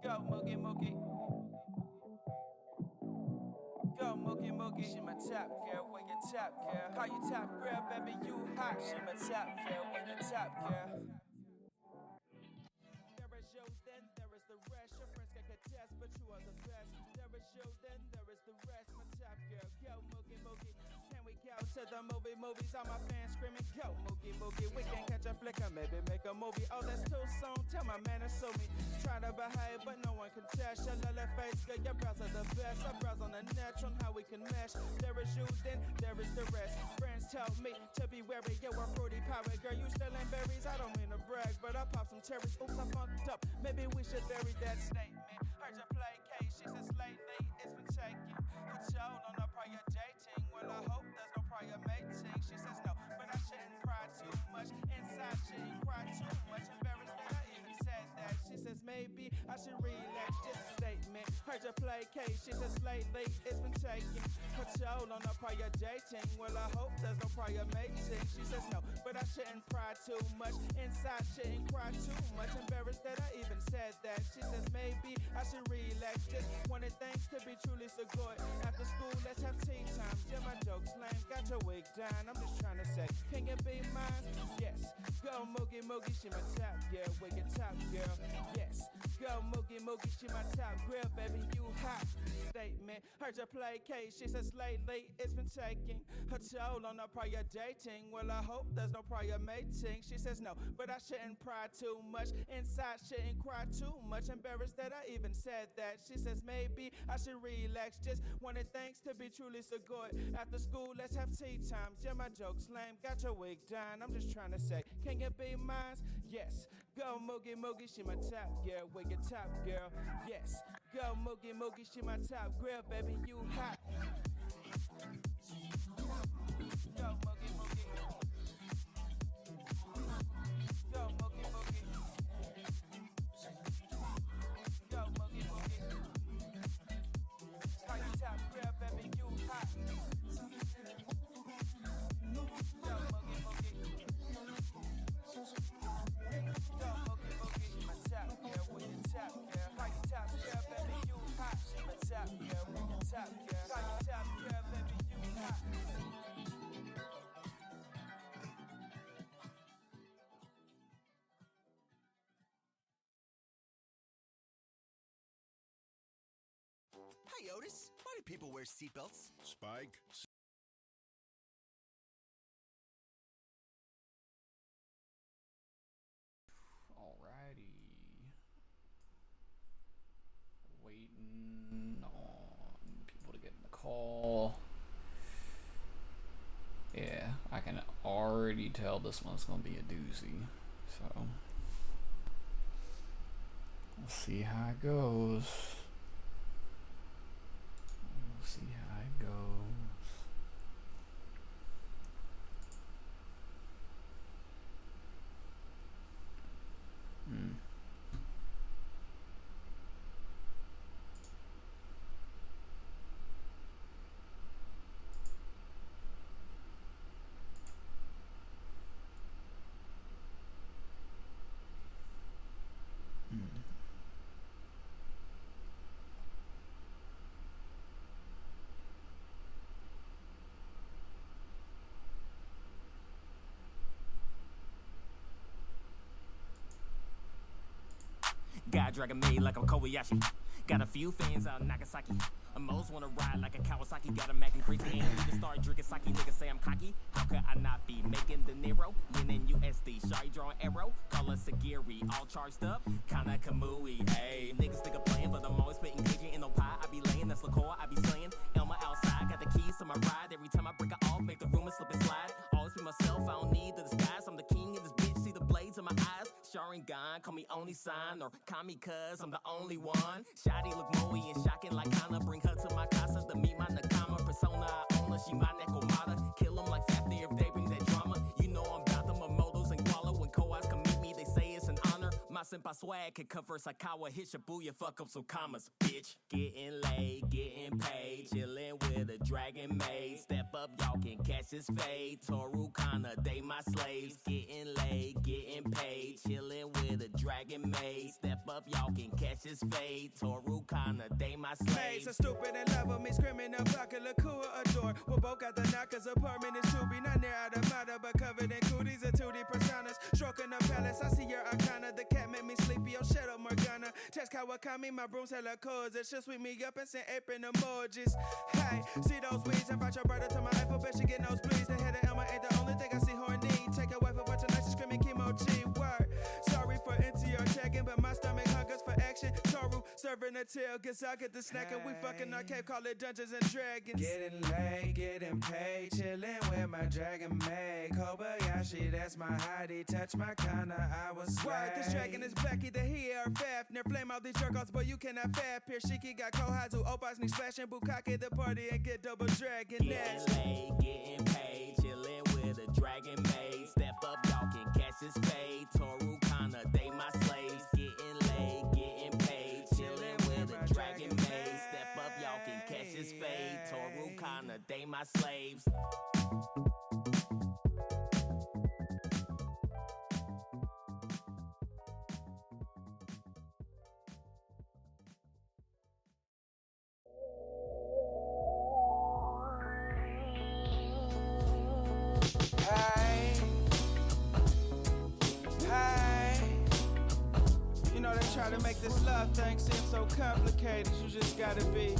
Go Mookie Mookie. Go Mookie Mookie. She my top girl, when you top girl. Call you top girl, baby, you hot. She my top girl, when you top girl. There is you, then there is the rest. Your friends can contest, but you are the best. There is you, then there is the rest. My top girl, go Mookie Mookie. Can we go to the movies? All my fans screaming, go Mookie Mookie. We can catch a flick or maybe make a movie. Oh, that's too soon. Tell my man to sue me. Try to behave, but no one can test. Your little face, girl, your brows are the best. I browse on the net on how we can mesh. There is you, then there is the rest. Friends tell me to be wary. You're a fruity pirate, girl. You stealing berries. I don't mean to brag, but I pop some cherries. Oops, I funked up. Maybe we should bury that statement. Heard you play case, she says lately it's been taking control on a prior dating. Well, I hope there's no prior mating. She says no, but I shouldn't cry too much. Inside, shouldn't cry too much. Embarrassed that I even said that. She says maybe I should relax. Just a statement. Heard you play case, she says lately it's been taking control on a prior dating. Well, I hope there's no prior mating. She says no, but I shouldn't cry too much. Inside, shouldn't cry too much. Embarrassed that I even said that. She says maybe I should relax. Just wanted things to be truly so good. After school, let's have tea time. Yeah, my joke's lame. Got your wig down. I'm just trying to say, can you be mine? Yes. Go Moogie Moogie, she my top girl. Wicked top girl. Yes. Go Moogie Moogie, she my top girl. Baby, you hot. Statement. Heard you play case. She says lately it's been taking her toll on her prior dating. Well, I hope there's no prior mating. She says no, but I shouldn't pry too much. Inside, shouldn't cry too much. Embarrassed that I even said that. She says maybe I should relax. Just wanted things to be truly so good. After school, let's have tea times. Yeah, my joke's lame. Got your wig down. I'm just trying to say, can you be mine? Yes. Go Moogie Moogie, she my top girl. Wig your top girl. Yes. Go Moogie Moogie, she my top girl. Baby, you hot. Go Moogie Moogie. Go Moogie Moogie. Go Moogie Moogie. Call you top girl, baby, you hot. Go Moogie Moogie. Go Moogie Moogie. My top girl, with your top girl. Call you top girl, baby, you hot. She my top girl, with your top girl. Call you top girl, baby, you hot. Hi, Otis. Why do people wear seatbelts? Spike. Alrighty. Waiting on people to get in the call. Yeah, I can already tell this one's gonna be a doozy. So we'll see how it goes. We'll see how it goes. God dragging me like I'm Kobayashi. Got a few fans out in Nagasaki. Most wanna ride like a Kawasaki. Got a Mac and crazy and need to start drinking sake. Niggas say I'm cocky. How could I not be making the Nero? Yen and USD. Shawty drawing arrow. Call us Sagiri. All charged up. Kinda Kamui. Ayy. Niggas think I'm playing, but I'm always spitting cagey. In no pie. I be laying. That's liqueur. I be slaying. Elma outside. Got the keys to my ride. Every time I break it off, make the rumors slip and slide. Always be myself. I don't need the disguise. I'm the king in this bitch. See the blades in my eyes. Sharingan. Call me only sign or call me cuz I'm the only one. Shawty look moey and shocking like kinda. Bring her to my casa to meet my Nakama persona. I own her, she my Nekomata. Kill 'em like Fafnir if they bring that drama. You know I'm about the Momotos and Koala. When Koas come meet me, they say it's an honor. My senpai swag can cover Sakawa. Hit Shibuya, fuck up some commas, bitch. Getting laid, getting paid. Chillin' with a dragon maid. Step up, y'all can catch this fade. Toru Kana, they my slaves. Getting laid, getting paid. Chillin' with a dragon maid. Step up, y'all can catch his fade. Toru Kana, they my Made slaves. so stupid in love with me, screaming a bucket of cool adore. We both got the knockers, apartment is to be not near out of matter, but covered in cooties and 2D personas. Stroking the palace, I see your icona. The cat made me sleepy, oh shut up, Morgana. Text Kawakami, my broom's hella cold. It should sweep me up and send apron emojis. Hey, see those weeds, invite your brother to my alphabet, she get nosebleeds. The head of Elma ain't the only thing I see horny. Take a wife for tonight, she screaming chemo G word. Sorry for NTR tagging, but my stomach hungers for action. Toru serving a tail, guess I get the snack and we fucking arcade, call it Dungeons and Dragons. Getting laid, getting paid, chilling with my dragon maid. Kobayashi, that's my hottie, touch my kinda, I was swag. This dragon is Becky, the here, Fafnir. Flame out these jerk-offs, but you cannot fap here. Shiki got Kohazu, Opas, Nick splashing, Bukake the party and get double dragon. Getting laid, getting paid, chilling with a dragon maid. Step up, y'all can catch his fade. Toru Kana, they my slaves. Getting laid, getting paid, chilling with a dragon maid. Step up, y'all can catch his fade. Toru Kana, they my slaves. You know they try to make this love thing seem so complicated. You just gotta be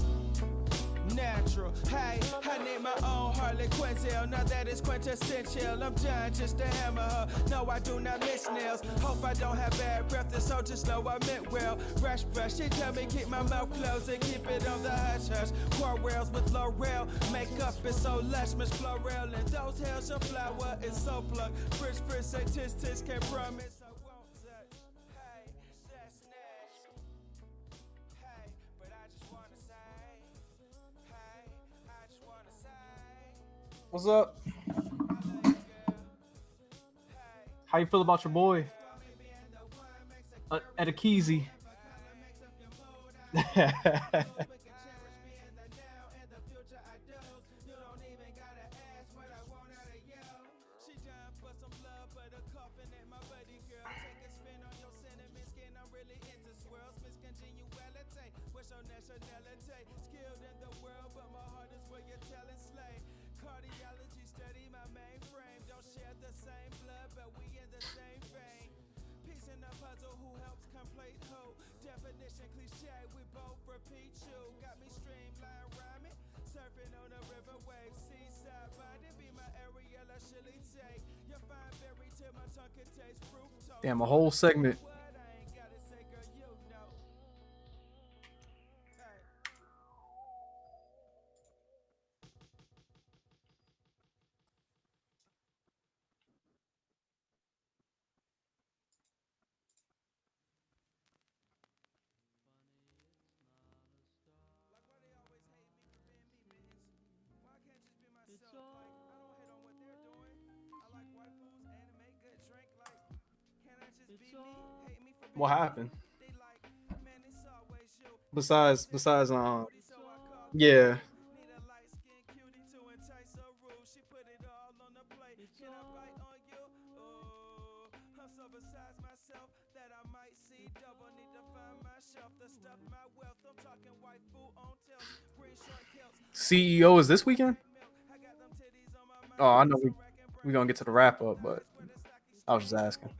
natural. Hey, I need my own Harley Quinzel. Now that is quintessential. I'm done just to hammer her. No, I do not miss nails. Hope I don't have bad breath. And so just know I meant well. Brush, she tell me keep my mouth closed and keep it on the hush hush. Quarrels with L'Oreal. Makeup is so lush, Miss Florel. And those hells, your flower is so plucked. Fridge, say tis, can't promise. I won't touch. Hey, that's next. Hey, but I just wanna say. What's up? How you feel about your boy? Edekeezy. Skilled in the world, but my heart is where your talent slay. Cardiology study my mainframe. Don't share the same blood, but we in the same vein. Piece in the puzzle, who helps complete who? Definition cliche, we both repeat you. Got me streamline rhyming, surfing on a river wave. Seaside body be my area, I surely take. Your fine berry till my tongue can taste fruit. Damn, a whole segment. What happened? Besides, yeah. CEO is this weekend? Oh, I know we gonna get to the wrap up, but I was just asking.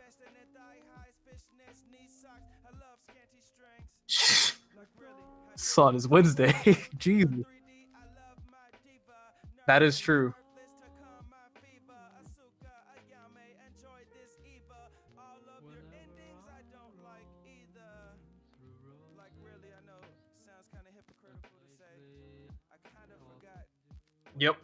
Son, it's Wednesday. Jesus. That is true. Yep.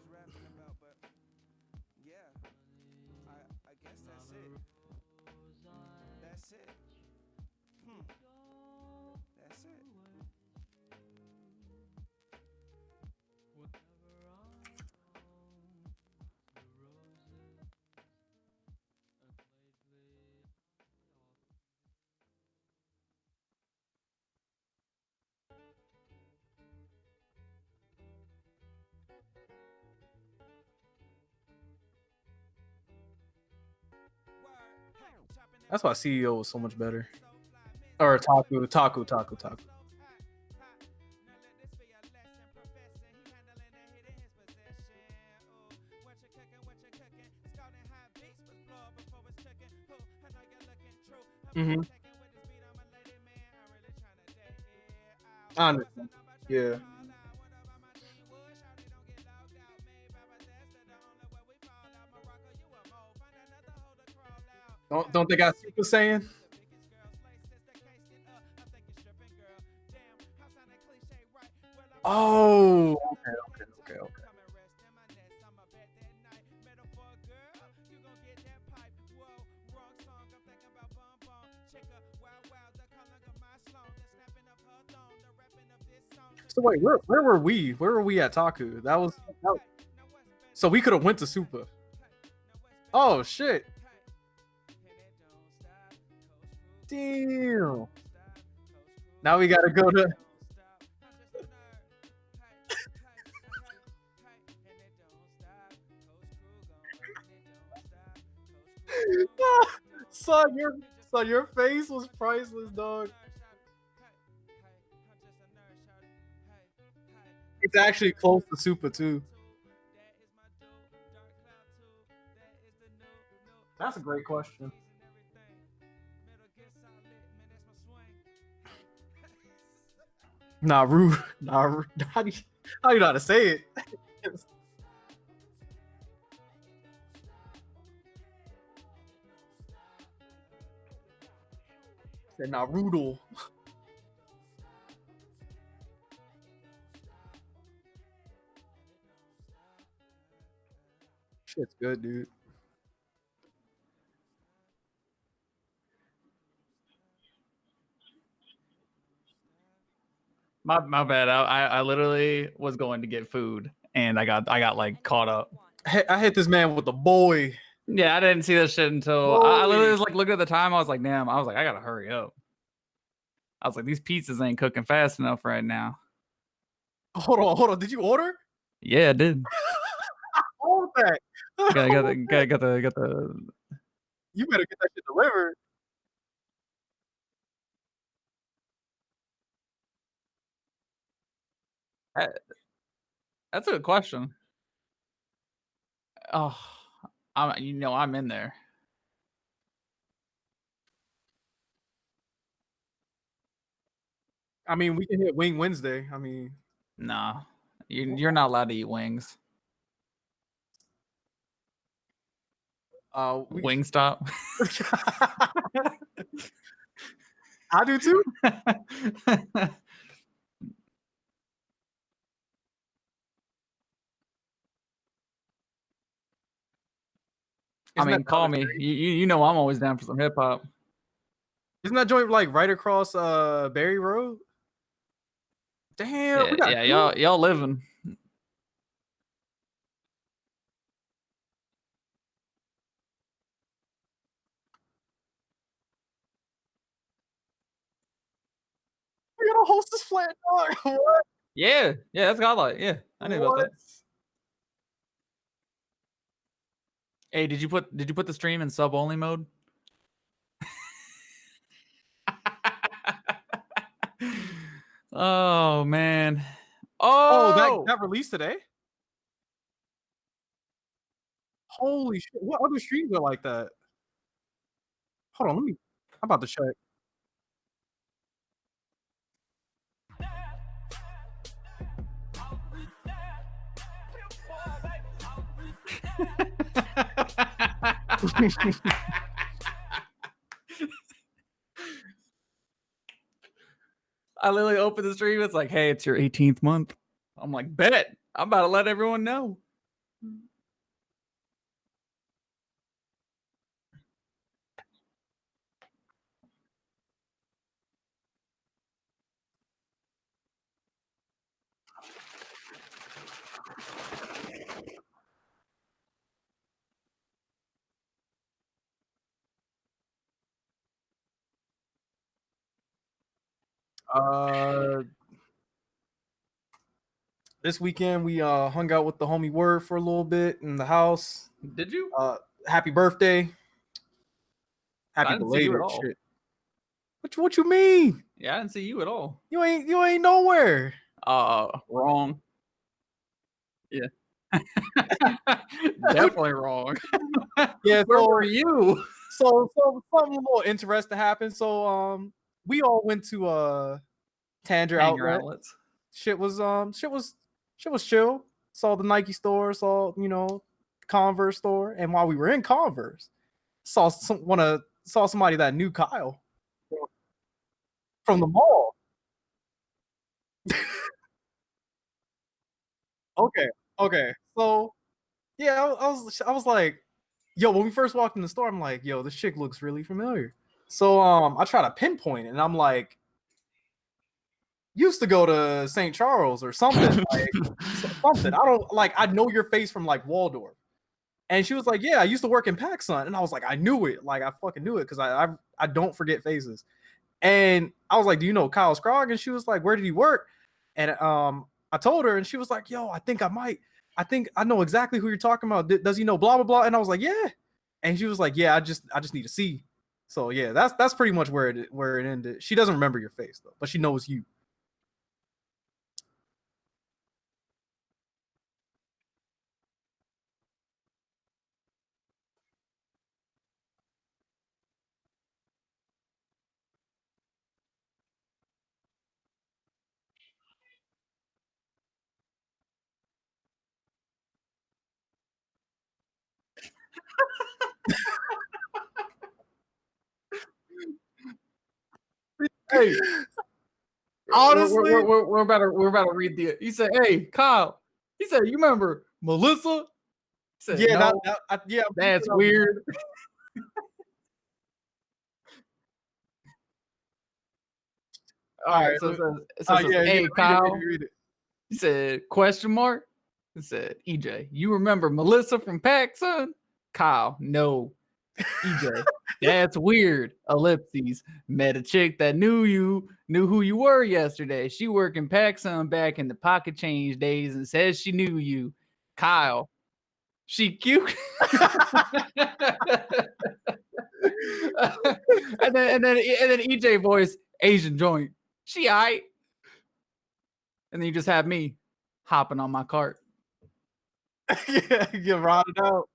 That's why CEO was so much better. Or taku. Mm-hmm. I understand. Yeah. Don't they got Super Saiyan? Oh, okay. So wait, where were we? Where were we at Taku? So we could have went to Super. Oh shit! Damn. Now we gotta go to. son, your face was priceless, dog. It's actually close to Super too. That's a great question. Naru. How do you know how to say it? Said Naruto. Shit's good, dude. My bad. I literally was going to get food and I got like caught up. I hit this man with the boy. Yeah, I didn't see this shit until I literally was like looking at the time. I was like, damn. I was like, I gotta hurry up. I was like, these pizzas ain't cooking fast enough right now. Hold on. Did you order? Yeah, I did. Hold that. Got the. You better get that shit delivered. That's a good question. Oh, I'm in there. I mean, we can hit Wing Wednesday. I mean, Nah, you're not allowed to eat wings. Wingstop. I do too. I mean, call me. You know I'm always down for some hip hop. Isn't that joint like right across Berry Road? Damn, Y'all living. We gotta host this flat dog. What? Yeah, that's godlike. Yeah, I knew about that. Hey, did you put the stream in sub only mode? Oh man. Oh, that released today? Holy shit! What other streams are like that? Hold on, I'm about to check. I literally opened the stream. It's like, hey, it's your 18th month. I'm like, bet. I'm about to let everyone know. This weekend we hung out with the homie Word for a little bit in the house. Did you? Happy birthday. Happy I didn't see you belated at all. shit. What you mean? Yeah, I didn't see you at all. You ain't nowhere. Wrong. Yeah. Definitely wrong. Yeah, Where so were you? so something a little interesting happened. So we all went to Tanger Hanger outlet. outlets. Shit was chill. Saw the Nike store, saw Converse store, and while we were in Converse, saw somebody that knew Kyle from the mall. Okay, okay. So yeah, I was like, yo, when we first walked in the store, I'm like, yo, this chick looks really familiar. So I try to pinpoint it, and I'm like, used to go to St. Charles or something, like something. I know your face from like Waldorf. And she was like, yeah, I used to work in PacSun. And I was like, I knew it. Like I fucking knew it because I don't forget faces. And I was like, do you know Kyle Scrogg? And she was like, where did he work? And I told her, and she was like, yo, I think I know exactly who you're talking about. Does he know blah blah blah? And I was like, yeah. And she was like, yeah, I just need to see. So yeah, that's pretty much where it ended. She doesn't remember your face though, but she knows you. Hey, Honestly, we're about to read the. He said, "Hey, Kyle." He said, "You remember Melissa?" He said, yeah, "No, yeah, I'm pretty that's sure that was weird." All all right, right. so it says, Yeah, yeah. "Hey, Read it, Kyle." read it. He said, question mark? He said, EJ, you remember Melissa from PacSun? Kyle, no. EJ, that's weird. Ellipses. Met a chick that knew who you were yesterday. She worked in PacSun back in the pocket change days and says she knew you. Kyle, she cute. and then EJ voice, Asian joint. She aight. And then you just have me hopping on my cart. Yeah, get rotted out.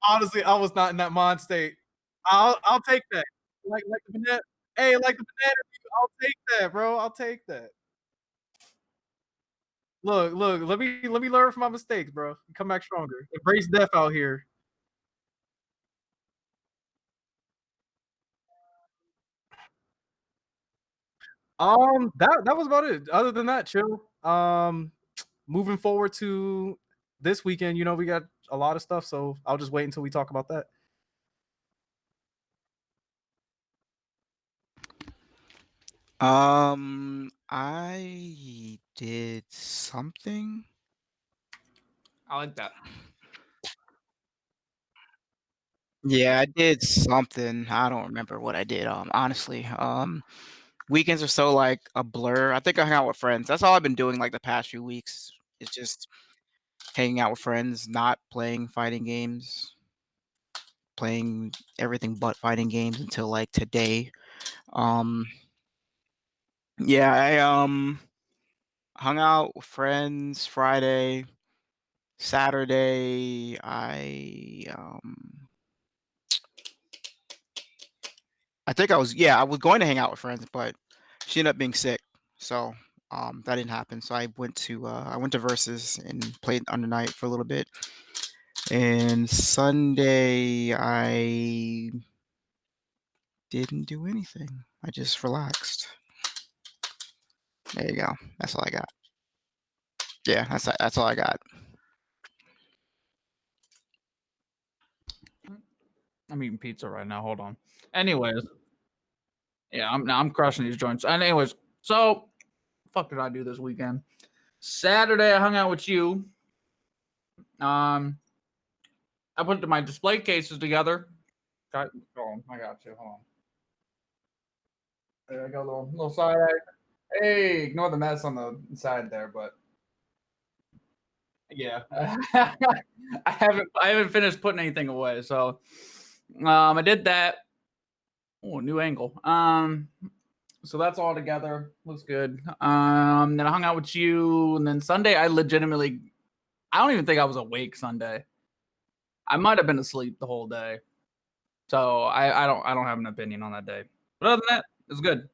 Honestly, I was not in that mind state. I'll take that. Like the banana. Hey, like the banana. I'll take that, bro. I'll take that. Look. Let me learn from my mistakes, bro. Come back stronger. Embrace death out here. That was about it. Other than that, chill. Moving forward to this weekend, we got a lot of stuff, so I'll just wait until we talk about that. I did something. I like that. Yeah, I did something. I don't remember what I did. Honestly, weekends are so like a blur. I think I hung out with friends. That's all I've been doing like the past few weeks. It's just hanging out with friends, not playing fighting games, playing everything but fighting games until like today. Um, yeah, I hung out with friends Friday, Saturday. I think I was going to hang out with friends, but she ended up being sick, so that didn't happen. So I went to Versus and played under night for a little bit. And Sunday I didn't do anything. I just relaxed. There you go. That's all I got. Yeah, that's all I got. I'm eating pizza right now. Hold on. Anyways, yeah, I'm crushing these joints. And anyways, so fuck did I do this weekend? Saturday I hung out with you. Um, I put my display cases together. Hold on, I got you. Hold on. There I go, little side eye. Hey, ignore the mess on the side there, but yeah, I haven't finished putting anything away. So, I did that. Oh, new angle. So that's all together. Looks good. Then I hung out with you, and then Sunday I legitimately, I don't even think I was awake Sunday. I might have been asleep the whole day. So I don't have an opinion on that day. But other than that, it was good.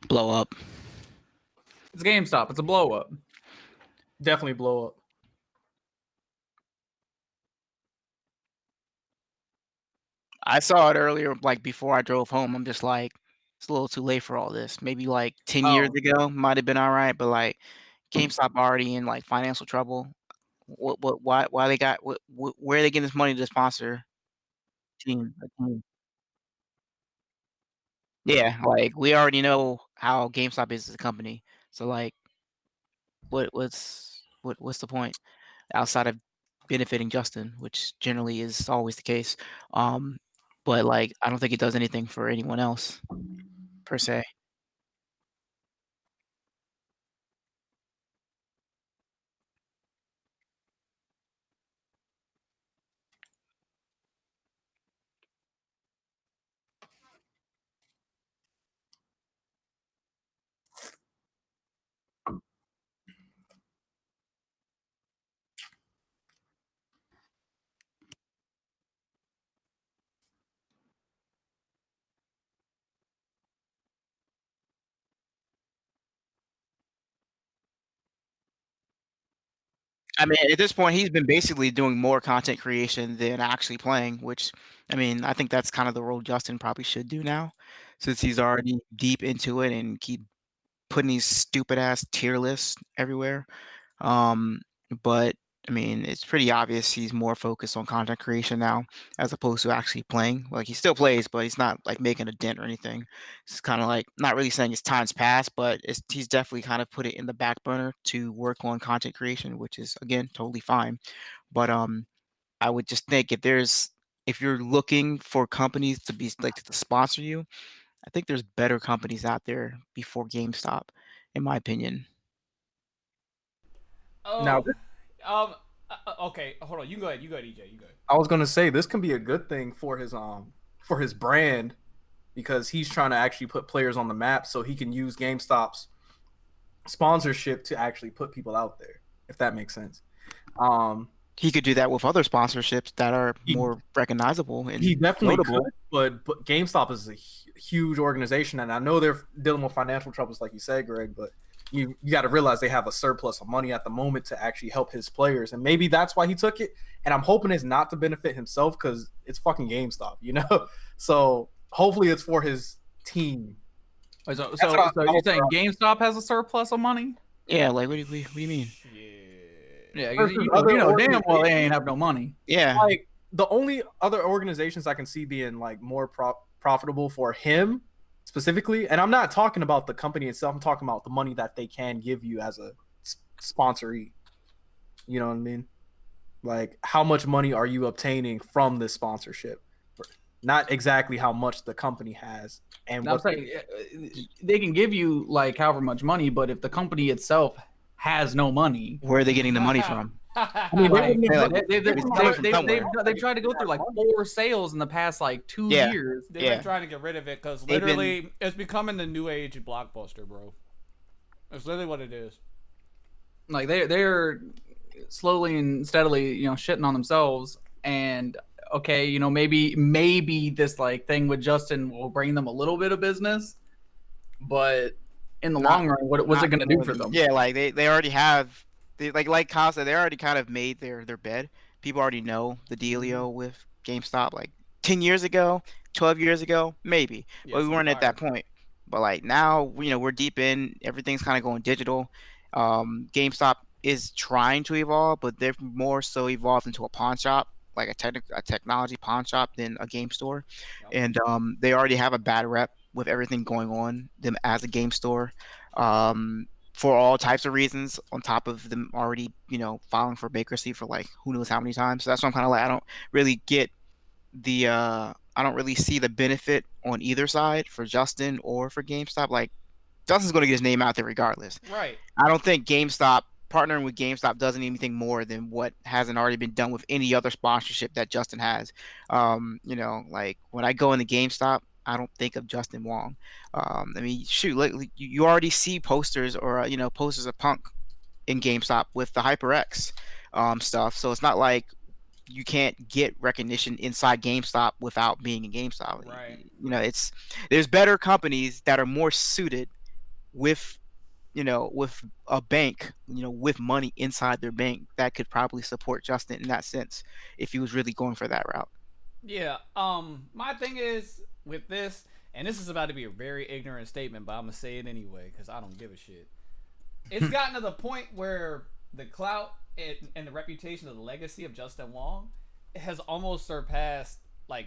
Blow up. It's GameStop. It's a blow up. Definitely blow up. I saw it earlier, like before I drove home. I'm just like, it's a little too late for all this. Maybe like 10 years Oh, ago might have been all right, but like GameStop already in like financial trouble. Why they got, where are they getting this money to sponsor a team? Yeah, like we already know how GameStop is as a company. So like, what's the point outside of benefiting Justin, which generally is always the case. Um, but like, I don't think it does anything for anyone else per se. I mean, at this point, he's been basically doing more content creation than actually playing, which, I mean, I think that's kind of the role Justin probably should do now, since he's already deep into it and keep putting these stupid ass tier lists everywhere. Um, but I mean, it's pretty obvious he's more focused on content creation now as opposed to actually playing. Like he still plays, but he's not like making a dent or anything. It's kind of like not really saying his time's passed, but he's definitely kind of put it in the back burner to work on content creation, which is again totally fine. But I would just think if you're looking for companies to be like to sponsor you, I think there's better companies out there before GameStop, in my opinion. Now, Oh, okay. Hold on. You go ahead. You go ahead, EJ. You go ahead. I was gonna say this can be a good thing for his brand because he's trying to actually put players on the map so he can use GameStop's sponsorship to actually put people out there, if that makes sense. He could do that with other sponsorships that are He- more recognizable and He definitely notable. could, but GameStop is a huge organization, and I know they're dealing with financial troubles, like you said, Greg. But you got to realize they have a surplus of money at the moment to actually help his players, and maybe that's why he took it. And I'm hoping it's not to benefit himself because it's fucking GameStop, you know. So hopefully it's for his team. Wait, so That's what I you're hope saying GameStop has a surplus of money? Yeah, like what do you mean? Yeah, Versus you other know damn well they organizations. ain't have no money. Yeah, Like the only other organizations I can see being like more profitable for him specifically, and I'm not talking about the company itself. I'm talking about the money that they can give you as a sponsoree. You know what I mean? Like how much money are you obtaining from this sponsorship? Not exactly how much the company has and Now, I'm what saying they can give you like however much money, but if the company itself has no money, where are they getting the money from? I mean, like Somewhere. they've tried to go through like 4 sales in the past like 2 Yeah. years. They've Yeah. been trying to get rid of it because They've been- literally it's becoming the new age blockbuster, bro. It's literally what it is. Like they're slowly and steadily, shitting on themselves. And okay, maybe this like thing with Justin will bring them a little bit of business, but in the long run, what's it not gonna do more for than- them? Yeah, like they already have like Kyle said, they already kind of made their bed. People already know the dealio with GameStop. Like 10 years ago, 12 years ago, maybe, but we weren't at that point. But like now, we're deep in. Everything's kind of going digital. GameStop is trying to evolve, but they're more so evolved into a pawn shop, like a technology pawn shop than a game store. Yep. And they already have a bad rep with everything going on them as a game store. For all types of reasons, on top of them already, filing for bankruptcy for like who knows how many times. So that's why I'm kind of like, I don't really get I don't really see the benefit on either side for Justin or for GameStop. Like Justin's going to get his name out there regardless. Right. I don't think partnering with GameStop does anything more than what hasn't already been done with any other sponsorship that Justin has. Like when I go into GameStop, I don't think of Justin Wong. I mean, shoot, like, you already see posters or posters of Punk in GameStop with the HyperX stuff. So it's not like you can't get recognition inside GameStop without being in GameStop. Right. There's better companies that are more suited with with a bank, with money inside their bank that could probably support Justin in that sense if he was really going for that route. Yeah. My thing is with this, and this is about to be a very ignorant statement, but I'm gonna say it anyway because I don't give a shit. It's gotten to the point where the clout and the reputation of the legacy of Justin Wong has almost surpassed like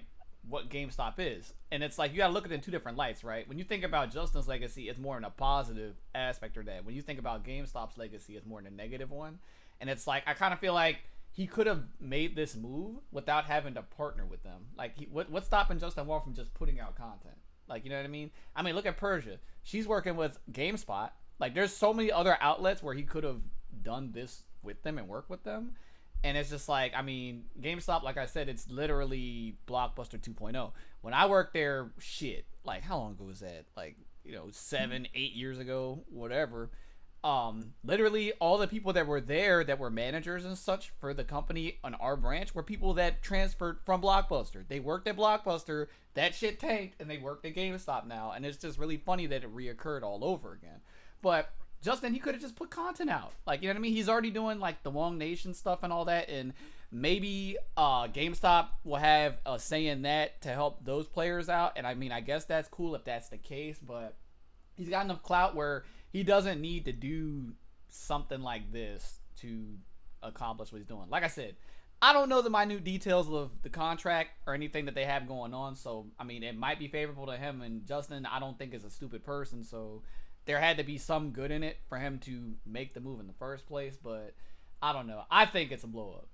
what GameStop is. And it's like you gotta look at it in two different lights, right? When you think about Justin's legacy, it's more in a positive aspect of that. When you think about GameStop's legacy, it's more in a negative one. And it's like I kind of feel like he could have made this move without having to partner with them. Like what's stopping Justin Wong from just putting out content? Like, you know what I mean? I mean, look at Persia. She's working with GameSpot. Like, there's so many other outlets where he could have done this with them and worked with them. And it's just like, I mean, GameStop, like I said, it's literally Blockbuster 2.0. When I worked there, shit, like, how long ago was that? Like, 7, 8 years ago, whatever. Literally all the people that were there that were managers and such for the company on our branch were people that transferred from Blockbuster. They worked at Blockbuster, that shit tanked, and they worked at GameStop now. And it's just really funny that it reoccurred all over again. But Justin, he could have just put content out. Like, you know what I mean? He's already doing like the Long Nation stuff and all that, and maybe GameStop will have a say in that to help those players out. And I mean, I guess that's cool if that's the case, but he's got enough clout where he doesn't need to do something like this to accomplish what he's doing. Like I said, I don't know the minute details of the contract or anything that they have going on, so I mean, it might be favorable to him. And Justin, I don't think is a stupid person, so there had to be some good in it for him to make the move in the first place. But I don't know. I think it's a blow up,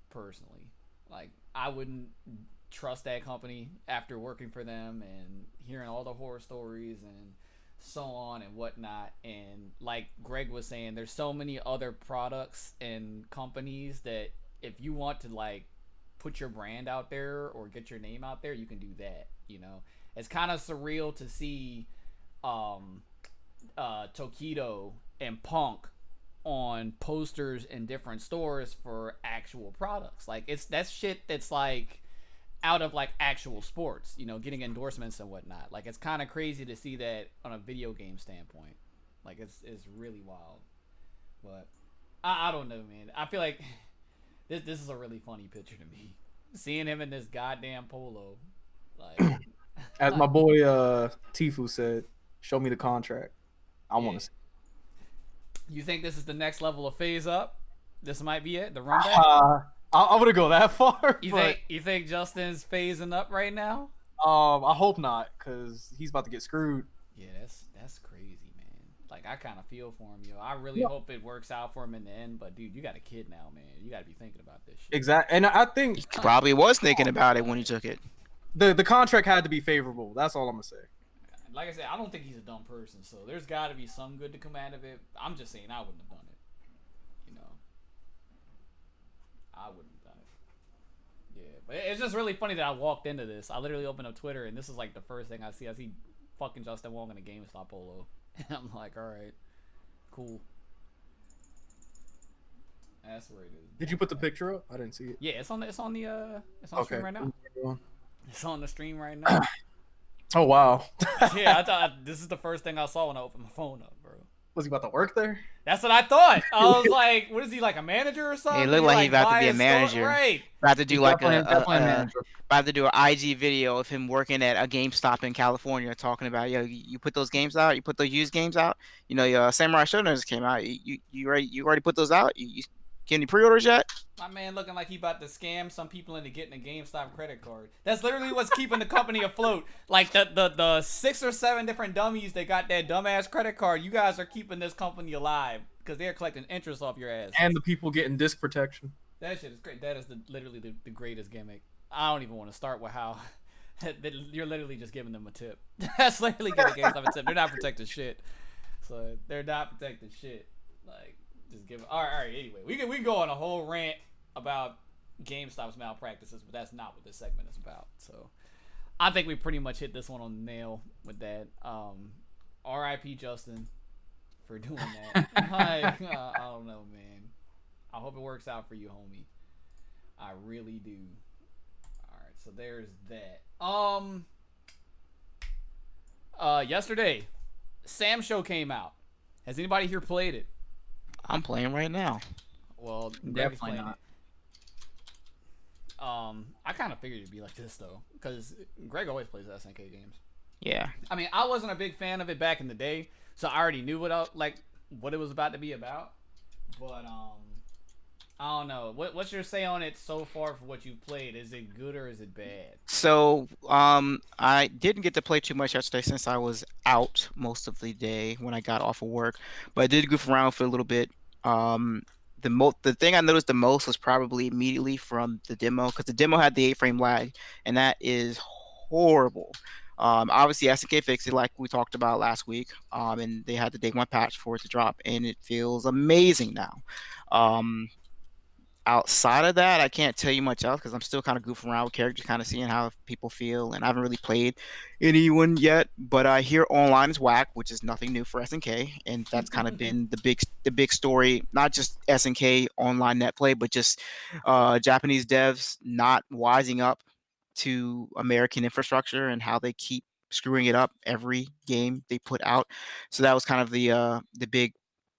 personally. Like, I wouldn't trust that company after working for them and hearing all the horror stories and so on and whatnot. And like Greg was saying, there's so many other products and companies that if you want to like put your brand out there or get your name out there, you can do that. You know, it's kind of surreal to see Tokido and Punk on posters in different stores for actual products. Like, that's shit that's like out of like actual sports, you know, getting endorsements and whatnot. Like, it's kind of crazy to see that on a video game standpoint. Like, it's really wild. But I don't know, man. I feel like this is a really funny picture to me. Seeing him in this goddamn polo, like, As my boy Tifu said, show me the contract. I want to see. You think this is the next level of phase up? This might be it, the run back? I wouldn't go that far. You think Justin's phasing up right now? I hope not, because he's about to get screwed. Yeah, that's crazy, man. Like, I kind of feel for him, yo. I really hope it works out for him in the end. But dude, you got a kid now, man. You got to be thinking about this shit. Exactly, and I think He probably was thinking about it when he took it. the contract had to be favorable. That's all I'm gonna say. Like I said, I don't think he's a dumb person, so there's got to be some good to come out of it. I'm just saying I wouldn't have done it. You know, I wouldn't have done it. Yeah, but it's just really funny that I walked into this. I literally opened up Twitter, and this is like the first thing I see. I see fucking Justin Wong in a GameStop polo, and I'm like, all right, cool. That's where it is. Did you put the picture up? I didn't see it. Yeah, it's on the stream right now. It's on the stream right now. Oh wow. Yeah, I thought this is the first thing I saw when I opened my phone up, bro. Was he about to work there? That's what I thought. I was like, what is he, like a manager or something? He looked like he about to be a buy manager. store? Right. About to do like Definitely a manager. about to do an IG video of him working at a GameStop in California, talking about, yo, you put those games out, you put those used games out. You know, your Samurai Shodown just came out. You already put those out. You get any pre-orders yet? My man looking like he about to scam some people into getting a GameStop credit card. That's literally what's keeping the company afloat. Like the 6 or 7 different dummies that got that dumbass credit card. You guys are keeping this company alive because they're collecting interest off your ass. And the people getting disc protection. That shit is great. That is literally the greatest gimmick. I don't even want to start with how you're literally just giving them a tip. That's literally giving GameStop a tip. They're not protecting shit. So they're not protecting shit. Like, just give. All right. Anyway, we can go on a whole rant about GameStop's malpractices, but that's not what this segment is about. So I think we pretty much hit this one on the nail with that. R.I.P. Justin for doing that. I don't know, man. I hope it works out for you, homie. I really do. All right, so there's that. Yesterday, Sam Show came out. Has anybody here played it? I'm playing right now. Well, Definitely playing not. it. I kind of figured it'd be like this though, because Greg always plays SNK games. Yeah. I mean, I wasn't a big fan of it back in the day, so I already knew what it was about to be about. But I don't know. What's your say on it so far for what you've played? Is it good or is it bad? So, I didn't get to play too much yesterday since I was out most of the day when I got off of work, but I did goof around for a little bit. The thing I noticed the most was probably immediately from the demo, because the demo had the 8-frame lag, and that is horrible. Obviously SNK fixed it like we talked about last week, and they had the day 1 patch for it to drop, and it feels amazing now. Outside of that, I can't tell you much else because I'm still kind of goofing around with characters, kind of seeing how people feel, and I haven't really played anyone yet. But I hear online is whack, which is nothing new for SNK, and that's kind of been the big story, not just SNK online net play, but just Japanese devs not wising up to American infrastructure and how they keep screwing it up every game they put out. So that was kind of the big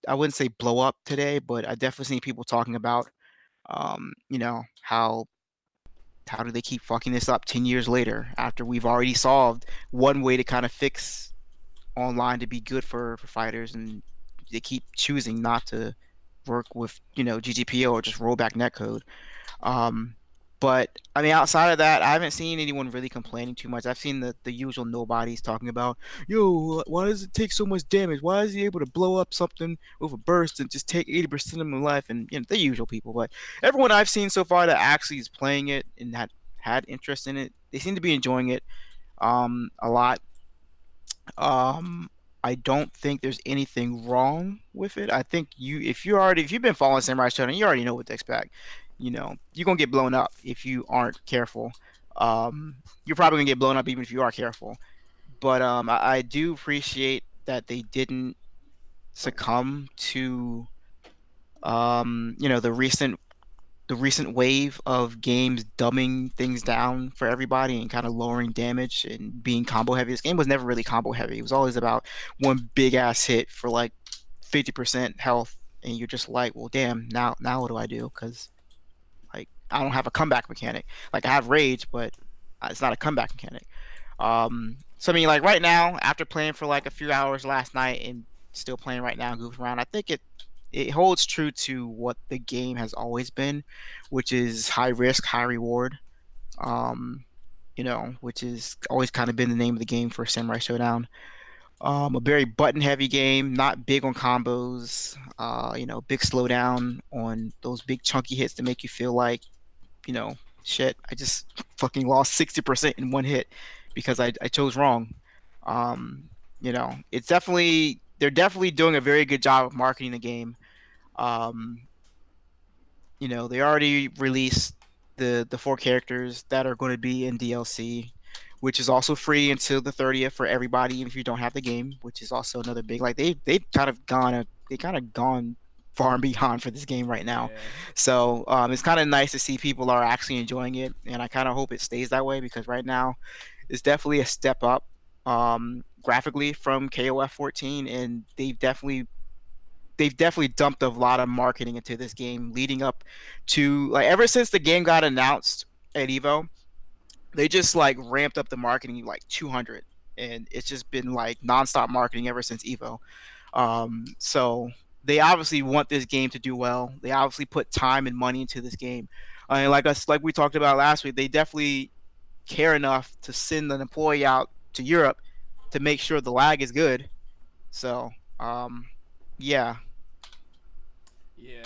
I wouldn't say blow up today, but I definitely seen people talking about, how do they keep fucking this up 10 years later after we've already solved one way to kind of fix online to be good for fighters, and they keep choosing not to work with GGPO or just rollback netcode. Um, but I mean, outside of that, I haven't seen anyone really complaining too much. I've seen the usual nobodies talking about, yo, why does it take so much damage? Why is he able to blow up something with a burst and just take 80% of my life? And the usual people. But everyone I've seen so far that actually is playing it and had interest in it, they seem to be enjoying it a lot. Um, I don't think there's anything wrong with it. I think if you've been following Samurai Shodown, you already know what to expect. You're gonna get blown up if you aren't careful. You're probably gonna get blown up even if you are careful. But I do appreciate that they didn't succumb to the recent wave of games dumbing things down for everybody and kind of lowering damage and being combo heavy. This game was never really combo heavy. It was always about one big ass hit for like 50% health, and you're just like, well, damn, now what do I do? Because like I don't have a comeback mechanic. Like I have rage, but it's not a comeback mechanic. So I mean, like right now, after playing for like a few hours last night and still playing right now, goofing around, I think it holds true to what the game has always been, which is high risk, high reward. Which is always kind of been the name of the game for Samurai Showdown. A very button heavy game, not big on combos. Big slowdown on those big chunky hits to make you feel like, you know, shit, I just fucking lost 60% in one hit because I chose wrong. They're definitely doing a very good job of marketing the game. Um, they already released the four characters that are going to be in DLC, which is also free until the 30th for everybody, even if you don't have the game, which is also another big, like they've kind of gone far and beyond for this game right now. Yeah. So it's kind of nice to see people are actually enjoying it, and I kind of hope it stays that way because right now it's definitely a step up graphically from KOF 14, and they've definitely dumped a lot of marketing into this game leading up to, like, ever since the game got announced at Evo. They just like ramped up the marketing like 200, and it's just been like nonstop marketing ever since Evo. So they obviously want this game to do well. They obviously put time and money into this game, and like we talked about last week, they definitely care enough to send an employee out to Europe to make sure the lag is good. So yeah. Yeah.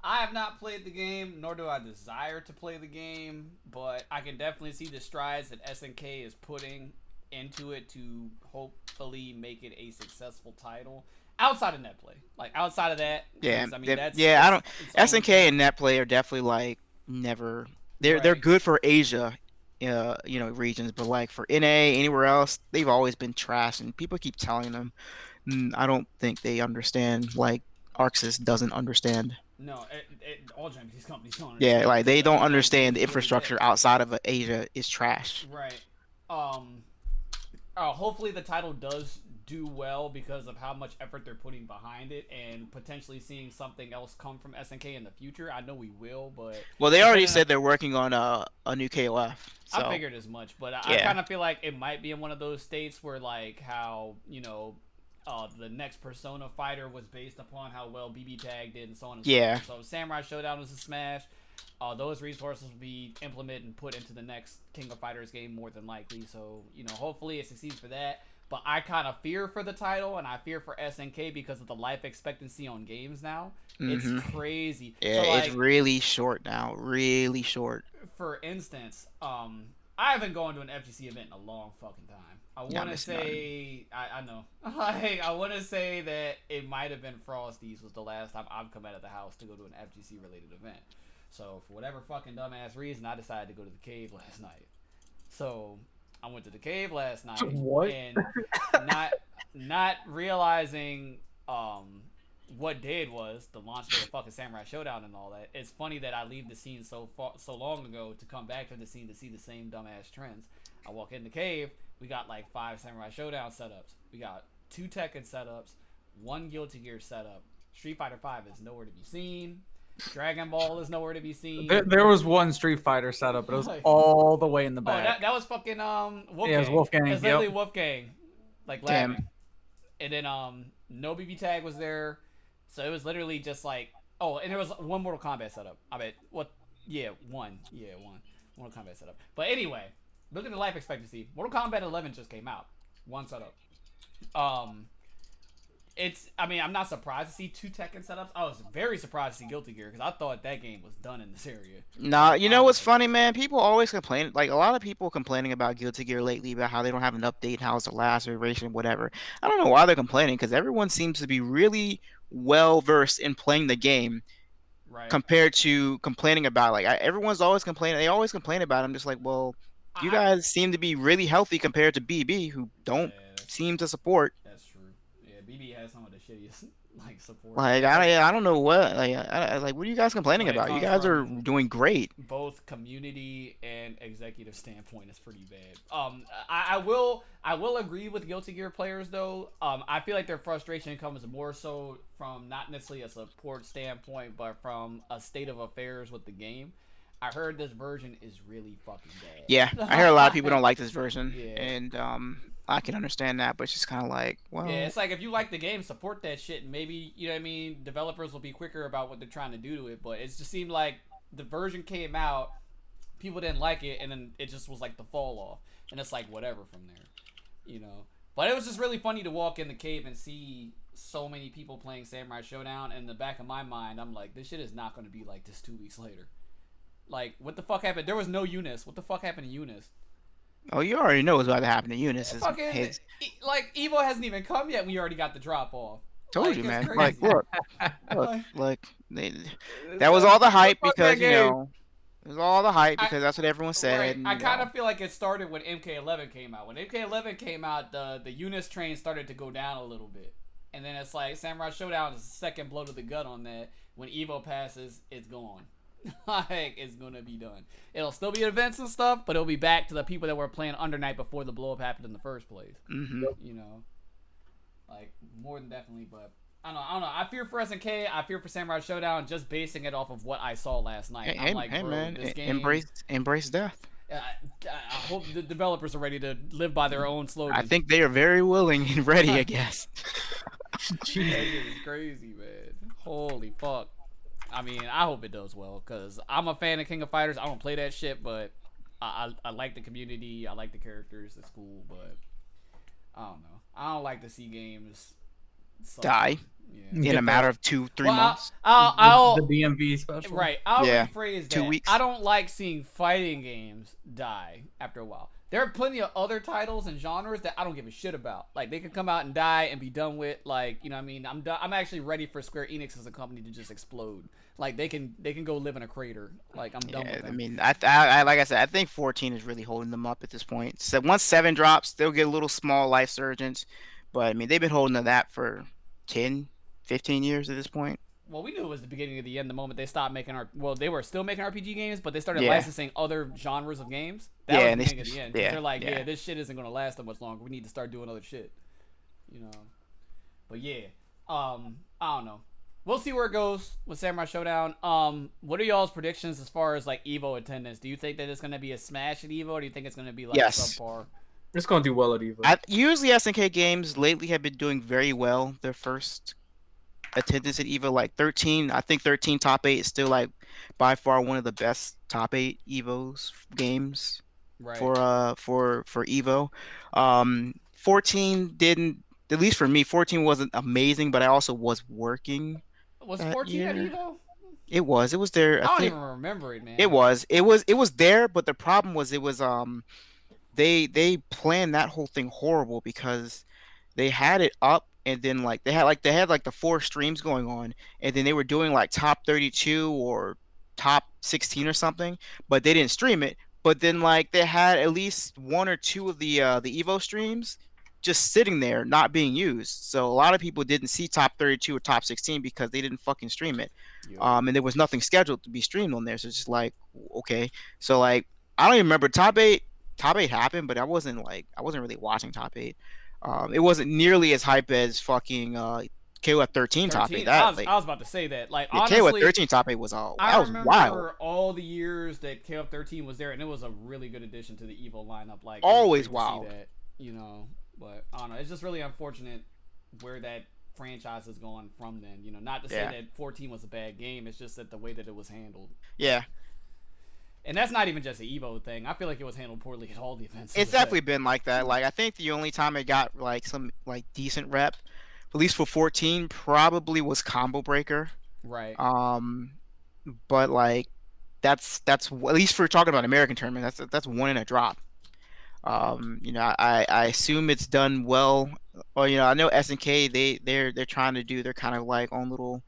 I have not played the game, nor do I desire to play the game, but I can definitely see the strides that SNK is putting into it to hopefully make it a successful title. Outside of netplay, like outside of that, Yeah, 'cause, I mean I don't. its own SNK thing. and Netplay are definitely like never. They're Right. good for Asia, regions, but like for NA anywhere else, they've always been trash, and people keep telling them. I don't think they understand. Like Arxis doesn't understand. No, all Japanese companies don't Yeah, understand like because they don't the United understand States the is really big. infrastructure outside of Asia is trash. Right. Um. Hopefully the title does do well because of how much effort they're putting behind it, and potentially seeing something else come from SNK in the future. I know we will, but Well, they already depending on, said they're working on a new KOF. I So figured as much, but I yeah, kind of feel like it might be in one of those states where, like, how the next Persona fighter was based upon how well BB Tag did, and so on and so yeah, forth. So Samurai Showdown was a smash. Those resources will be implemented and put into the next King of Fighters game more than likely. So hopefully it succeeds for that. But I kind of fear for the title, and I fear for SNK because of the life expectancy on games now. It's crazy. yeah. So It's like, really short now, really short. for instance, I haven't gone to an FGC event in a long fucking time. I Not want to missing nothing. say, I know, like, I want to say that it might have been Frosties was the last time I've come out of the house to go to an FGC related event. So for whatever fucking dumbass reason, I decided to go to the cave last night. So I went to the cave last night, What? and not realizing what day it was, the launch day of fucking Samurai Showdown and all that. It's funny that I leave the scene so long ago to come back to the scene to see the same dumbass trends. I walk in the cave, we got like 5 Samurai Showdown setups. We got 2 Tekken setups, one Guilty Gear setup. Street Fighter Five is nowhere to be seen. Dragon Ball is nowhere to be seen. There was one Street Fighter setup, but it was Like- all the way in the Oh, back. that was fucking Wolfgang. Yeah, it was Wolfgang, It's literally yep. Wolfgang, like Damn. laughing. And then no BB tag was there, so it was literally just like and there was one Mortal Kombat setup. I bet one Mortal Kombat setup. But anyway, look at the life expectancy. Mortal Kombat 11 just came out, one setup. I'm not surprised to see two Tekken setups. I was very surprised to see Guilty Gear because I thought that game was done in this area. Nah, you know what's funny, man? People always complain. Like a lot of people complaining about Guilty Gear lately about how they don't have an update, how it's the last iteration, whatever. I don't know why they're complaining because everyone seems to be really well versed in playing the game. Right. Compared to complaining about everyone's always complaining. They always complain about it. I'm just like, well, you guys seem to be really healthy compared to BB, who don't seem to support. That's true. Yeah, BB has some of the shittiest support. Like I don't know what what are you guys complaining about? You guys are doing great. Both community and executive standpoint is pretty bad. I will agree with Guilty Gear players though. I feel like their frustration comes more so from not necessarily a support standpoint, but from a state of affairs with the game. I heard this version is really fucking bad. Yeah, I heard a lot of people don't like this version, Yeah. and I can understand that, but it's just kind of like, well, yeah, it's like if you like the game, support that shit, and maybe you know what I mean. Developers will be quicker about what they're trying to do to it, but it just seemed like the version came out, people didn't like it, and then it just was like the fall off, and it's like whatever from there, you know. But it was just really funny to walk in the cave and see so many people playing Samurai Showdown. And in the back of my mind, I'm like, this shit is not going to be like this 2 weeks later. Like, what the fuck happened? There was no Eunice. What the fuck happened to Eunice? Oh, you already know what's about to happen to Eunice. Fucking, like, Evo hasn't even come yet. We already got the drop off. Told you, it's man. crazy. Look. That was all the hype because it was all the hype because that's what everyone said. Right. And, I kind of feel like it started when MK11 came out. When MK11 came out, the Eunice train started to go down a little bit, and then it's like Samurai Showdown is the second blow to the gut on that. When Evo passes, it's gone. Like, it's gonna be done. It'll still be events and stuff, but it'll be back to the people that were playing Under Night before the blow up happened in the first place. Mm-hmm. You know, like more than definitely. But I don't know. I fear for SNK. I fear for Samurai Showdown. Just basing it off of what I saw last night. I'm like, bro, man, this game. embrace death. I hope the developers are ready to live by their own slogan. I think they are very willing and ready. I guess. That is crazy, man. Holy fuck. I mean, I hope it does well, because I'm a fan of King of Fighters. I don't play that shit, but I like the community. I like the characters. It's cool, but I don't know. I don't like to see games die in a matter of 2-3 months. The DMV special. Right. I'll Yeah. rephrase that. 2 weeks. I don't like seeing fighting games die after a while. There are plenty of other titles and genres that I don't give a shit about. Like, they can come out and die and be done with. Like, you know what I mean? I'm actually ready for Square Enix as a company to just explode. Like, they can go live in a crater. Like, I'm done with them. I mean, I like I said, I think 14 is really holding them up at this point. So once 7 drops, they'll get a little small life surgence. But, I mean, they've been holding to that for 10, 15 years at this point. Well, we knew it was the beginning of the end the moment they stopped making they were still making RPG games, but they started Yeah. licensing other genres of games. That Yeah, was and the they- beginning of the end. yeah, They're like, yeah. this shit isn't going to last that much longer. We need to start doing other shit. You know. But yeah, I don't know. We'll see where it goes with Samurai Showdown. What are y'all's predictions as far as like Evo attendance? Do you think that it's going to be a smash at Evo, or do you think it's going to be like Yes. subpar? It's gonna do well at Evo. Usually SNK games lately have been doing very well. Their first attendance at Evo, like 13. I think 13 top 8 is still like by far one of the best top 8 Evos games Right. for Evo. 14 didn't, at least for me, 14 wasn't amazing, but I also was working. Was that 14 at year. Evo? It was there. I don't think even remember it, man. it was there, but the problem was it was they planned that whole thing horrible because they had it up and then they had the 4 streams going on, and then they were doing like top 32 or top 16 or something, but they didn't stream it. But then they had at least 1 or 2 of the Evo streams just sitting there not being used. So a lot of people didn't see top 32 or top 16 because they didn't fucking stream it. And there was nothing scheduled to be streamed on there. So it's just like, okay. So I don't even remember top 8 happened, but I wasn't really watching top 8. It wasn't nearly as hype as fucking KOF 13 top 8. That like I was about to say that. Like yeah, honestly, KOF 13 top 8 was all I that was remember wild. all the years that KOF 13 was there, and it was a really good addition to the Evo lineup. Like Always it was great to wild. see that, you know. But I don't know. It's just really unfortunate where that franchise has gone from then. You know, not to say Yeah. that 14 was a bad game. It's just that the way that it was handled. Yeah. And that's not even just an Evo thing. I feel like it was handled poorly at all the events. It's definitely been like that. Like I think the only time it got like some like decent rep, at least for 14, probably was Combo Breaker. right. But like that's at least for talking about American tournament, that's one in a drop. You know, I assume it's done well. Or you know, I know SNK they're trying to do their kind of like own little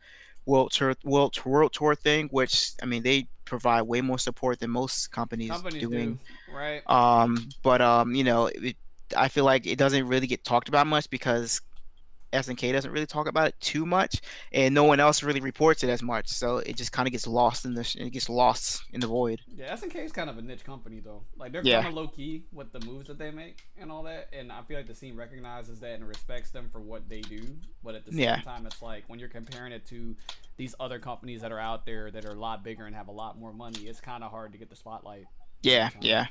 world tour thing, which I mean they provide way more support than most companies doing. do, right? You know, I feel like it doesn't really get talked about much because SNK doesn't really talk about it too much, and no one else really reports it as much. So it just kind of gets lost in the void. Yeah, SNK is kind of a niche company though. Like they're Yeah. kind of low key with the moves that they make and all that, and I feel like the scene recognizes that and respects them for what they do. But at the same time, it's like when you're comparing it to these other companies that are out there that are a lot bigger and have a lot more money, it's kind of hard to get the spotlight. Yeah, yeah.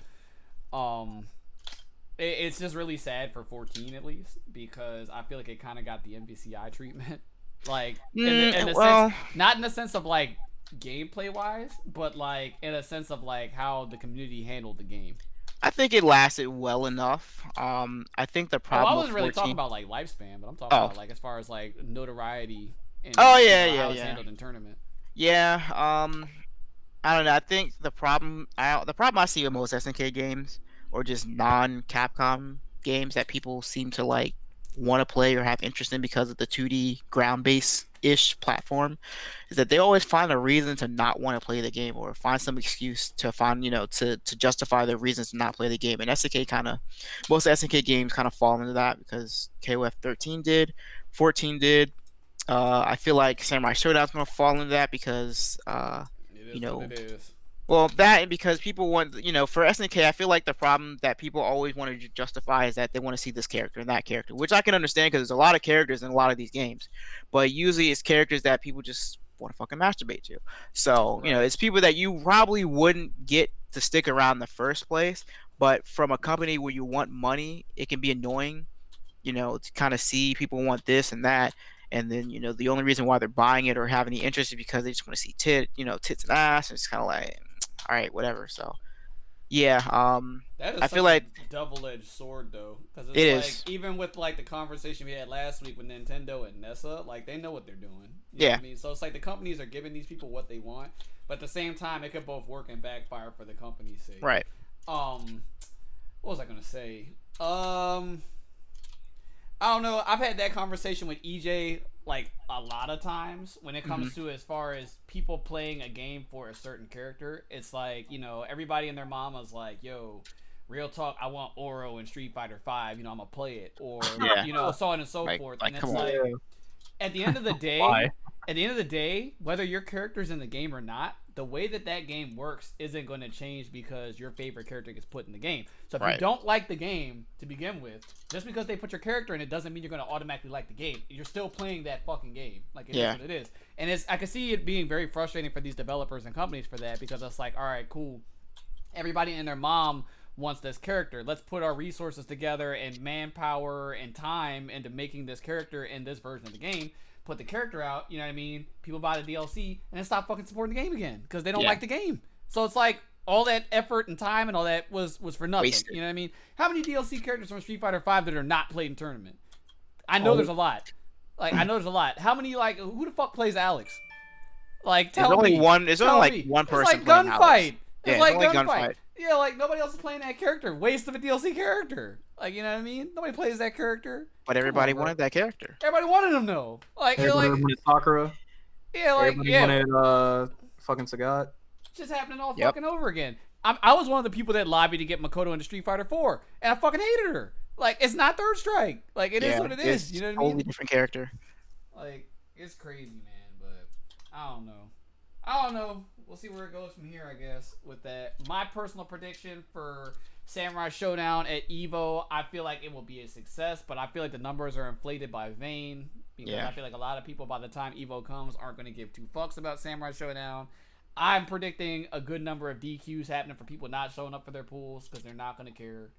It's just really sad for 14 at least because I feel like it kind of got the MVCI treatment, like in the sense, not in the sense of like gameplay wise, but like in a sense of like how the community handled the game. I think it lasted well enough. I think the problem. I wasn't really 14... talking about like lifespan, but I'm talking about like as far as like notoriety. And, yeah, how it's handled in tournament. Yeah. I don't know. I think the problem I see with most SNK games or just non-Capcom games that people seem to like want to play or have interest in because of the 2D ground-based-ish platform is that they always find a reason to not want to play the game or find some excuse to find, you know, to justify their reasons to not play the game. And most SNK games kind of fall into that because KOF 13 did, 14 did. I feel like Samurai Showdown's going to fall into that because, you know, what it is. well, that and because people want, you know, for SNK, I feel like the problem that people always want to justify is that they want to see this character and that character, which I can understand because there's a lot of characters in a lot of these games, but usually it's characters that people just want to fucking masturbate to. So, you know, it's people that you probably wouldn't get to stick around in the first place, but from a company where you want money, it can be annoying, you know, to kind of see people want this and that. And then, you know, the only reason why they're buying it or have any interest is because they just want to see tits and ass. And it's kind of like, all right, whatever. So, yeah. That is I feel like double-edged sword though, because it's it like is. even with like the conversation we had last week with Nintendo and Nessa, like they know what they're doing. You know Yeah. what I mean, so it's like the companies are giving these people what they want, but at the same time, it could both work and backfire for the company's sake. Right. What was I gonna say? I don't know. I've had that conversation with EJ like a lot of times when it comes to as far as people playing a game for a certain character. It's like, you know, everybody and their mama's like, yo, real talk, I want Oro in Street Fighter 5, you know, I'm gonna play it, or you know, so on and so forth. And it's like at the end of the day, whether your character's in the game or not, the way that game works isn't going to change because your favorite character gets put in the game. So if you don't like the game to begin with, just because they put your character in it doesn't mean you're going to automatically like the game. You're still playing that fucking game. Like, it is what it is. And I can see it being very frustrating for these developers and companies for that, because it's like, all right, cool. Everybody and their mom wants this character. Let's put our resources together and manpower and time into making this character in this version of the game. Put the character out, you know what I mean? People buy the DLC and then stop fucking supporting the game again because they don't like the game. So it's like all that effort and time and all that was for nothing. Wasted. You know what I mean? How many DLC characters from Street Fighter 5 that are not played in tournament? I know there's a lot. Like, I know there's a lot. How many, like, who the fuck plays Alex? Like, tell me. There's only like one person it's like playing Gunfight. Alex. It's like Gunfight. Yeah, like nobody else is playing that character. Waste of a DLC character. Like, you know what I mean? Nobody plays that character. But everybody wanted that character. Everybody wanted him though. Like, everybody wanted Sakura. Yeah, like everybody wanted fucking Sagat. It's just happening all fucking over again. I was one of the people that lobbied to get Makoto into Street Fighter 4, and I fucking hated her. Like, it's not Third Strike. Like, it is what it is. You know what I mean? Totally different character. Like, it's crazy, man. But I don't know. We'll see where it goes from here, I guess, with that. My personal prediction for Samurai Showdown at EVO, I feel like it will be a success, but I feel like the numbers are inflated by Vayne. because Yeah. I feel like a lot of people by the time Evo comes aren't going to give two fucks about Samurai Showdown. I'm predicting a good number of DQs happening for people not showing up for their pools because they're not going to care.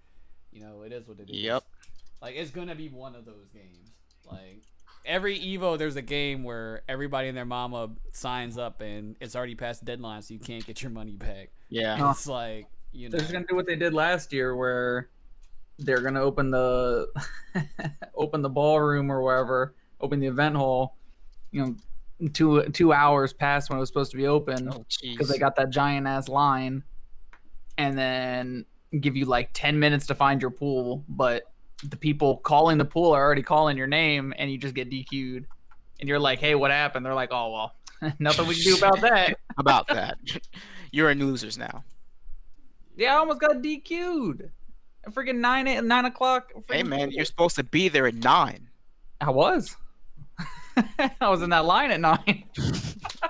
You know, it is what it is. Yep. Like, it's going to be one of those games. Like, every Evo, there's a game where everybody and their mama signs up and it's already past the deadline, so you can't get your money back. Yeah. And it's like, you know. They're just gonna do what they did last year, where they're gonna open the open the ballroom or wherever, open the event hall. You know, 2 hours past when it was supposed to be open Oh, because they jeez. got that giant ass line, and then give you like 10 minutes to find your pool, but the people calling the pool are already calling your name, and you just get DQ'd. And you're like, "Hey, what happened?" They're like, "Oh well, nothing we can do about that." About that. You're in losers now. Yeah, I almost got DQ'd. At freaking 9 o'clock. Hey freaking man, pool. you're supposed to be there at 9. I was. I was in that line at 9.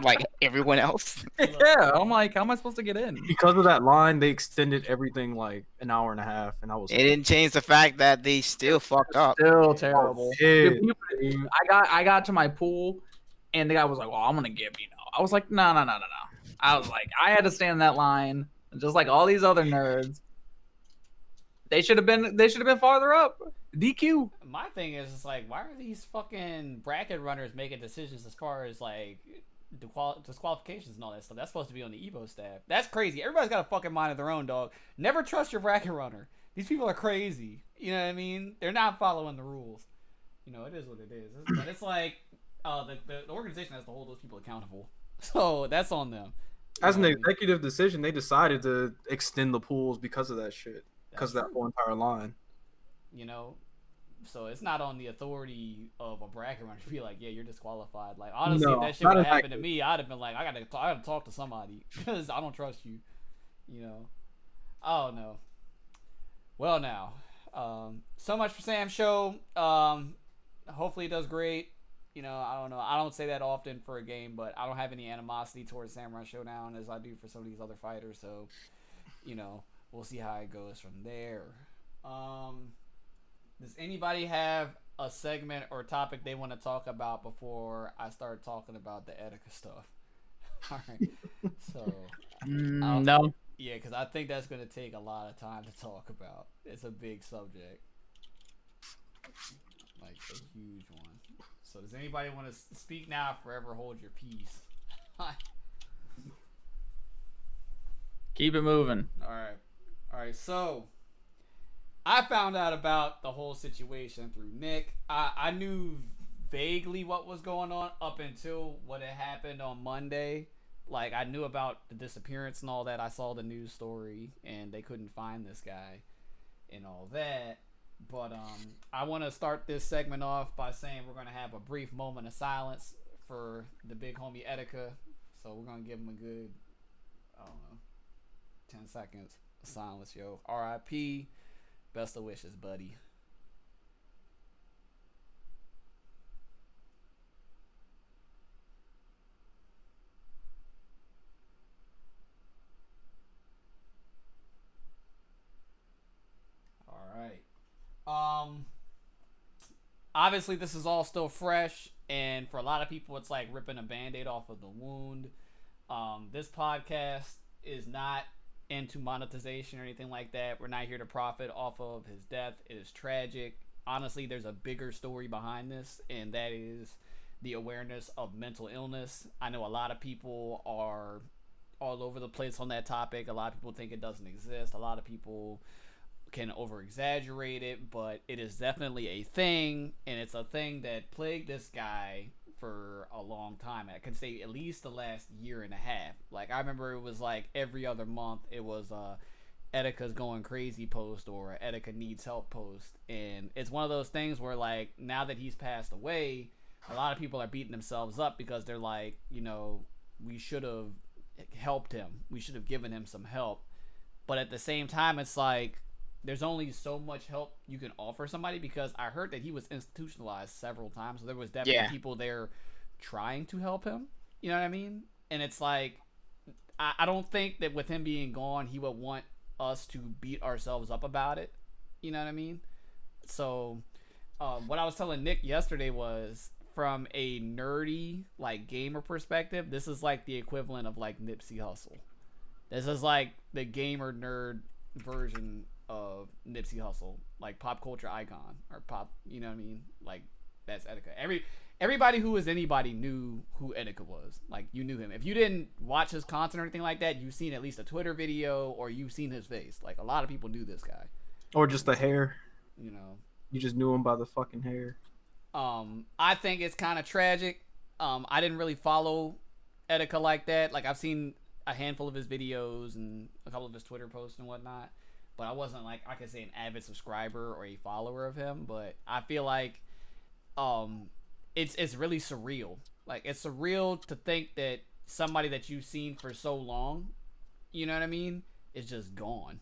Like everyone else. Yeah, I'm like, how am I supposed to get in? Because of that line, they extended everything like an hour and a half, and I was It didn't change the fact that they still fucked up. Still terrible. shit. Dude, I got to my pool, and the guy was like, "Well, I'm gonna give you." I was like, "No." I was like, I had to stand in that line, just like all these other nerds. They should have been farther up. DQ. My thing is, it's like, why are these fucking bracket runners making decisions as far as like disqualifications and all that stuff? That's supposed to be on the Evo staff. That's crazy. Everybody's got a fucking mind of their own, dog. Never trust your bracket runner. These people are crazy. You know what I mean? They're not following the rules. You know, it is what it is. But it's like, the organization has to hold those people accountable. So that's on them. As an You know what I mean? executive decision, they decided to extend the pools because of that shit. Because of that whole entire line. You know, so it's not on the authority of a bracket runner to be like, yeah, you're disqualified. Like, honestly, No, if that shit not would have in that happened to me, I'd have been like, I gotta talk to somebody because I don't trust you. You know, oh no. Well, now, so much for Sam's show. Hopefully it does great. You know, I don't know. I don't say that often for a game, but I don't have any animosity towards Samurai Showdown as I do for some of these other fighters. So, you know, we'll see how it goes from there. Does anybody have a segment or topic they want to talk about before I start talking about the Etika stuff? All right. So, No. yeah, because I think that's going to take a lot of time to talk about. It's a big subject. Like, a huge one. So does anybody want to speak now? Forever hold your peace. Keep it moving. All right. So I found out about the whole situation through Nick. I knew vaguely what was going on up until what had happened on Monday. Like, I knew about the disappearance and all that. I saw the news story and they couldn't find this guy and all that. But I want to start this segment off by saying we're going to have a brief moment of silence for the big homie Etika. So we're going to give him a good, I don't know, 10 seconds of silence, yo. R.I.P. Best of wishes, buddy. All right. Obviously this is all still fresh, and for a lot of people it's like ripping a band-aid off of the wound. This podcast is not into monetization or anything like that. We're not here to profit off of his death. It is tragic. Honestly, there's a bigger story behind this, and that is the awareness of mental illness. I know a lot of people are all over the place on that topic. A lot of people think it doesn't exist. A lot of people can over exaggerate it, but it is definitely a thing, and it's a thing that plagued this guy for a long time. I can say at least the last year and a half. Like, I remember it was like every other month it was Etika's going crazy post or Etika needs help post, and it's one of those things where, like, now that he's passed away, a lot of people are beating themselves up because they're like, you know, we should have helped him, we should have given him some help. But at the same time, it's like there's only so much help you can offer somebody, because I heard that he was institutionalized several times, so there was definitely people there trying to help him. You know what I mean? And it's like, I don't think that with him being gone, he would want us to beat ourselves up about it. You know what I mean? So what I was telling Nick yesterday was, from a nerdy like gamer perspective, this is like the equivalent of like Nipsey Hussle. This is like the gamer nerd version of Nipsey Hussle, like pop culture icon or pop. You know what I mean? Like that's Etika. Everybody who was anybody knew who Etika was. Like you knew him. If you didn't watch his content or anything like that, you've seen at least a Twitter video or you've seen his face. Like a lot of people knew this guy. Or just the hair. You know. You just knew him by the fucking hair. I think it's kind of tragic. I didn't really follow Etika like that. Like I've seen a handful of his videos and a couple of his Twitter posts and whatnot, but I wasn't like I could say an avid subscriber or a follower of him. But I feel like it's really surreal. Like it's surreal to think that somebody that you've seen for so long, you know what I mean, is just gone.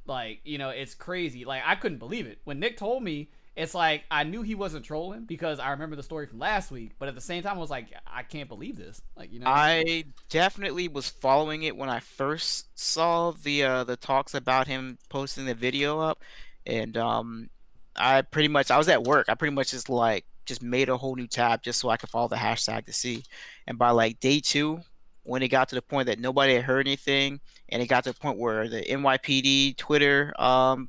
Like, you know, it's crazy. Like I couldn't believe it when Nick told me. It's like I knew he wasn't trolling because I remember the story from last week, but at the same time I was like, I can't believe this. Like, you know, I definitely was following it when I first saw the talks about him posting the video up, and I was at work. I pretty much just made a whole new tab just so I could follow the hashtag to see. And by like day 2, when it got to the point that nobody had heard anything, and it got to the point where the NYPD Twitter to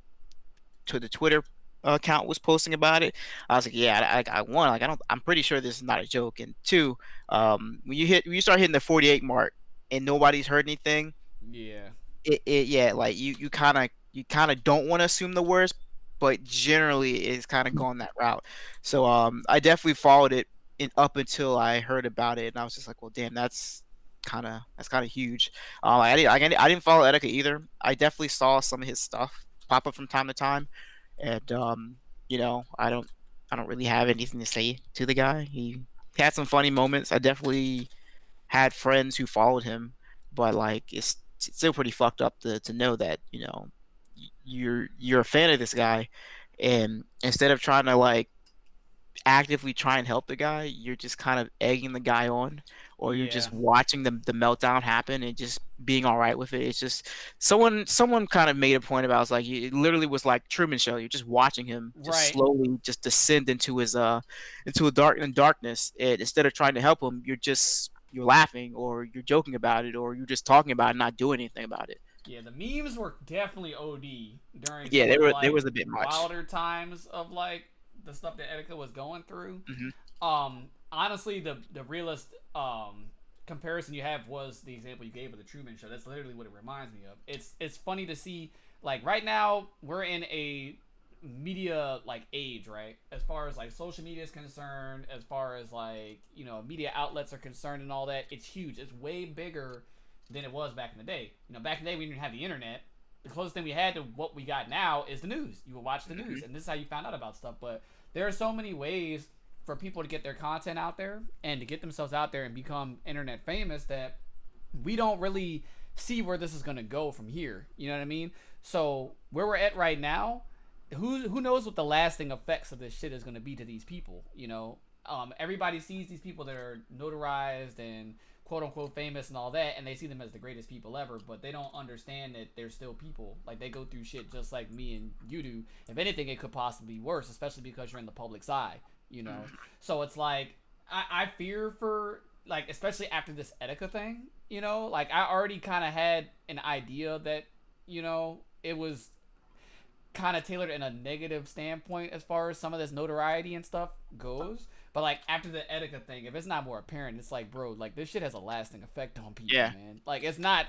the Twitter account was posting about it, I was like, yeah, I won. Like I'm pretty sure this is not a joke. And 2, when you start hitting the 48 mark and nobody's heard anything, yeah, yeah, like you kind of don't want to assume the worst, but generally it's kind of gone that route. So I definitely followed it up until I heard about it, and I was just like, well, damn, that's kind of huge. I didn't follow Etika either. I definitely saw some of his stuff pop up from time to time, and you know, I don't really have anything to say to the guy. He had some funny moments. I definitely had friends who followed him, but like it's still pretty fucked up to know that, you know, you're a fan of this guy, and instead of trying to like actively try and help the guy, you're just kind of egging the guy on, or you're yeah, just watching the meltdown happen and just being all right with it. It's just someone kind of made a point about, it's like it literally was like Truman Show. You're just watching him just right. slowly just descend into a darkness, and instead of trying to help him, you're laughing or you're joking about it or you're just talking about it and not doing anything about it. Yeah, the memes were definitely OD during Yeah, some of the, there like, was a bit much. wilder times of like the stuff that Etika was going through. Mm-hmm. Honestly, the realest comparison you have was the example you gave of the Truman Show. That's literally what it reminds me of. It's funny to see, like, right now we're in a media like age, right? As far as like social media is concerned, as far as like, you know, media outlets are concerned and all that, it's huge. It's way bigger than it was back in the day. You know, back in the day we didn't have the internet. The closest thing we had to what we got now is the news. You would watch the news, and this is how you found out about stuff. But there are so many ways for people to get their content out there and to get themselves out there and become internet famous that we don't really see where this is going to go from here. You know what I mean? So where we're at right now, who knows what the lasting effects of this shit is going to be to these people? You know, everybody sees these people that are notarized and quote unquote famous and all that, and they see them as the greatest people ever, but they don't understand that they're still people. Like, they go through shit just like me and you do. If anything, it could possibly be worse, especially because you're in the public's eye, you know? So it's like, I fear for, like, especially after this Etika thing, you know? Like, I already kind of had an idea that, you know, it was kind of tailored in a negative standpoint as far as some of this notoriety and stuff goes. But like after the Etika thing, if it's not more apparent, it's like, bro, like this shit has a lasting effect on people, man. Like it's not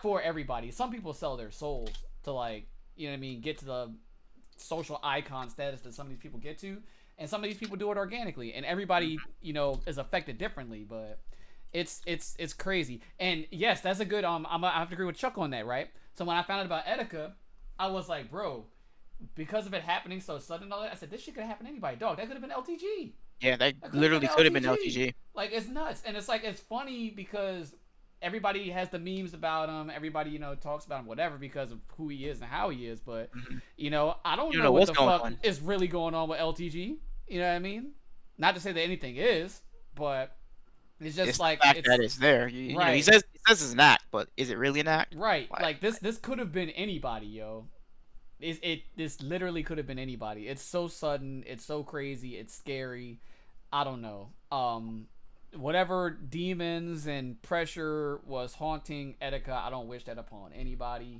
for everybody. Some people sell their souls to, like, you know what I mean, get to the social icon status that some of these people get to, and some of these people do it organically, and everybody, you know, is affected differently. But it's crazy. And yes, that's a good I have to agree with Chuck on that, right? So when I found out about Etika, I was like, bro, because of it happening so sudden and all that, I said, this shit could have happened to anybody. Dog, that could have been LTG. Yeah, that literally could have been LTG. Like, it's nuts. And it's like, it's funny because everybody has the memes about him. Everybody, you know, talks about him, whatever, because of who he is and how he is. But, you know, I don't know what the fuck is really going on with LTG. You know what I mean? Not to say that anything is, but it's just like the fact that it's there. You know, he says it's an act, but is it really an act? Right. Like this could have been anybody, yo. This literally could have been anybody. It's so sudden. It's so crazy. It's scary. I don't know. Whatever demons and pressure was haunting Etika, I don't wish that upon anybody.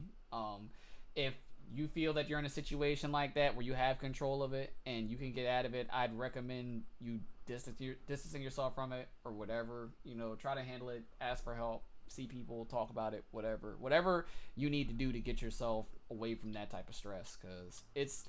If you feel that you're in a situation like that where you have control of it and you can get out of it, I'd recommend you distancing yourself from it or whatever. Try to handle it, ask for help, see people, talk about it, whatever you need to do to get yourself away from that type of stress, because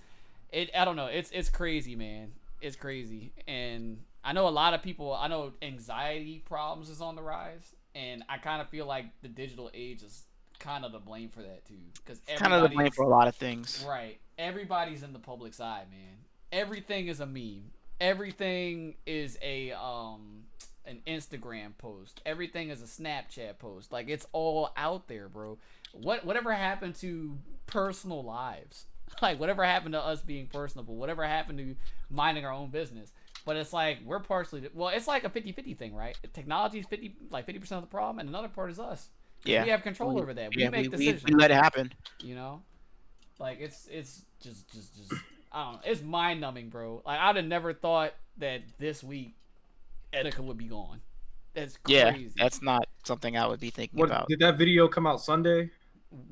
I don't know, it's crazy, man. It's crazy. And I know a lot of people, I know anxiety problems is on the rise, and I kind of feel like the digital age is kind of to blame for that too, because Kind of the blame for a lot of things. right, everybody's in the public's eye, man. Everything is a meme. Everything is an Instagram post. Everything is a Snapchat post. Like, it's all out there, bro. Whatever happened to personal lives? Like, whatever happened to us being personable? Whatever happened to minding our own business? But it's like we're partially, well, it's like a 50-50 thing, right? Technology is 50% of the problem, and another part is us. Yeah, we have control over that. We make we decisions. let it happen. Like, it's just I don't know. It's mind numbing, bro. Like, I'd have never thought that this week Etika would be gone. That's crazy. Yeah, that's not something I would be thinking about. Did that video come out Sunday?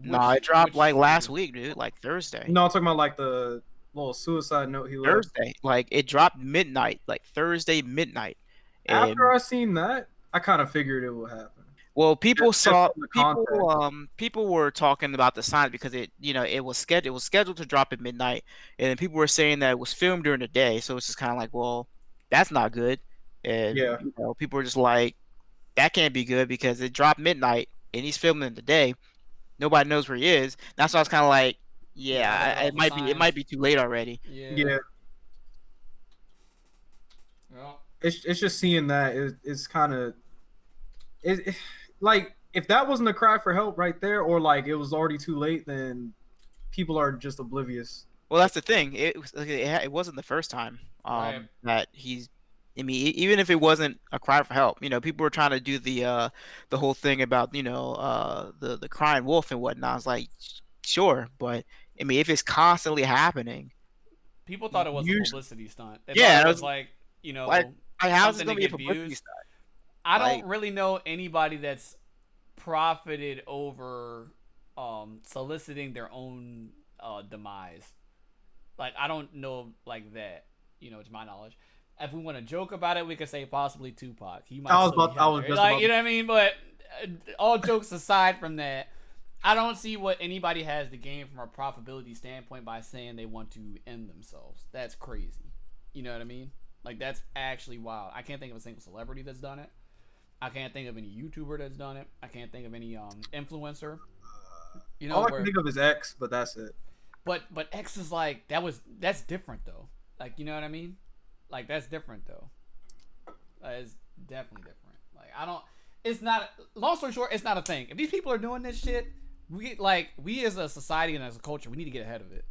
No, it dropped like last week, dude. Like Thursday. No, I'm talking about like the little suicide note he left. Thursday. Like, it dropped midnight, like Thursday midnight. And After I seen that, I kind of figured it would happen. well, people Just saw from the content. people were talking about the signs because it was scheduled to drop at midnight, and then people were saying that it was filmed during the day, so it's just kind of like, well, that's not good. And Yeah. people were just like, that can't be good because it dropped midnight and he's filming in the day. Nobody knows where he is. That's why I was kind of like, yeah, it might be too late already. Yeah. Well, It's just seeing that it's kind of like, if that wasn't a cry for help right there, or like it was already too late, then people are just oblivious. Well, that's the thing. It wasn't the first time Right. that he's. I mean, even if it wasn't a cry for help, people were trying to do the whole thing about the crying wolf and whatnot. I was like, sure, but I mean, if it's constantly happening, people thought it was a publicity stunt. They Yeah, thought it it was was like, how's it something gonna to be a get publicity views. stunt? I Like- don't really know anybody that's profited over soliciting their own demise. Like, I don't know like that, to my knowledge. If we want to joke about it, we could say possibly Tupac. He might I was still be about- I out was there. just Like, about- you know what I mean? But all jokes aside from that, I don't see what anybody has to gain from a profitability standpoint by saying they want to end themselves. That's crazy. You know what I mean? Like, that's actually wild. I can't think of a single celebrity that's done it. I can't think of any YouTuber that's done it. I can't think of any influencer. All I can think of is X, but that's it. But X is like, that's different though. Like, you know what I mean? Like, that's different though. It's definitely different. Like, it's not, long story short, it's not a thing. If these people are doing this shit, we as a society and as a culture, we need to get ahead of it.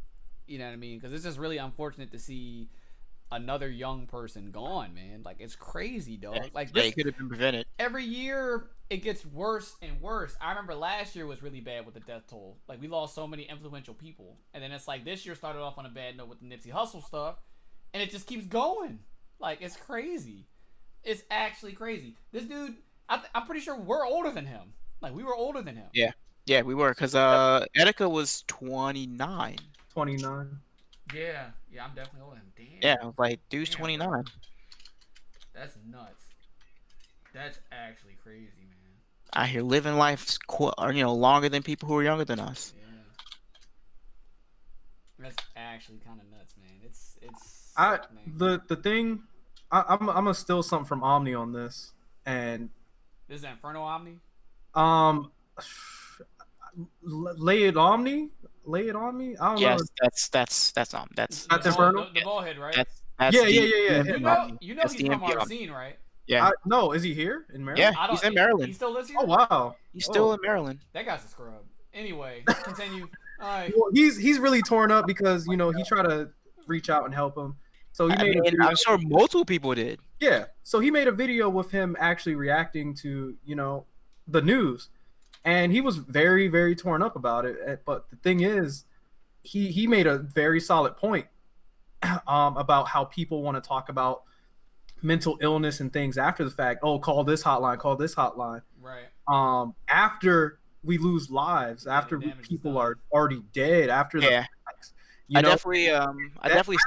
You know what I mean? Because it's just really unfortunate to see another young person gone, man. Like, it's crazy, dog. Like, it could have been prevented. Every year it gets worse and worse. I remember last year was really bad with the death toll. Like, we lost so many influential people, and then it's like this year started off on a bad note with the Nipsey Hussle stuff, and it just keeps going. Like, it's crazy. It's actually crazy. This dude, I'm pretty sure we're older than him. Like, we were older than him. Yeah, we were, because Etika was 29. 29. Yeah, I'm definitely older than him. Damn. Yeah, I was like, dude's Damn. 29. That's nuts. That's actually crazy, man. Out here living life, longer than people who are younger than us. Yeah. That's actually kind of nuts, man. It's sick, man. The thing, I'm gonna steal something from Omni on this, and This is Inferno Omni? lay it on me. I don't know. Yes, that's That's the Inferno? The ball head, right? that's Yeah, the- yeah. You know That's he's the from our NPR. scene, right? Yeah, No, is he here in Maryland? yeah, I don't- he's in Maryland. He still lives here? Oh wow. He's still in Maryland. That guy's a scrub. Anyway, continue. All right. Well, he's really torn up because he tried to reach out and help him. So he made a video. I'm sure multiple people did. Yeah. So he made a video with him actually reacting to, the news. And he was very, very torn up about it. But the thing is, he made a very solid point about how people want to talk about mental illness and things after the fact. Oh, call this hotline, call this hotline. Right. After we lose lives, Yeah, the after damage is people done. are already dead, after the Yeah. facts, you I know, definitely I that, definitely I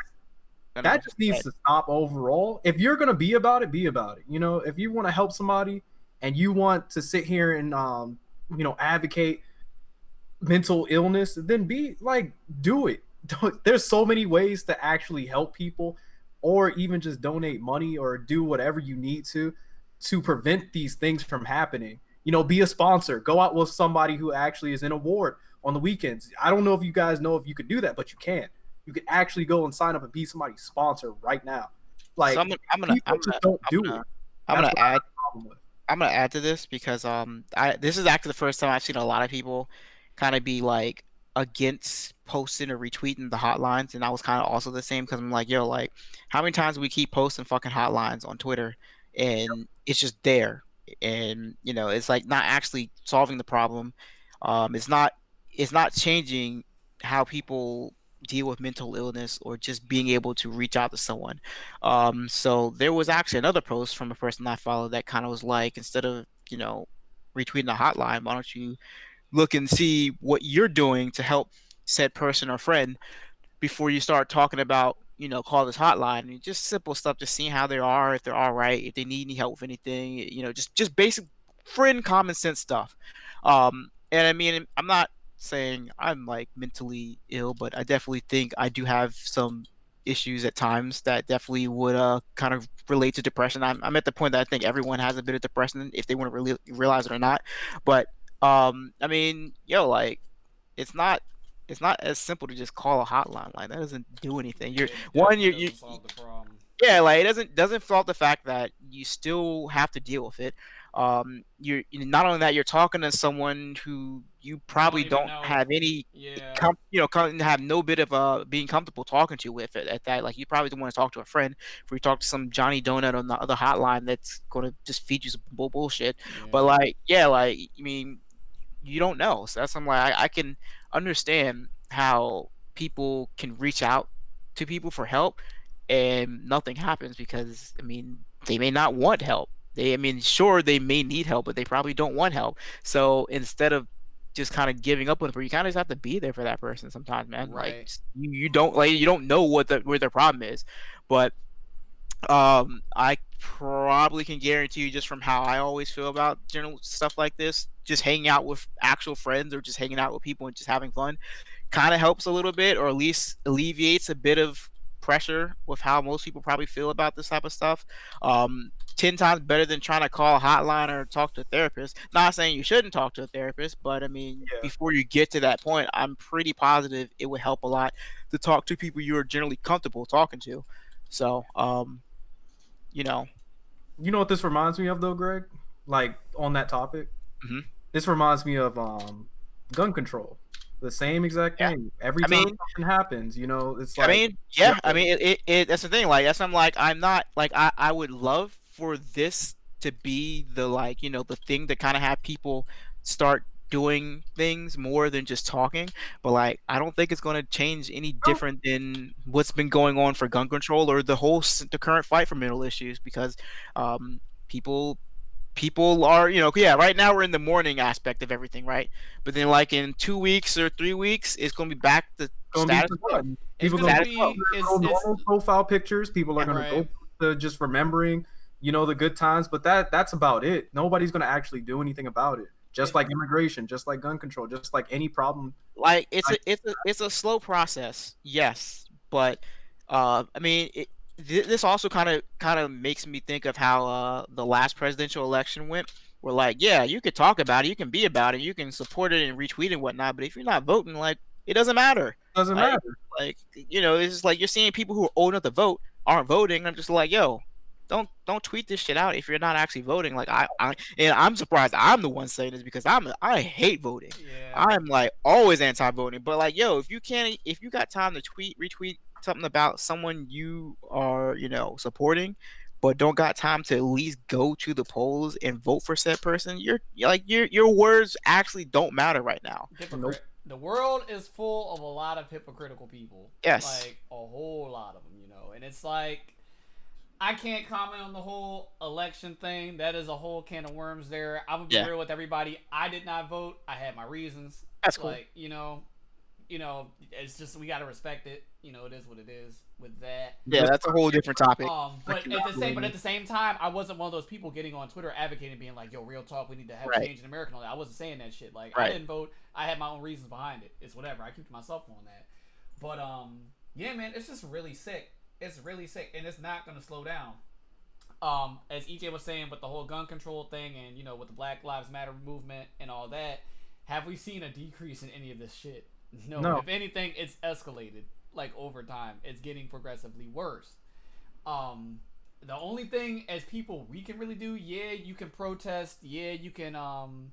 don't know. that just needs to stop overall. If you're gonna be about it, be about it. You know, if you want to help somebody and you want to sit here and advocate mental illness, then be like, do it. There's so many ways to actually help people, or even just donate money or do whatever you need to prevent these things from happening. You know, be a sponsor, go out with somebody who actually is in a ward on the weekends. I don't know if you guys know if you could do that, but you can. You could actually go and sign up and be somebody's sponsor right now. So Like, people just don't do it. I'm That's gonna what I have add a problem with. I'm gonna add to this because this is actually the first time I've seen a lot of people kind of be like against posting or retweeting the hotlines, and I was kind of also the same because I'm like, yo, like how many times we keep posting fucking hotlines on Twitter and it's just there, and it's like not actually solving the problem. It's not changing how people deal with mental illness or just being able to reach out to someone. So there was actually another post from a person I followed that kind of was like, instead of, retweeting a hotline, why don't you look and see what you're doing to help said person or friend before you start talking about, call this hotline. And just simple stuff, just seeing how they are, if they're all right, if they need any help with anything, just basic friend common sense stuff. And I mean, I'm not saying I'm like mentally ill, but I definitely think I do have some issues at times that definitely would kind of relate to depression. I'm at the point that I think everyone has a bit of depression if they want to really realize it or not. But I mean, like it's not as simple to just call a hotline. Like that doesn't do anything. You're It one, definitely you doesn't solve the problem. yeah, like it doesn't fault the fact that you still have to deal with it. Not only that, you're talking to someone who you You don't probably even don't know. have any Yeah. have no bit of being comfortable talking to with it at that. Like you probably don't want to talk to a friend. If you talk to some Johnny Donut on the other hotline that's gonna just feed you some bullshit. But Yeah. like yeah, like I mean you don't know. So that's I'm like I can understand how people can reach out to people for help and nothing happens because I mean they may not want help. I mean, sure they may need help, but they probably don't want help. So instead of just kind of giving up on it, you kind of just have to be there for that person sometimes, man. Like Right. you don't know what where their problem is, but I probably can guarantee you just from how I always feel about general stuff like this, just hanging out with actual friends or just hanging out with people and just having fun kind of helps a little bit, or at least alleviates a bit of pressure with how most people probably feel about this type of stuff. 10 times better than trying to call a hotline or talk to a therapist. Not saying you shouldn't talk to a therapist, but I mean, Yeah. before you get to that point, I'm pretty positive it would help a lot to talk to people you are generally comfortable talking to. So, you know, You know what this reminds me of though, Greg? Like on that topic, mhm. this reminds me of gun control. The same exact Yeah. thing. Every I time mean, something happens, it's I like, mean, yo, yeah. I mean, that's the thing. Like, that's I'm like, I'm not like I would love for this to be the like the thing to kind of have people start doing things more than just talking. But like, I don't think it's going to change any no, different than what's been going on for gun control or the whole the current fight for mental issues because um people are yeah, right now we're in the morning aspect of everything, right? But then like in 2 weeks or 3 weeks it's going to be back to gonna be status quo. forgotten. It's People gonna gonna go Status to quo. be. their It's normal profile pictures. People are gonna right. go to just remembering, the good times. But that's about it. Nobody's gonna actually do anything about it. Just It, like immigration, just like gun control, just like any problem. Like Like, it's a slow process, yes, but I mean this also kind of makes me think of how the last presidential election went. Where like yeah, you could talk about it, you can be about it, you can support it and retweet and whatnot, but if you're not voting, like it doesn't matter. doesn't Like matter. it's just like you're seeing people who are old enough to vote aren't voting. I'm just like yo. Don't tweet this shit out if you're not actually voting. Like and I'm surprised I'm the one saying this because I hate voting. yeah. I'm like always anti-voting, but like, yo, if you got time to retweet something about someone you are, supporting, but don't got time to at least go to the polls and vote for said person, your words actually don't matter right now. Nope. Hypocrite. The world is full of a lot of hypocritical people. Yes. Like a whole lot of them, and it's like I can't comment on the whole election thing. That is a whole can of worms there. I'm gonna be Yeah. real with everybody. I did not vote. I had my reasons. That's cool. Like, it's just we gotta respect it. It is what it is with that. Yeah, that's a whole different topic. But at the same time, I wasn't one of those people getting on Twitter advocating, being like, "Yo, real talk, we need to have change in America." I wasn't saying that shit. Like, I didn't vote. I had my own reasons behind it. It's whatever. I keep to myself on that. But yeah, man, it's just really sick. It's really sick, and it's not gonna slow down. As EJ was saying with the whole gun control thing, and with the Black Lives Matter movement and all that, have we seen a decrease in any of this shit? No. If anything, it's escalated. Like, over time, it's getting progressively worse. The only thing as people we can really do, you can protest, you can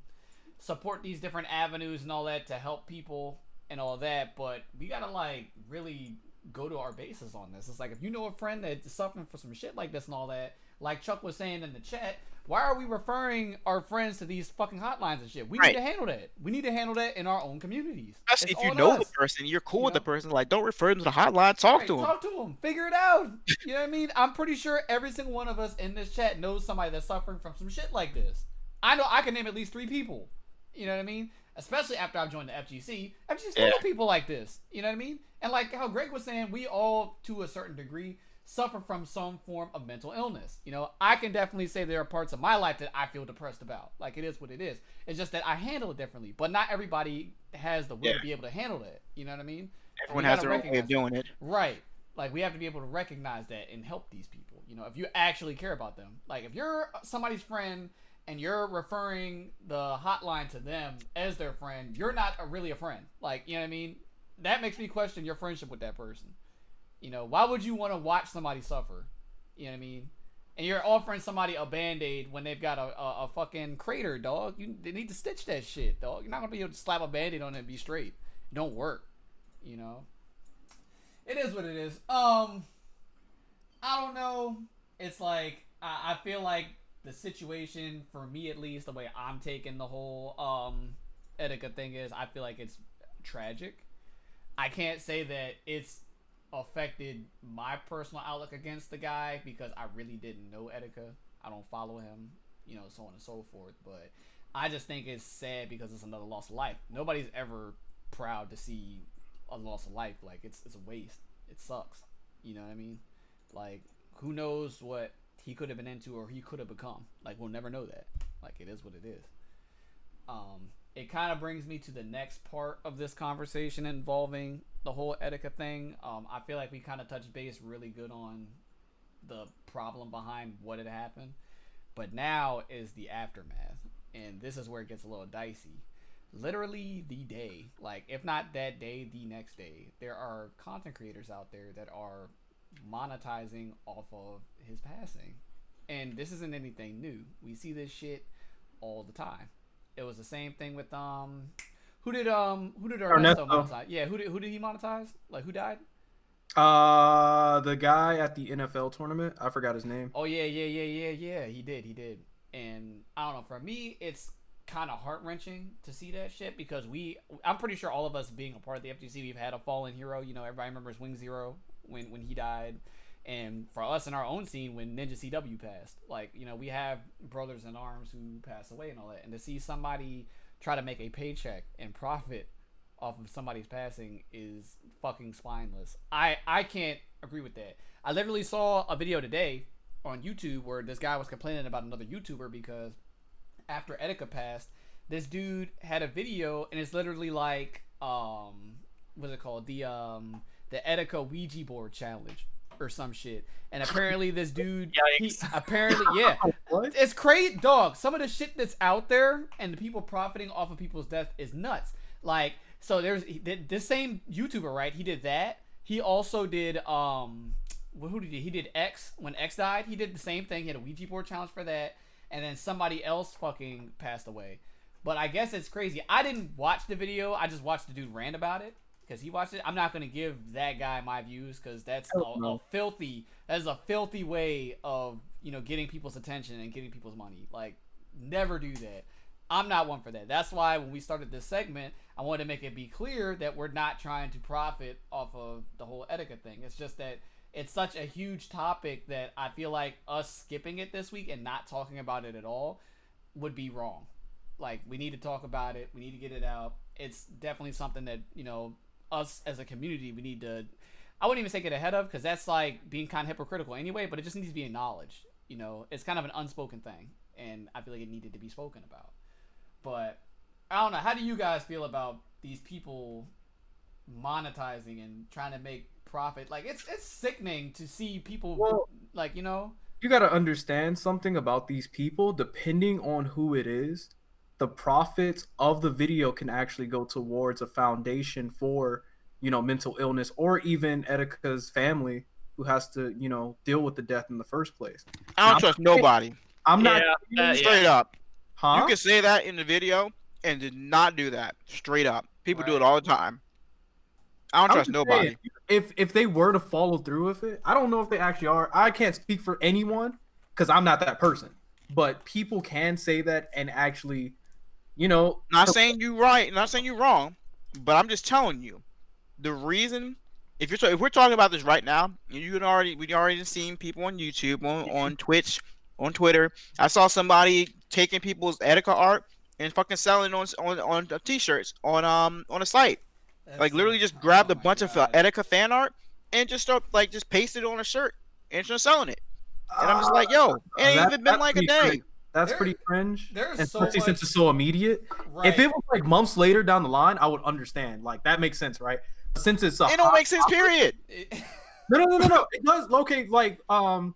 support these different avenues and all that to help people and all that, but we gotta like really go to our bases on this. It's like, if you know a friend that's suffering for some shit like this and all that, like Chuck was saying in the chat, why are we referring our friends to these fucking hotlines and shit? We need to handle that. We need to handle that in our own communities. Especially if you know the person, you're cool with the person. Like, don't refer them to the hotline. Talk to them. Talk to them. Figure it out. You know what I mean? I'm pretty sure every single one of us in this chat knows somebody that's suffering from some shit like this. I know I can name at least 3 people. You know what I mean? Especially after I've joined the FGC. FGC's full of people like this. You know what I mean? And like how Greg was saying, we all, to a certain degree, suffer from some form of mental illness. I can definitely say there are parts of my life that I feel depressed about. Like, it is what it is. It's just that I handle it differently. But not everybody has the will to be able to handle that. You know what I mean? Everyone has their own way of doing it. Right. Like, we have to be able to recognize that and help these people. If you actually care about them. Like, if you're somebody's friend and you're referring the hotline to them as their friend, you're not really a friend. Like, you know what I mean? That makes me question your friendship with that person. Why would you want to watch somebody suffer? You know what I mean? And you're offering somebody a Band-Aid when they've got a fucking crater, dog. They need to stitch that shit, dog. You're not going to be able to slap a Band-Aid on it and be straight. It don't work. It is what it is. I don't know. It's like, I feel like the situation, for me at least, the way I'm taking the whole Etika thing is, I feel like it's tragic. I can't say that it's affected my personal outlook against the guy because I really didn't know Etika. I don't follow him, so on and so forth. But I just think it's sad because it's another loss of life. Nobody's ever proud to see a loss of life. Like, it's a waste. It sucks. You know what I mean? Like, who knows what he could have been into or he could have become. Like, we'll never know that. Like, it is what it is. It kind of brings me to the next part of this conversation involving the whole Etika thing. I feel like we kind of touched base really good on the problem behind what had happened. But now is the aftermath. And this is where it gets a little dicey. Literally the day, like, if not that day, the next day, there are content creators out there that are monetizing off of his passing. And this isn't anything new. We see this shit all the time. It was the same thing with who did Ernesto monetize? Yeah, who did he monetize? Like, who died? The guy at the NFL tournament. I forgot his name. Oh yeah. He did. And I don't know. For me, it's kind of heart wrenching to see that shit because I'm pretty sure all of us being a part of the FGC, we've had a fallen hero. Everybody remembers Wing Zero when he died. And for us in our own scene, when Ninja CW passed, like, we have brothers in arms who pass away and all that. And to see somebody try to make a paycheck and profit off of somebody's passing is fucking spineless. I can't agree with that. I literally saw a video today on YouTube where this guy was complaining about another YouTuber because after Etika passed, this dude had a video and it's literally like, what's it called? The Etika Ouija board challenge. Or some shit. And apparently this dude, it's crazy, dog. Some of the shit that's out there and the people profiting off of people's death is nuts. Like, so there's this same YouTuber, right? He did that. He also did who did he did X when X died. He did the same thing. He had a Ouija board challenge for that, and then somebody else fucking passed away. But I guess it's crazy. I didn't watch the video. I just watched the dude rant about it. Because he watched it. I'm not going to give that guy my views because that's a filthy way of, getting people's attention and getting people's money. Like, never do that. I'm not one for that. That's why when we started this segment, I wanted to make it be clear that we're not trying to profit off of the whole Etika thing. It's just that it's such a huge topic that I feel like us skipping it this week and not talking about it at all would be wrong. Like, we need to talk about it. We need to get it out. It's definitely something that, you know, us as a community, we need to, I wouldn't even say get ahead of, because that's like being kind of hypocritical anyway, but it just needs to be acknowledged. You know, it's kind of an unspoken thing, and I feel like it needed to be spoken about. But I don't know. How do you guys feel about these people monetizing and trying to make profit? Like, it's sickening to see people, Well, like, you know. you got to understand something about these people. Depending on who it is, the profits of the video can actually go towards a foundation for, you know, mental illness, or even Etika's family who has to, you know, deal with the death in the first place. I Now, don't trust nobody. I'm not Straight up. huh? You can say that in the video and did not do that. Straight up. People do it all the time. I don't I'm trust just nobody. saying, if they were to follow through with it, I don't know if they actually are. I can't speak for anyone because I'm not that person. But people can say that and actually, you know, Not saying you right, not saying you wrong, but I'm just telling you the reason. If we're talking about this right now, we already seen people on YouTube, on Twitch, on Twitter. I saw somebody taking people's Etika art and fucking selling on t-shirts on a site. Like, literally just grabbed a bunch of Etika fan art and just pasted it on a shirt and just selling it. And I'm just like, yo, it ain't even been like a day. Cringe. That's pretty cringe. There's especially so since it's so immediate. Right. If it was like months later down the line, I would understand. Like, that makes sense, right? Since it's it don't make sense, period. No. It does. Okay, like a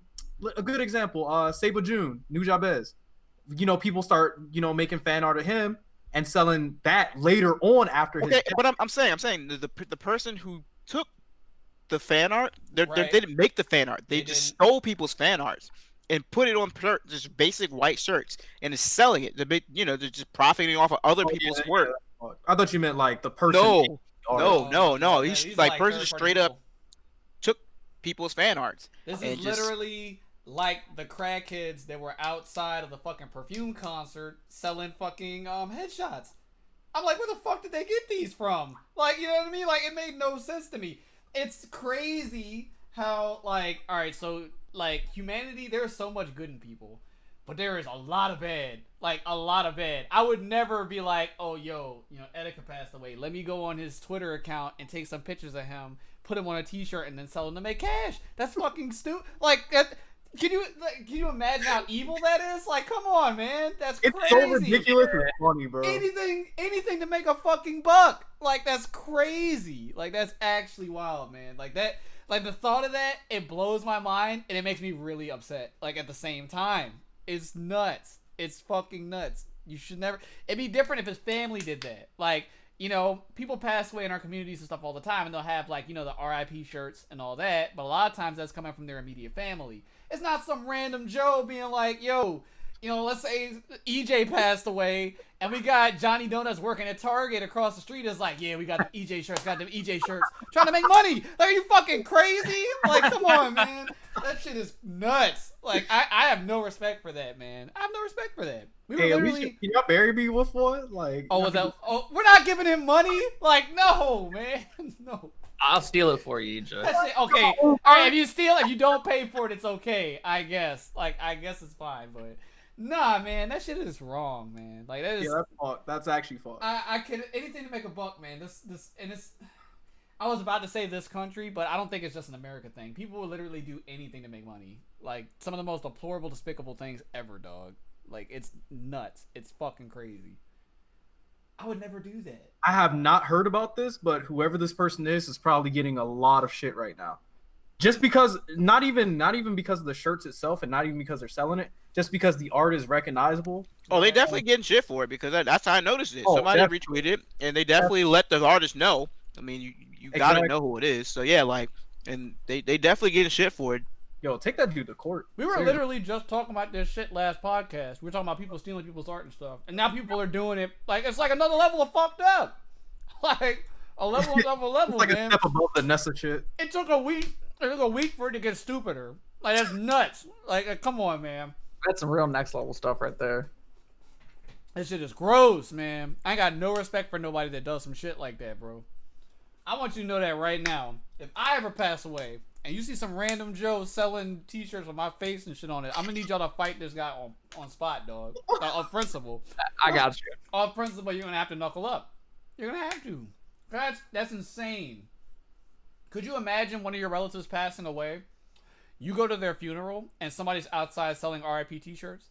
good example, Sable June, New Jabez. You know, people start, you know, making fan art of him and selling that later on after his death. But I'm saying the person who took the fan art, they didn't make the fan art. They just stole people's fan arts and put it on just basic white shirts and is selling it. They're just profiting off of other people's work. I thought you meant like the person. No. He's like person straight up people. took people's fan arts. This is literally like the crackheads that were outside of the fucking Perfume concert selling fucking headshots. I'm like, where the fuck did they get these from? Like, you know what I mean? Like, it made no sense to me. It's crazy how, like, all right, so like humanity, there's so much good in people, but there is a lot of bad. Like, a lot of bad. I would never be like, oh, yo, you know, Etika passed away. Let me go on his Twitter account and take some pictures of him, put him on a t-shirt, and then sell them to make cash. That's fucking stupid. Like, can you imagine how evil that is? Like, come on, man. That's crazy. It's so ridiculous and funny, bro. Anything to make a fucking buck. Like, that's crazy. Like, that's actually wild, man. Like, that, like, the thought of that, it blows my mind, and it makes me really upset. Like, at the same time. It's nuts. It's fucking nuts. You should never. It'd be different if his family did that. Like, you know, people pass away in our communities and stuff all the time, and they'll have, like, you know, the R.I.P. shirts and all that, but a lot of times that's coming from their immediate family. It's not some random Joe being like, yo, you know, let's say EJ passed away, and we got Johnny Donuts working at Target across the street. Is like, yeah, we got the EJ shirts, trying to make money. Like, are you fucking crazy? Like, come on, man. That shit is nuts. Like, I have no respect for that, man. I have no respect for that. We were literally. Can y'all bury me with one? Like, we're not giving him money? Like, no, man. No. I'll steal it for you, EJ. Okay. All right, if you don't pay for it, it's okay, I guess. Like, I guess it's fine, but nah, man, that shit is wrong, man. Like, that is. Yeah, that's actually fucked. I can anything to make a buck, man. I was about to say this country, but I don't think it's just an America thing. People will literally do anything to make money. Like, some of the most deplorable, despicable things ever, dog. Like, it's nuts. It's fucking crazy. I would never do that. I have not heard about this, but whoever this person is probably getting a lot of shit right now. Just because, not even because of the shirts itself, and not even because they're selling it, just because the art is recognizable. Oh, they definitely getting shit for it, because that's how I noticed it. Somebody retweeted it, and they definitely let the artist know. I mean, you gotta know who it is. So yeah, like, and they definitely getting shit for it. Yo, take that dude to court. We were literally just talking about this shit last podcast. We were talking about people stealing people's art and stuff, and now people are doing it. Like, it's like another level of fucked up. Like a level, it's like man. A step above the Nessa shit. It took a week. It took a week for it to get stupider. Like, that's nuts. Like, come on, man. That's some real next level stuff right there. This shit is gross, man. I ain't got no respect for nobody that does some shit like that, bro. I want you to know that right now. If I ever pass away, and you see some random Joe selling T-shirts with my face and shit on it, I'm gonna need y'all to fight this guy on spot, dog. On principle. I got you. On principle, you're gonna have to knuckle up. You're gonna have to. That's insane. Could you imagine one of your relatives passing away? You go to their funeral and somebody's outside selling R.I.P. T-shirts.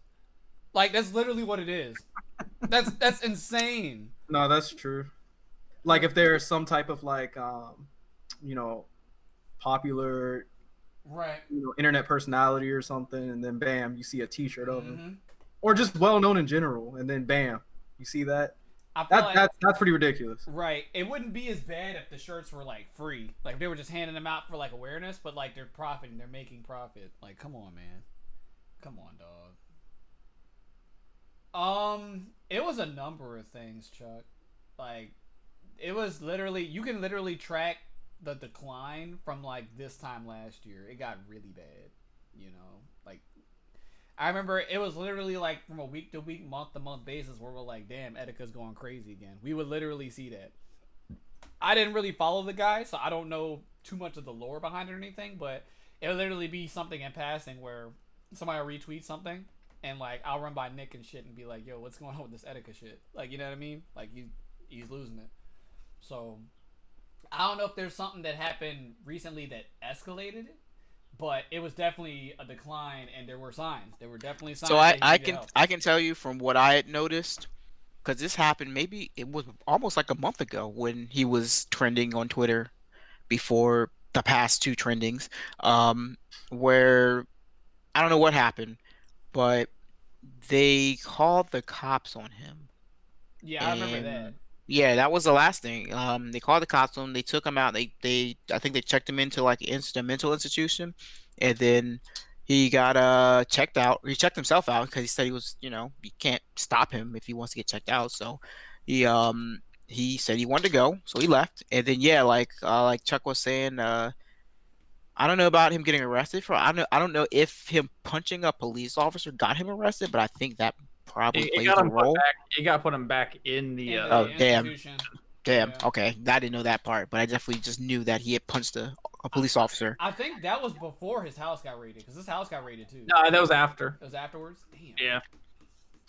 Like that's literally what it is. That's insane. No, that's true. Like if there's some type of like popular Right. internet personality or something, and then bam, you see a T-shirt of him, Mm-hmm. or just well known in general, and then bam, you see that. I feel like That's pretty ridiculous. right. It wouldn't be as bad if the shirts were like free, like if they were just handing them out for like awareness, but like they're profiting, they're making profit. Like, come on, man, come on, dog. It was a number of things, Chuck. Like, it was literally you can literally track the decline from like this time last year. It got really bad, like. I remember it was literally like from a week to week, month to month basis where we're like, damn, Etika's going crazy again. We would literally see that. I didn't really follow the guy, so I don't know too much of the lore behind it or anything, but it would literally be something in passing where somebody will retweet something and like I'll run by Nick and shit and be like, yo, what's going on with this Etika shit? Like, you know what I mean? Like he's losing it. So I don't know if there's something that happened recently that escalated it. But it was definitely a decline, and there were signs. There were definitely signs. So that he I needed can help. I can tell you from what I had noticed, because this happened maybe it was almost like a month ago when he was trending on Twitter before the past two trendings, where I don't know what happened, but they called the cops on him. Yeah, I remember that. And yeah, that was the last thing. They called the cops on him. They took him out. They I think they checked him into like a mental institution, and then he got checked out. He checked himself out because he said he was, you can't stop him if he wants to get checked out. So he said he wanted to go, so he left. And then yeah, like Chuck was saying, I don't know about him getting arrested for. I don't know if him punching a police officer got him arrested, but I think that probably It plays got a him put role. back. It got put him back in the. In Oh, the damn. institution. Damn. Yeah. Okay, I didn't know that part, but I definitely just knew that he had punched a police officer. I think that was before his house got raided, because his house got raided too. No, that was after. It was afterwards. Damn. Yeah.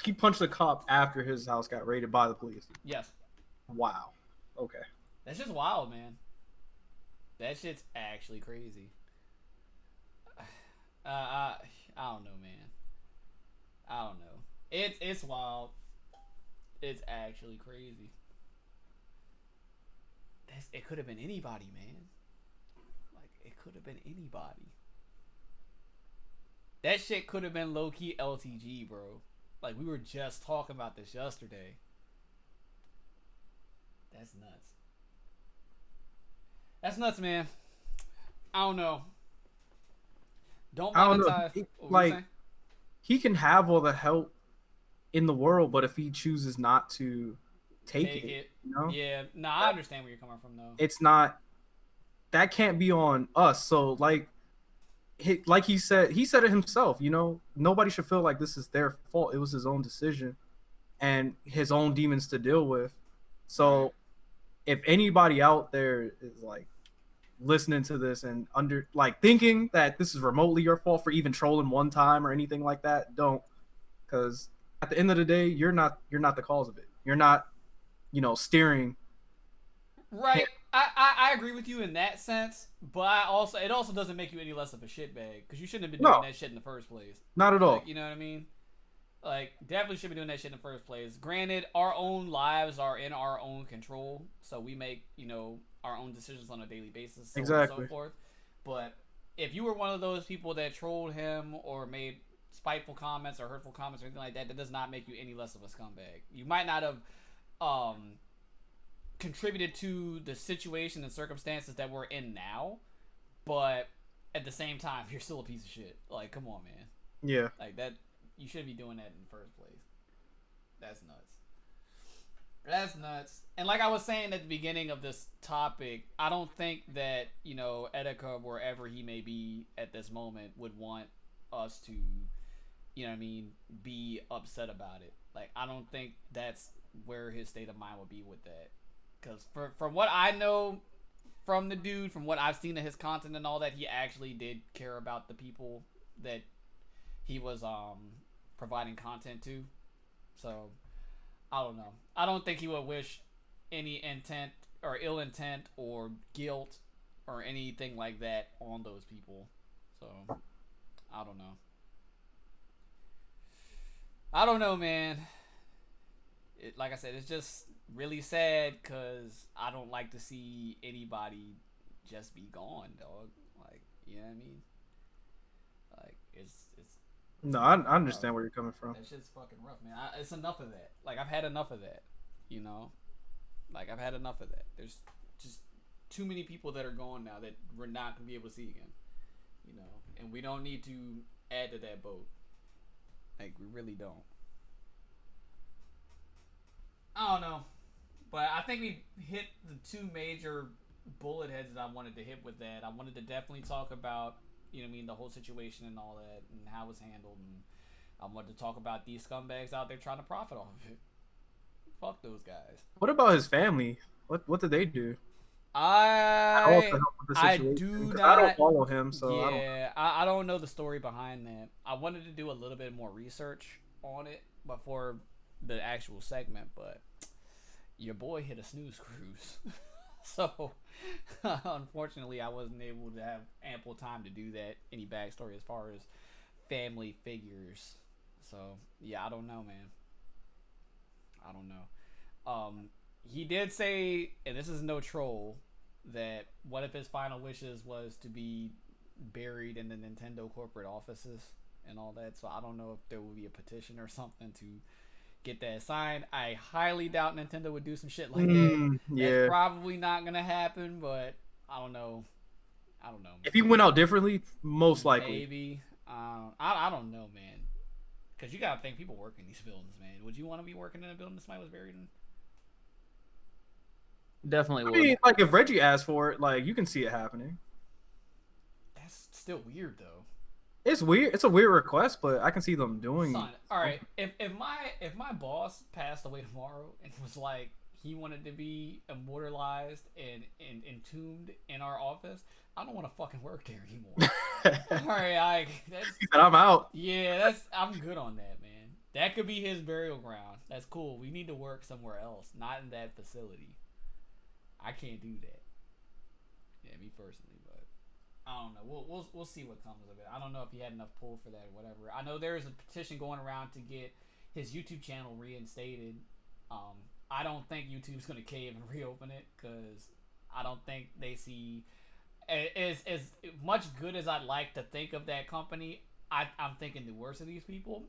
He punched a cop after his house got raided by the police. Yes. Wow. Okay. That's just wild, man. That shit's actually crazy. I don't know, man. I don't know. It's wild. It's actually crazy. It could have been anybody, man. Like, it could have been anybody. That shit could have been low-key LTG, bro. Like, we were just talking about this yesterday. That's nuts. That's nuts, man. I don't know. Don't I don't know. monetize. What were you saying? He can have all the help in the world, but if he chooses not to take it, Yeah, no, I understand where you're coming from, though. it's not. That can't be on us. So like he said it himself. Nobody should feel like this is their fault. It was his own decision, and his own demons to deal with. So, if anybody out there is like listening to this and thinking that this is remotely your fault for even trolling one time or anything like that, don't, because at the end of the day, you're not the cause of it. You're not, steering. Right. I agree with you in that sense, but it also doesn't make you any less of a shitbag, because you shouldn't have been doing that shit in the first place. Not at all. Like, you know what I mean? Like, definitely should be doing that shit in the first place. Granted, our own lives are in our own control, so we make, our own decisions on a daily basis, so on and so forth. But if you were one of those people that trolled him or made spiteful comments or hurtful comments or anything like that, that does not make you any less of a scumbag. You might not have contributed to the situation and circumstances that we're in now, but at the same time, you're still a piece of shit. Like, come on, man. Yeah. Like, that, you shouldn't be doing that in the first place. That's nuts. That's nuts. And like I was saying at the beginning of this topic, I don't think that, Etika, wherever he may be at this moment, would want us to, be upset about it. Like, I don't think that's where his state of mind would be with that. Because from what I know, from the dude, from what I've seen of his content and all that, he actually did care about the people that he was providing content to. So I don't know. I don't think he would wish any intent or ill intent or guilt or anything like that on those people. So I don't know. I don't know, man. Like I said, it's just really sad because I don't like to see anybody just be gone, dog. Like, you know what I mean? Like, it's No, I understand where you're coming from. that shit's fucking rough, man. It's enough of that. Like, I've had enough of that. You know, like I've had enough of that. There's just too many people that are gone now that we're not gonna be able to see again. You know, and we don't need to add to that boat. Like, we really don't. I don't know, but I think we hit the two major bullet heads that I wanted to hit with that. I wanted to definitely talk about, you know what I mean, the whole situation and all that and how it's handled, and I wanted to talk about these scumbags out there trying to profit off of it. Fuck those guys. What about his family? What did they do? I don't I help with the I situation, do 'cause not. I don't follow him, so I don't. Yeah, I don't know the story behind that. I wanted to do a little bit more research on it before the actual segment, but your boy hit a snooze cruise. So unfortunately I wasn't able to have ample time to do that, any backstory as far as family figures. So yeah, I don't know, man. I don't know. He did say, and this is no troll, that one of his final wishes was to be buried in the Nintendo corporate offices and all that. So I don't know if there will be a petition or something to get that signed. I highly doubt Nintendo would do some shit like that. Yeah. That's probably not gonna happen, but I don't know. I don't know. If he went out differently, most likely. Maybe. I don't know, man. Because you gotta think, people work in these buildings, man. Would you want to be working in a building that somebody was buried in? Definitely I would. mean, like if Reggie asked for it, like you can see it happening. That's still weird, though. It's weird. It's a weird request, but I can see them doing. Son, all right. If my boss passed away tomorrow and was like he wanted to be immortalized and entombed in our office, I don't want to fucking work there anymore. All right, that's, He said, "I'm out." yeah, I'm good on that, man. That could be his burial ground. That's cool. We need to work somewhere else, not in that facility. I can't do that. Yeah, me personally, but I don't know. We'll see what comes of it. I don't know if he had enough pull for that or whatever. I know there's a petition going around to get his YouTube channel reinstated. I don't think YouTube's gonna cave and reopen it because I don't think they see as much good as I'd like to think of that company. I'm thinking the worst of these people.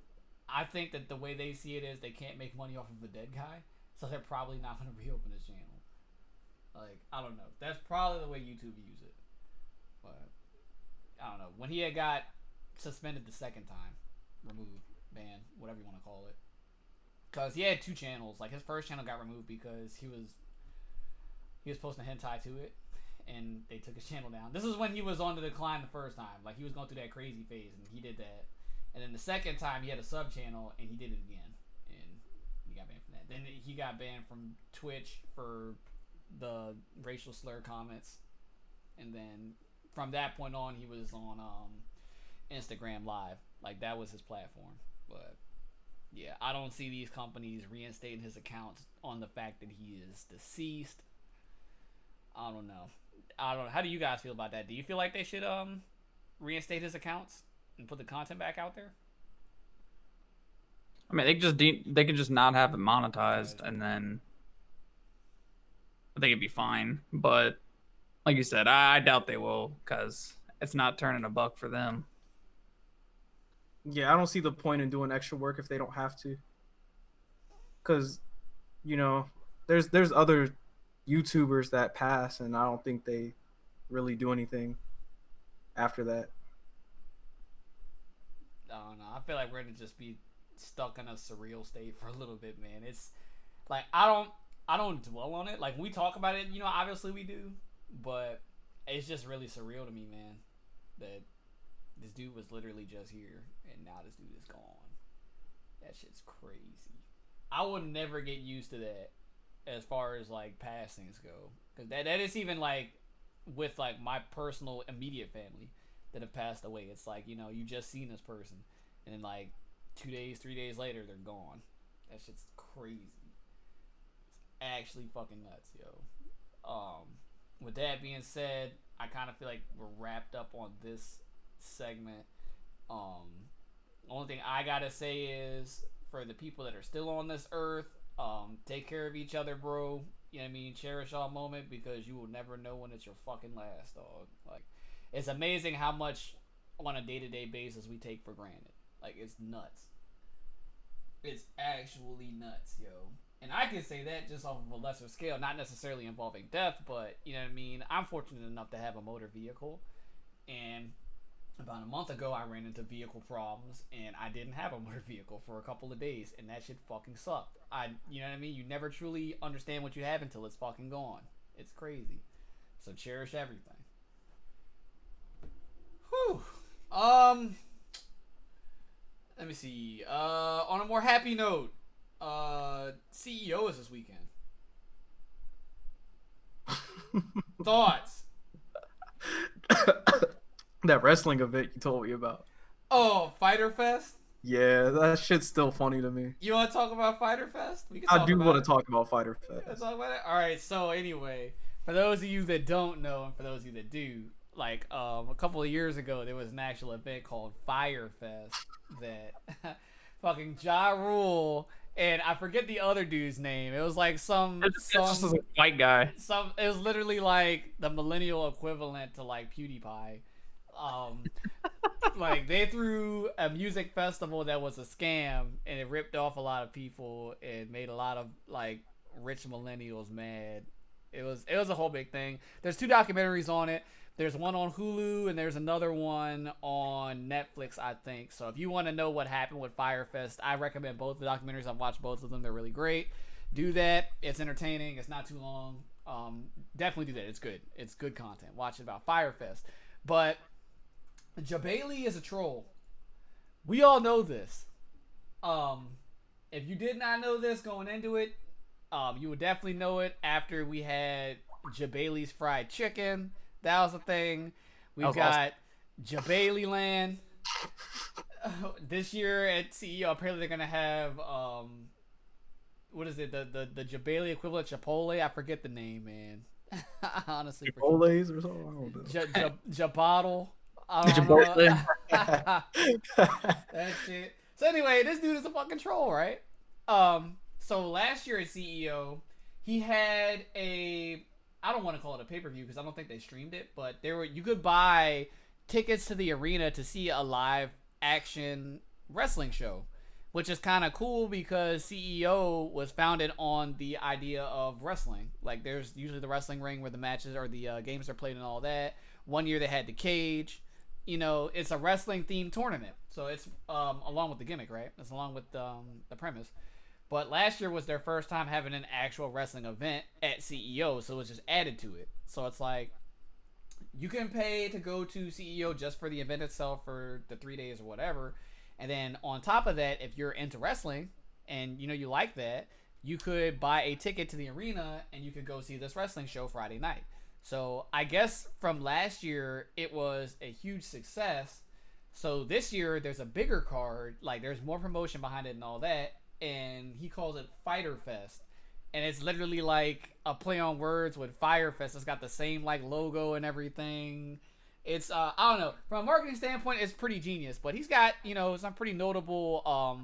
I think that the way they see it is they can't make money off of a dead guy, so they're probably not gonna reopen his channel. Like, I don't know. That's probably the way YouTube views it. But I don't know. When he had got suspended the second time, removed, banned, whatever you want to call it, because he had two channels. Like, his first channel got removed because he was posting a hentai to it, and they took his channel down. This is when he was on the decline the first time. Like, he was going through that crazy phase, and he did that. And then the second time, he had a sub channel, and he did it again, and he got banned from that. Then he got banned from Twitch for the racial slur comments, and then from that point on he was on Instagram Live. Like, that was his platform. But yeah, I don't see these companies reinstating his accounts on the fact that he is deceased. I don't know. How do you guys feel about that? Do you feel like they should reinstate his accounts and put the content back out there? I mean, they could just not have it monetized, and then I think it'd be fine. But like you said, I doubt they will because it's not turning a buck for them. Yeah, I don't see the point in doing extra work if they don't have to. Because, you know, there's other YouTubers that pass, and I don't think they really do anything after that. I don't know. I feel like we're gonna just be stuck in a surreal state for a little bit, man. It's like I don't dwell on it. Like, when we talk about it, you know, obviously we do, but it's just really surreal to me, man, that this dude was literally just here and now this dude is gone. That shit's crazy. I would never get used to that as far as like passings go, because that is even like with like my personal immediate family that have passed away. It's like, you know, you just seen this person, and then like 2 days, 3 days later, they're gone. That shit's crazy. It's actually fucking nuts, yo. With that being said, I kind of feel like we're wrapped up on this segment. Only thing I gotta say is, for the people that are still on this earth, take care of each other, bro. You know what I mean? Cherish all moment, because you will never know when it's your fucking last, dog. Like, it's amazing how much on a day-to-day basis we take for granted. Like, it's nuts. It's actually nuts, yo. And I can say that just off of a lesser scale, not necessarily involving death, but, you know what I mean? I'm fortunate enough to have a motor vehicle, and about a month ago, I ran into vehicle problems, and I didn't have a motor vehicle for a couple of days, and that shit fucking sucked. You know what I mean? You never truly understand what you have until it's fucking gone. It's crazy. So cherish everything. Whew. Let me see. On a more happy note, CEO is this weekend. Thoughts? That wrestling event you told me about. Oh, Fighter Fest? Yeah, that shit's still funny to me. You want to talk about Fighter Fest? We can I talk do about want it. to talk about Fighter Let's Fest. talk about it. All right. So anyway, for those of you that don't know, and for those of you that do, like a couple of years ago, there was an actual event called Fire Fest that fucking Ja Rule and I forget the other dude's name. It was like It's just a white guy. it was literally like the millennial equivalent to like PewDiePie. Like they threw a music festival that was a scam, and it ripped off a lot of people and made a lot of like rich millennials mad. It was a whole big thing. There's 2 documentaries on it. There's one on Hulu and there's another one on Netflix, I think. So if you want to know what happened with Firefest, I recommend both the documentaries. I've watched both of them. They're really great. Do that. It's entertaining. It's not too long. Definitely do that. It's good. It's good content. Watch it about Firefest. But Jabali is a troll. We all know this. If you did not know this going into it, you would definitely know it after we had Jabali's fried chicken. That was a thing. We've got Jabali Land. This year at CEO, apparently they're gonna have what is it? The Jabali equivalent Chipotle. I forget the name, man. I honestly forget. Chipotle's or something. I don't know. Jabottle. I don't know. That shit. So anyway, this dude is a fucking troll, right? So last year at CEO, he had I don't want to call it a pay-per-view because I don't think they streamed it, but you could buy tickets to the arena to see a live action wrestling show, which is kind of cool because CEO was founded on the idea of wrestling. Like there's usually the wrestling ring where the matches or the games are played and all that. One year they had the cage. You know, it's a wrestling themed tournament, so it's along with the gimmick, right? It's along with the premise. But last year was their first time having an actual wrestling event at CEO, so it was just added to it. So it's like you can pay to go to CEO just for the event itself for the 3 days or whatever, and then on top of that, if you're into wrestling and you know you like that, you could buy a ticket to the arena and you could go see this wrestling show Friday night. So I guess from last year it was a huge success. So this year there's a bigger card, like there's more promotion behind it and all that, and he calls it Fighter Fest. And it's literally like a play on words with Fire Fest. It's got the same like logo and everything. It's I don't know. From a marketing standpoint, it's pretty genius. But he's got, you know, some pretty notable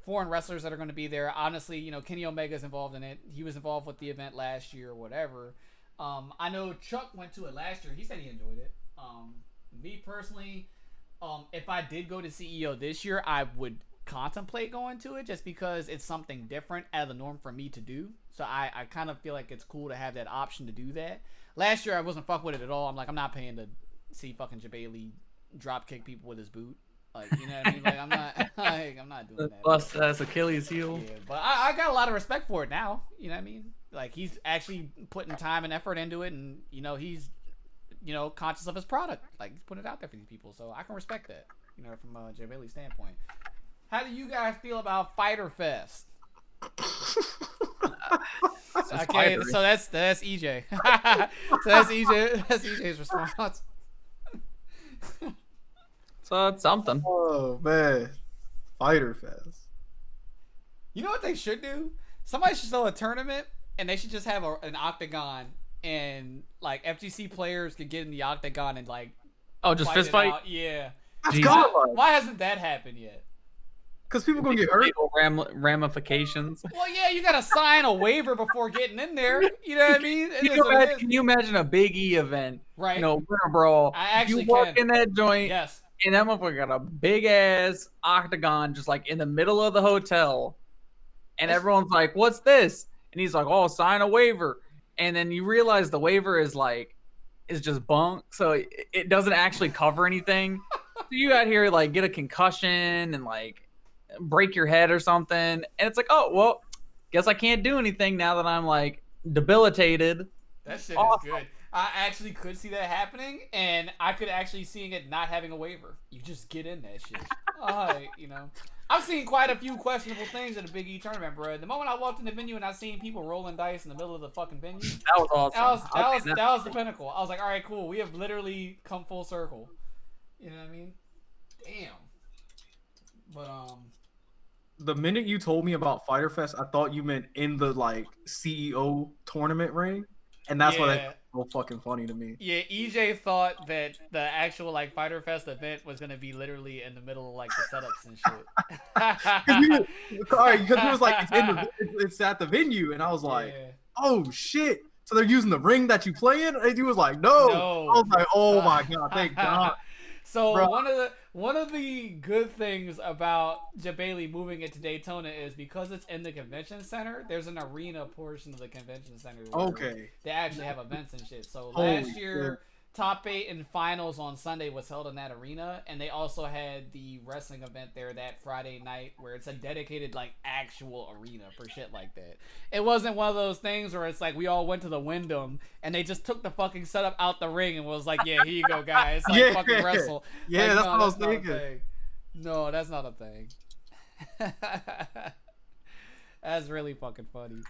foreign wrestlers that are going to be there. Honestly, you know, Kenny Omega's involved in it. He was involved with the event last year or whatever. I know Chuck went to it last year. He said he enjoyed it. Me personally, if I did go to CEO this year, I would contemplate going to it just because it's something different out of the norm for me to do. So I kind of feel like it's cool to have that option to do that. Last year I wasn't fucking with it at all. I'm like, I'm not paying to see fucking Jabali drop kick people with his boot. Like, you know what I mean? Like, I'm not doing that. Bust ass Achilles heel. Yeah, but I got a lot of respect for it now. You know what I mean? Like, he's actually putting time and effort into it, and you know he's, you know, conscious of his product. Like, he's putting it out there for these people, so I can respect that. You know, from a Jabali standpoint. How do you guys feel about Fighter Fest? Okay, so that's EJ. So that's EJ. That's EJ's response. So it's something. Oh man, Fighter Fest. You know what they should do? Somebody should throw a tournament, and they should just have an octagon, and like FGC players could get in the octagon and like. Oh, just fist fight? Yeah. That's Jesus. godlike. Why hasn't that happened yet? Because people gonna get hurt. Legal ramifications. Well, yeah, you gotta sign a waiver before getting in there. You know what I mean? Can you imagine a Big E event? Right. You know, winter brawl. I actually you walk can. in that joint, Yes. and that motherfucker got a big ass octagon just like in the middle of the hotel, and everyone's like, "What's this?" And he's like, "Oh, sign a waiver." And then you realize the waiver is just bunk, so it doesn't actually cover anything. So you got here like get a concussion and like break your head or something, and it's like, oh well, guess I can't do anything now that I'm like debilitated. That shit Awesome. is good. I actually could see that happening, and I could actually seeing it not having a waiver. You just get in that shit. You know, I've seen quite a few questionable things at a Big E tournament, bro. The moment I walked in the venue and I seen people rolling dice in the middle of the fucking venue, That was awesome. that was the pinnacle. I was like, all right, cool. We have literally come full circle. You know what I mean? Damn. But The minute you told me about Fighter Fest, I thought you meant in the like CEO tournament ring, and that's why that's so fucking funny to me. Yeah, EJ thought that the actual like Fighter Fest event was gonna be literally in the middle of like the setups and shit. Because he was like, it's at the venue, and I was like, oh shit. So they're using the ring that you play in? And he was like, no. I was like, oh my god, thank God. So Bro. one of the good things about Jabali moving it to Daytona is because it's in the convention center. There's an arena portion of the convention center. Okay. They actually have events and shit. So Holy last year, top 8 and finals on Sunday was held in that arena, and they also had the wrestling event there that Friday night, where it's a dedicated like actual arena for shit like that. It wasn't one of those things where it's like we all went to the Wyndham and they just took the fucking setup out the ring and was like, yeah, here you go, guys, like fucking wrestle. Yeah, like, that's no, what I was thinking. No, that's not a thing. That's really fucking funny.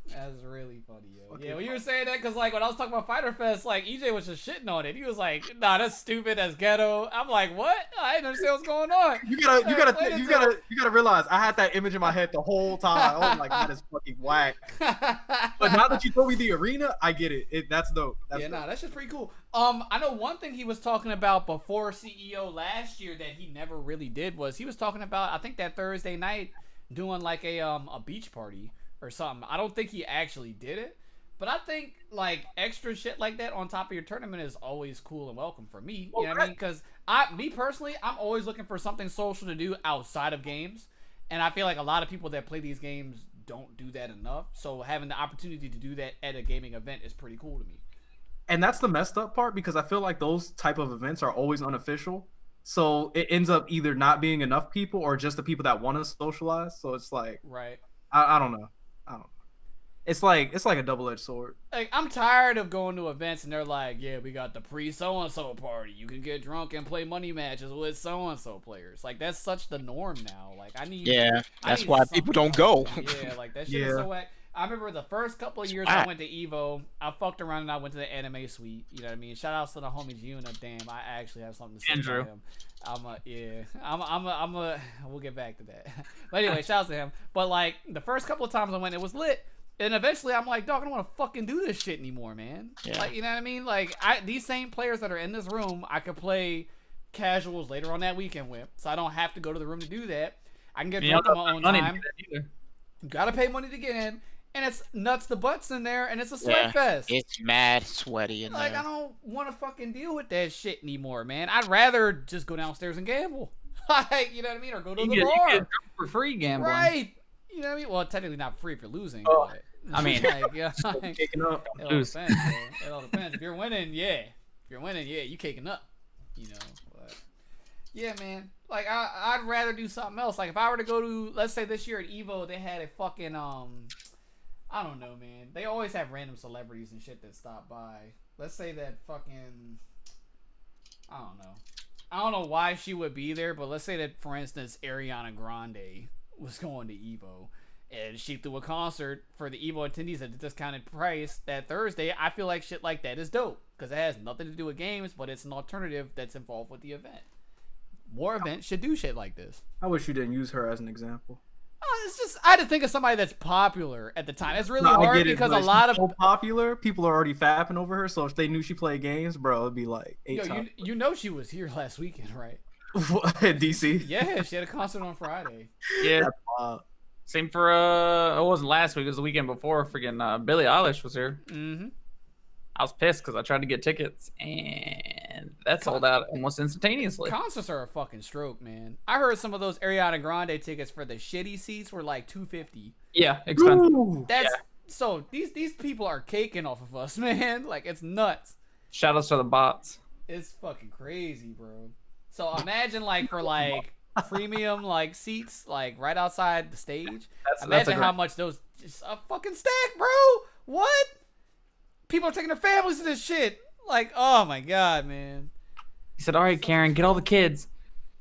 That's really funny, yo. Okay, yeah, when you were saying that, because like when I was talking about Fighter Fest, like EJ was just shitting on it. He was like, "Nah, that's stupid. That's ghetto." I'm like, "What? I didn't understand what's going on." You gotta realize I had that image in my head the whole time. I was like, that is fucking whack. But now that you told me the arena, I get it. That's dope. That's dope. That's just pretty cool. I know one thing he was talking about before CEO last year that he never really did was he was talking about, I think, that Thursday night doing like a beach party or something. I don't think he actually did it, but I think like extra shit like that on top of your tournament is always cool and welcome for me. You know what I mean? Because me personally, I'm always looking for something social to do outside of games, and I feel like a lot of people that play these games don't do that enough. So having the opportunity to do that at a gaming event is pretty cool to me. And that's the messed up part, because I feel like those type of events are always unofficial. So it ends up either not being enough people or just the people that want to socialize. So it's like, right. I don't know. It's like a double-edged sword. Like, I'm tired of going to events and they're like, yeah, we got the pre-so-and-so party. You can get drunk and play money matches with so-and-so players. Like, that's such the norm now. Like, that's why people don't go. Yeah, like, that shit is so whack. I remember the first couple of years I went to Evo, I fucked around and I went to the anime suite. You know what I mean? Shout outs to the homies Yuna. Damn, I actually have something to say Andrew. about him. We'll get back to that. But anyway, shout out to him. But like the first couple of times I went, it was lit. And eventually I'm like, dog, I don't want to fucking do this shit anymore, man. Yeah. Like, you know what I mean? Like, these same players that are in this room, I could play casuals later on that weekend with. So I don't have to go to the room to do that. I can get drunk on my own time. You gotta pay money to get in. And it's nuts to butts in there, and it's a sweat fest. It's mad sweaty in there. Like, I don't want to fucking deal with that shit anymore, man. I'd rather just go downstairs and gamble. Like, you know what I mean? Or go to the bar. You get drunk for free gambling. Right. You know what I mean? Well, technically not free if you're losing. Oh, but I mean, like, yeah, like, Kicking up. it all depends, bro. It all depends. If you're winning, yeah. If you're winning, yeah, you caking up. You know, but yeah, man. Like, I'd rather do something else. Like, if I were to go to, let's say this year at Evo, they had a fucking, I don't know, man. They always have random celebrities and shit that stop by. Let's say that fucking, I don't know. I don't know why she would be there, but let's say that, for instance, Ariana Grande was going to Evo. and she threw a concert for the Evo attendees at a discounted price that Thursday. I feel like shit like that is dope because it has nothing to do with games, but it's an alternative that's involved with the event. More events should do shit like this. I wish you didn't use her as an example. It's just I had to think of somebody that's popular at the time. It's really No, I hard get it, because but a lot of she's so popular, people are already fapping over her. So if they knew she played games, bro, it'd be like 8 Yo, times. you know she was here last weekend, right? DC. Yeah, she had a concert on Friday. Yeah. Uh, Same for it wasn't last week, it was the weekend before. Freaking Billie Eilish was here. Mm-hmm. I was pissed because I tried to get tickets and that sold out almost instantaneously. Concerts are a fucking stroke, man. I heard some of those Ariana Grande tickets for the shitty seats were like $250. Yeah, expensive. Ooh. That's so these people are caking off of us, man. Like it's nuts. Shout outs to the bots. It's fucking crazy, bro. So imagine like for like premium like seats like right outside the stage. Imagine how much those just a fucking stack, bro. What? People are taking their families to this shit. Like, oh my god, man. He said, "All right, Karen, get all the kids.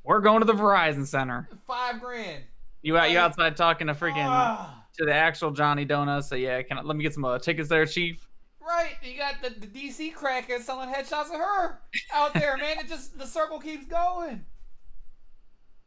We're going to the Verizon Center." $5,000. You outside talking to freaking to the actual Johnny Donuts. So yeah, let me get some tickets there, Chief. Right, you got the DC crackhead selling headshots of her out there, man. The circle keeps going.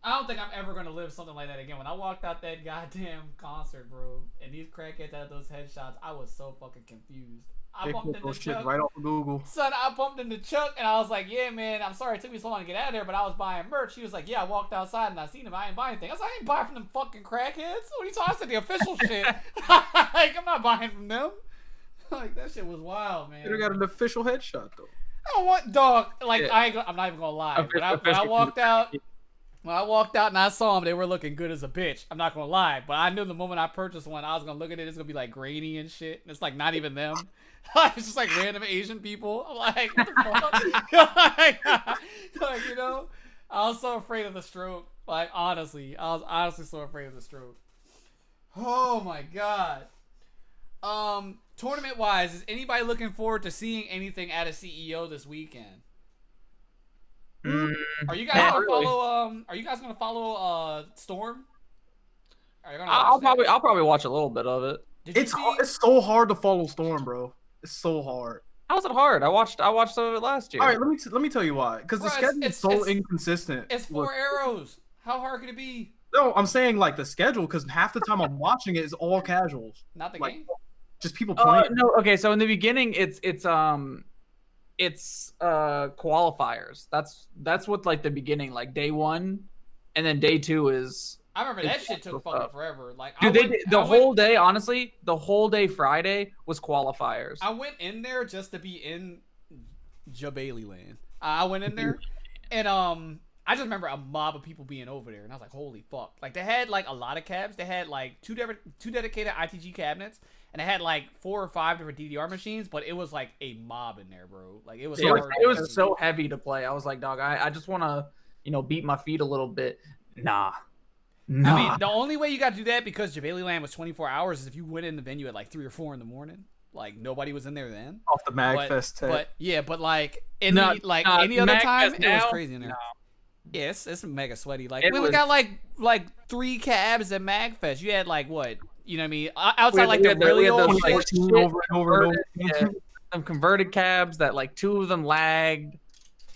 I don't think I'm ever gonna live something like that again. When I walked out that goddamn concert, bro, and these crackheads had those headshots, I was so fucking confused. I They bumped put those into shit Chuck. right off of Google. Son, I bumped into Chuck, and I was like, yeah, man, I'm sorry it took me so long to get out of there, but I was buying merch. He was like, yeah, I walked outside, and I seen him. I ain't buying anything. I was like, I ain't buying from them fucking crackheads. What are you talking about? I said the official shit. Like, I'm not buying from them. Like, that shit was wild, man. They got an official headshot, though. I don't want, dog. Like, Yeah. I'm not even gonna lie. When I walked out, and I saw them, they were looking good as a bitch. I'm not gonna lie, but I knew the moment I purchased one, I was gonna look at it. It's gonna be like grainy and shit. And it's like not even them. It's just like random Asian people. I'm like, what the fuck? Like, you know, I was so afraid of the stroke. Like, honestly, I was honestly so afraid of the stroke. Oh my god. Tournament wise, is anybody looking forward to seeing anything at a CEO this weekend? Are you guys gonna follow? Are you guys gonna follow Storm? Are you gonna I'll watch that? probably watch a little bit of it. Did you It's see? it's so hard to follow Storm, bro. It's so hard. How's it hard? I watched some of it last year. All right, let me tell you why. Because the Bro, schedule is so it's- inconsistent. It's 4 arrows. How hard could it be? No, I'm saying like the schedule, because half the time I'm watching it is all casuals, Not the like game. just people playing. No, okay. So in the beginning, it's qualifiers. That's what like the beginning, like day 1, and then day 2 is. I remember that it's shit took stuff. fucking forever. Like, Dude, the whole day, honestly, the whole day Friday was qualifiers. I went in there just to be in Jabali land. I went in there, and I just remember a mob of people being over there, and I was like, holy fuck! Like they had like a lot of cabs. They had like two dedicated ITG cabinets, and they had like 4 or 5 different DDR machines. But it was like a mob in there, bro. Like it was. It was so heavy to play. I was like, dog, I just want to, beat my feet a little bit. Nah. I mean, the only way you got to do that, because Jabali land was 24 hours, is if you went in the venue at like 3 or 4 in the morning. Like nobody was in there then. Off the MagFest tech. But yeah, but like any other MagFest time, it was now? crazy in there. No. Yeah, it's mega sweaty. Like It we was- got like 3 cabs at MagFest. You had like what? You know what I mean? Outside like We the had really old those, shit. like, 14 over and over and over. Yeah, some converted cabs that like 2 of them lagged,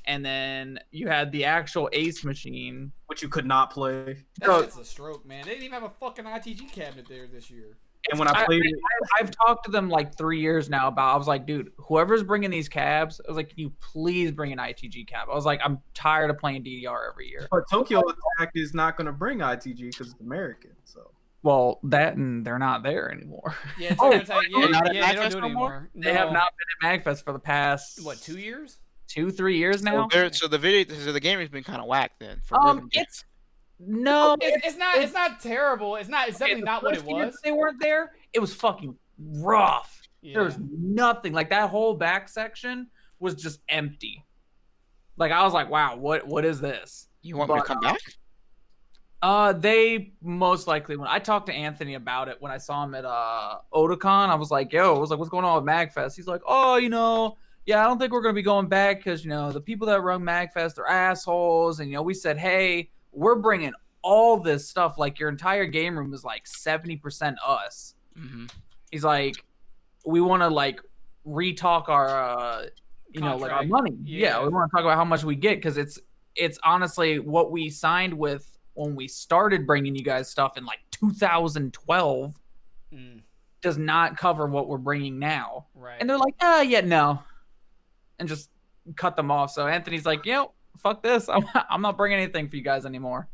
and then you had the actual Ace machine. Which you could not play. That shit's a stroke, man. They didn't even have a fucking ITG cabinet there this year. And when I played it, I've talked to them like 3 years now about. I was like, dude, whoever's bringing these cabs, I was like, can you please bring an ITG cab? I was like, I'm tired of playing DDR every year. but Tokyo Attack is not going to bring ITG because it's American. So Well, that and they're not there anymore. Yeah, Oh, yeah, they're not at they don't MagFest do it no more? anymore. They have not been at MagFest for the past What, 2 years? 2-3 years now. So the game has been kind of whack then. For It's no, It's not terrible. It's definitely not what it was. They weren't there. It was fucking rough. There was Yeah. nothing. Like that whole back section was just empty. Like I was like, wow, what is this? You want me to come back? They most likely, when I talked to Anthony about it when I saw him at Otakon, I was like, what's going on with MagFest? He's like, yeah, I don't think we're gonna be going back because the people that run MagFest are assholes, and we said, hey, we're bringing all this stuff. Like your entire game room is like 70% us. Mm-hmm. He's like, we want to like retalk our, you know, like our Contract. money. Yeah. We want to talk about how much we get because it's honestly what we signed with when we started bringing you guys stuff in like 2012 does not cover what we're bringing now. Right. And they're like, yeah, no, and just cut them off. So Anthony's like, fuck this. I'm not bringing anything for you guys anymore.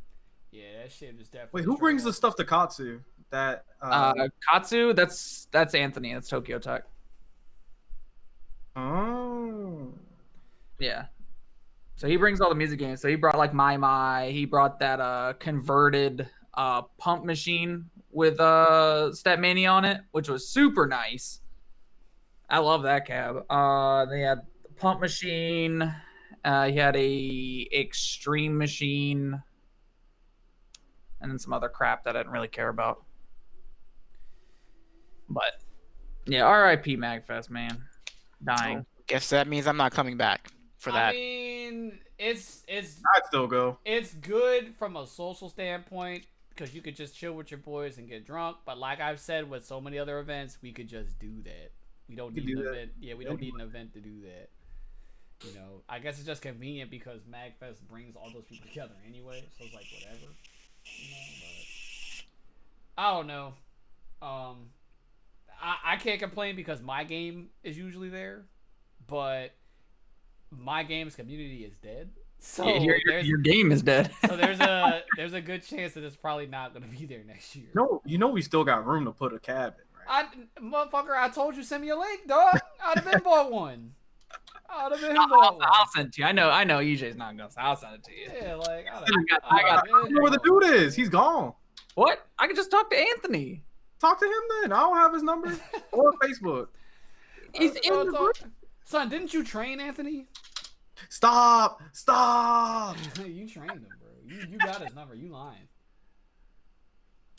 Yeah, that shit is definitely. Wait, who brings the stuff to Katsu? That Katsu, that's Anthony. That's Tokyo Tech. Oh. Yeah. So he brings all the music games. So he brought like My. He brought that converted pump machine with Statmania on it, which was super nice. I love that cab. They had the pump machine. He had a extreme machine, and then some other crap that I didn't really care about. But yeah, R.I.P. Magfest, man, dying. So, guess that means I'm not coming back for that. I mean, it's I'd still go. it's good from a social standpoint because you could just chill with your boys and get drunk. But like I've said with so many other events, we could just do that. We don't need an event. Yeah, we don't need an event to do that. You know, I guess it's just convenient because Magfest brings all those people together anyway. So it's like whatever. You know, but I don't know. I can't complain because my game is usually there, but my game's community is dead. So Your game is dead. so there's a good chance that it's probably not gonna be there next year. No, you know we still got room to put a cab in, right? Motherfucker, I told you send me a link, dog. I'd have been bought one. I'd have been bought one. I'll send it to you. I know EJ's not gonna. I'll send it to you. Yeah, like I got- I don't know where the dude is. He's gone. What? I can just talk to Anthony. Talk to him then. I don't have his number or Facebook. He's in the group. Son, didn't you train Anthony? Stop! You trained him, bro. You got his number. You lying.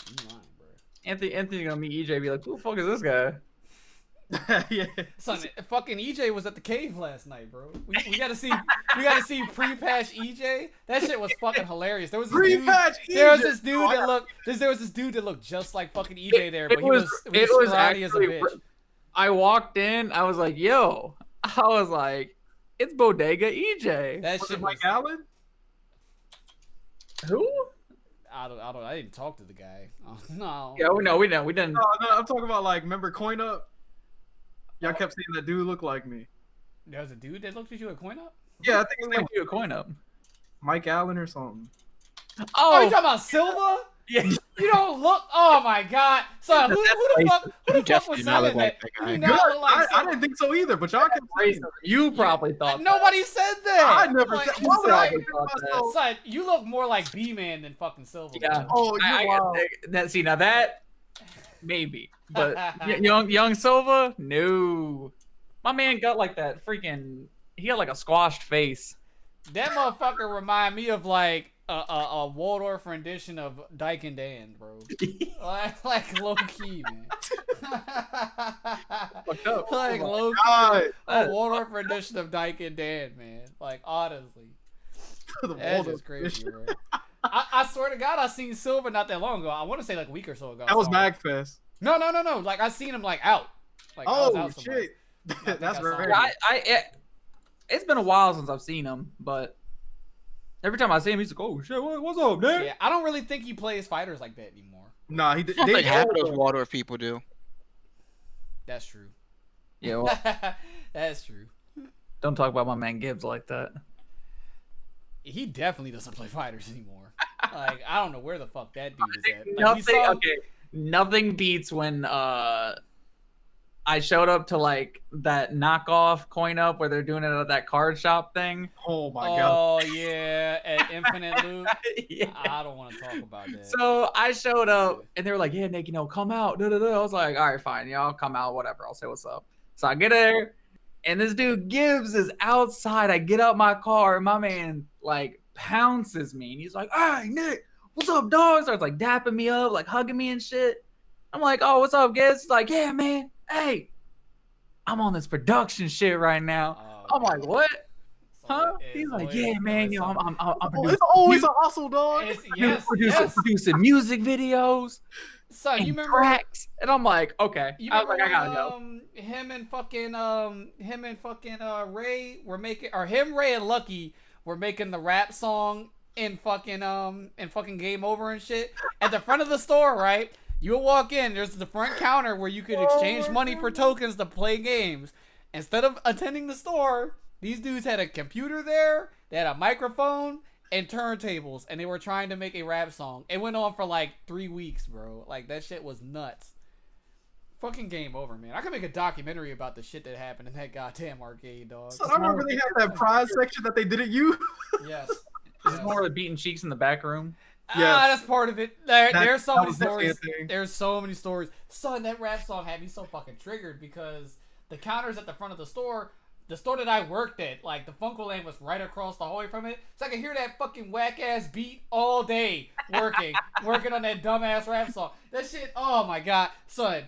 You lying, bro. Anthony gonna meet EJ and be like, who the fuck is this guy? Yeah. Son, fucking EJ was at the cave last night, bro. We gotta see pre-patch EJ. That shit was fucking hilarious. There was this dude. There was this dude that looked just like fucking EJ there, but he was scrawny as a bitch. I walked in. I was like, yo. I was like, it's Bodega EJ. That Was shit it was. Mike Allen? Who? I don't. I didn't talk to the guy. Oh, no. Yeah, no, we didn't. No, I'm talking about like, remember Coin Up? Y'all kept saying that dude looked like me. There was a dude that looked at you at Coin Up. Yeah, I think his name was You a coin up. Mike Allen or something. Oh, you talking about Silva? Yeah. You don't look. Oh my god. So who the fuck definitely was did not saying look that? like that guy. You do not look like I Silva. didn't think so either, but y'all kept saying it. You probably thought that. Nobody said that. I never Like, said. Why would I think thought that. myself? Son, you look more like B-Man than fucking Silva. Yeah. Oh, you wild. Now that maybe, but young Silva, no. My man got like that freaking. He got like a squashed face. That motherfucker remind me of like a Waldorf rendition of Dyke and Dan, bro. like low key, man. Fucked up. Like low key, God. a Waldorf rendition of Dyke and Dan, man. Like honestly, The that's Waldorf just crazy, edition. bro. I swear to God, I seen Silver not that long ago. I want to say like a week or so ago. That was I saw him. Magfest. No. Like I seen him like out. Like, I was Oh out somewhere. shit. think That's I saw rare. it. It's been a while since I've seen him, but every time I see him, he's like, "Oh shit, what's up, man?" Yeah, I don't really think he plays fighters like that anymore. Nah, he did. I think half of those Waldorf people do. That's true. Yeah, well, That's true. don't talk about my man Gibbs like that. He definitely doesn't play fighters anymore. Like I don't know where the fuck that dude is at. Like, we saw- Nothing beats when I showed up to like that knockoff coin up where they're doing it at that card shop thing. Oh my god. Oh yeah, at Infinite Loop. Yeah. I don't want to talk about that. So I showed up and they were like, "Yeah, Nick, come out." I was like, "All right, fine, y'all come out, whatever. I'll say what's up." So I get there, and this dude Gibbs is outside. I get out my car, and my man like pounces me, and he's like, "Hey, Nick, what's up, dog?" Starts like dapping me up, like hugging me and shit. I'm like, "Oh, what's up, Gibbs?" He's like, "Yeah, man. Hey, I'm on this production shit right now." Oh, I'm like, "What?" Huh? It's He's like, always- yeah, man, always yo, something. I'm Oh, producing, it's always a hustle, dog. It's, yes, producing music videos Son, and you remember? tracks, and I'm like, okay. You I was remember like, I when gotta go. him and fucking Ray were making, or him, Ray, and Lucky were making the rap song in fucking Game Over and shit at the front of the store, right? You'll walk in, there's the front counter where you could exchange money for tokens to play games. Instead of attending the store, these dudes had a computer there, they had a microphone and turntables, and they were trying to make a rap song. It went on for like 3 weeks, bro. Like, that shit was nuts. Fucking Game Over, man. I could make a documentary about the shit that happened in that goddamn arcade, dog. So I remember they had that prize section that they didn't use. Yes. This is more of the beating cheeks in the back room. Yes. Ah, that's part of it. There's so that many was definitely a stories. thing. There's so many stories. Son, that rap song had me so fucking triggered because the counters at the front of the store that I worked at, like, the Funko Land was right across the hallway from it. So I could hear that fucking whack-ass beat all day working on that dumbass rap song. That shit, oh my god. Son,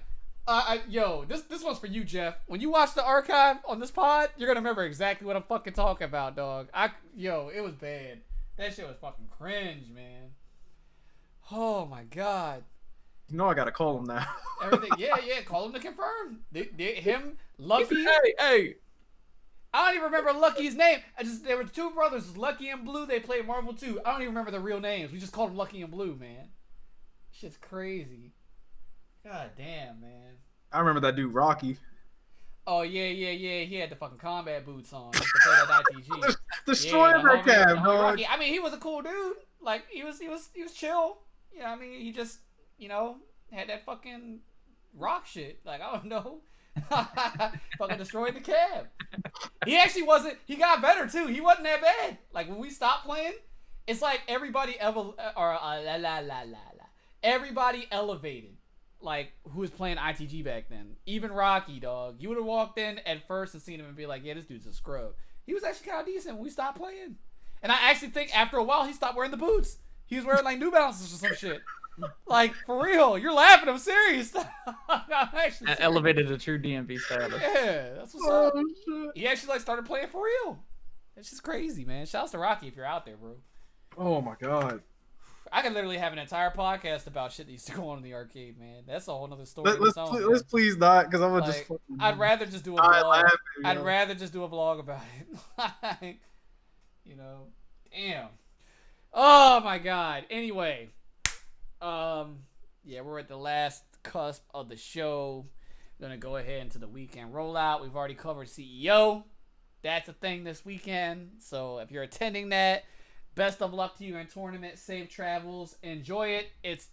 this one's for you, Jeff. When you watch the archive on this pod, you're gonna remember exactly what I'm fucking talking about, dog. It was bad. That shit was fucking cringe, man. Oh my god. You know I gotta call him now. Everything, yeah. Call him to confirm. Him, Lucky. Hey. I don't even remember Lucky's name. There were two brothers, Lucky and Blue. They played Marvel 2. I don't even remember their real names. We just called them Lucky and Blue, man. Shit's crazy. God damn, man. I remember that dude Rocky. Oh yeah. He had the fucking combat boots on. He used to play that ITG. Destroying the that homie- cab, the homie dog. Rocky. I mean, he was a cool dude. Like, he was chill. You know what I mean? He just, had that fucking rock shit. Like, I don't know. Fucking destroyed the cab. He actually wasn't. He got better too. He wasn't that bad. Like, when we stopped playing, it's like everybody everybody elevated. Like, who was playing ITG back then? Even Rocky, dog. You would have walked in at first and seen him and be like, yeah, this dude's a scrub. He was actually kind of decent when we stopped playing. And I actually think after a while he stopped wearing the boots. He was wearing like New Balances or some shit. Like, for real. You're laughing. I'm serious. I'm actually serious. Elevated a true DMV status. Yeah, that's what's up. He actually like started playing for real. That's just crazy, man. Shouts to Rocky if you're out there, bro. Oh my god. I could literally have an entire podcast about shit that used to go on in the arcade, man. That's a whole nother story. Let's please not, because I'm gonna just. Like, I'd rather just do a die vlog. laughing, I'd yo. rather just do a vlog about it. Like, damn. Oh my god. Anyway, yeah, we're at the last cusp of the show. Gonna go ahead into the weekend rollout. We've already covered CEO. That's a thing this weekend. So if you're attending that, best of luck to you in tournament. Safe travels. Enjoy it.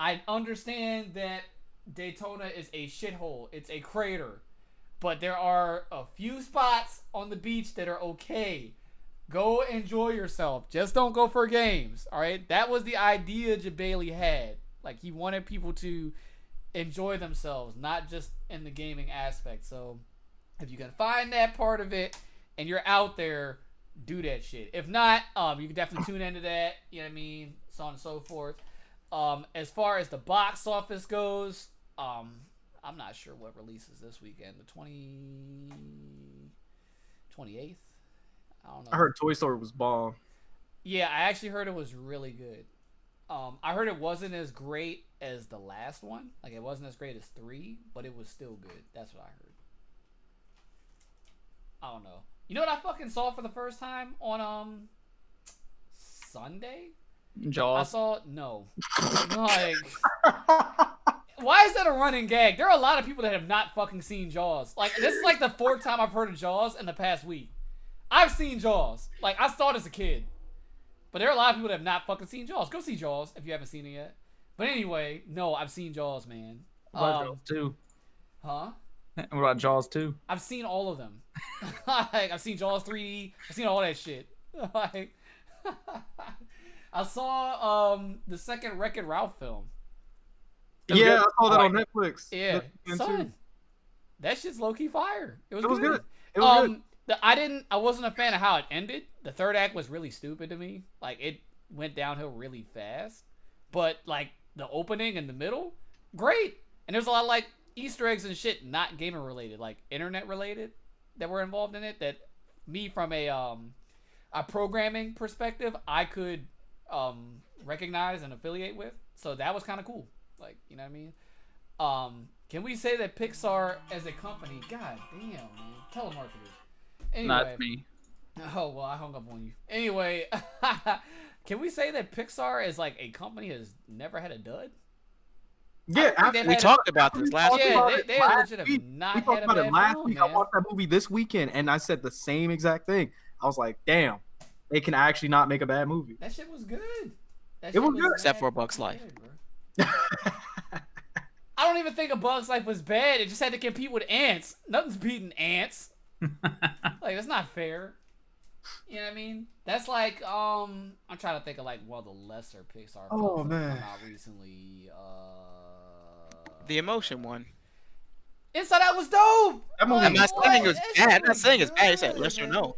I understand that Daytona is a shithole. It's a crater. But there are a few spots on the beach that are okay. Go enjoy yourself. Just don't go for games. All right? That was the idea Jabali had. Like, he wanted people to enjoy themselves, not just in the gaming aspect. So if you can find that part of it and you're out there, do that shit. If not, you can definitely tune into that. You know what I mean? So on and so forth. As far as the box office goes, I'm not sure what releases this weekend. The 28th? I don't know. I heard Toy Story was bomb. Yeah, I actually heard it was really good. I heard it wasn't as great as the last one. Like, it wasn't as great as 3, but it was still good. That's what I heard. I don't know. You know what I fucking saw for the first time on Sunday? I Jaws. saw no. Like, why is that a running gag? There are a lot of people that have not fucking seen Jaws. Like, this is like the 4th time I've heard of Jaws in the past week. I've seen Jaws. Like, I saw it as a kid. But there are a lot of people that have not fucking seen Jaws. Go see Jaws if you haven't seen it yet. But anyway, no, I've seen Jaws, man. What about Jaws 2? Huh? What about Jaws 2? I've seen all of them. Like, I've seen Jaws 3D. I've seen all that shit. Like, I saw the second Wreck-It Ralph film. Yeah, I saw that on Netflix. Yeah, Too. son, that shit's low key fire. It was It was good. good. It was good. I wasn't a fan of how it ended. The third act was really stupid to me. Like, it went downhill really fast. But like the opening and the middle, great. And there's a lot of like Easter eggs and shit, not gamer related, like internet related, that were involved in it that me from a programming perspective, I could recognize and affiliate with. So that was kind of cool. Like, you know what I mean? Can we say that Pixar as a company? God damn, man, telemarketers. Anyway, Not me. oh well, I hung up on you. Anyway, can we say that Pixar as like a company has never had a dud? Yeah, We talked about this last week. Yeah, they legit have week. not We had talked a about it bad last film, week. man. I watched that movie this weekend, and I said the same exact thing. I was like, "Damn, they can actually not make a bad movie." That shit was good. That It was shit good. Except mad for A Bug's fucking Life. good, bro. I don't even think A Bug's Life was bad. It just had to compete with ants. Nothing's beating ants. Like, that's not fair. You know what I mean? That's like, I'm trying to think of like one of the lesser Pixar films Oh, that have man. come out recently. The emotion one. Inside Out was dope. That movie I'm not was saying it was That bad. shit I'm not was saying it's bad. I said good, yes or man. no.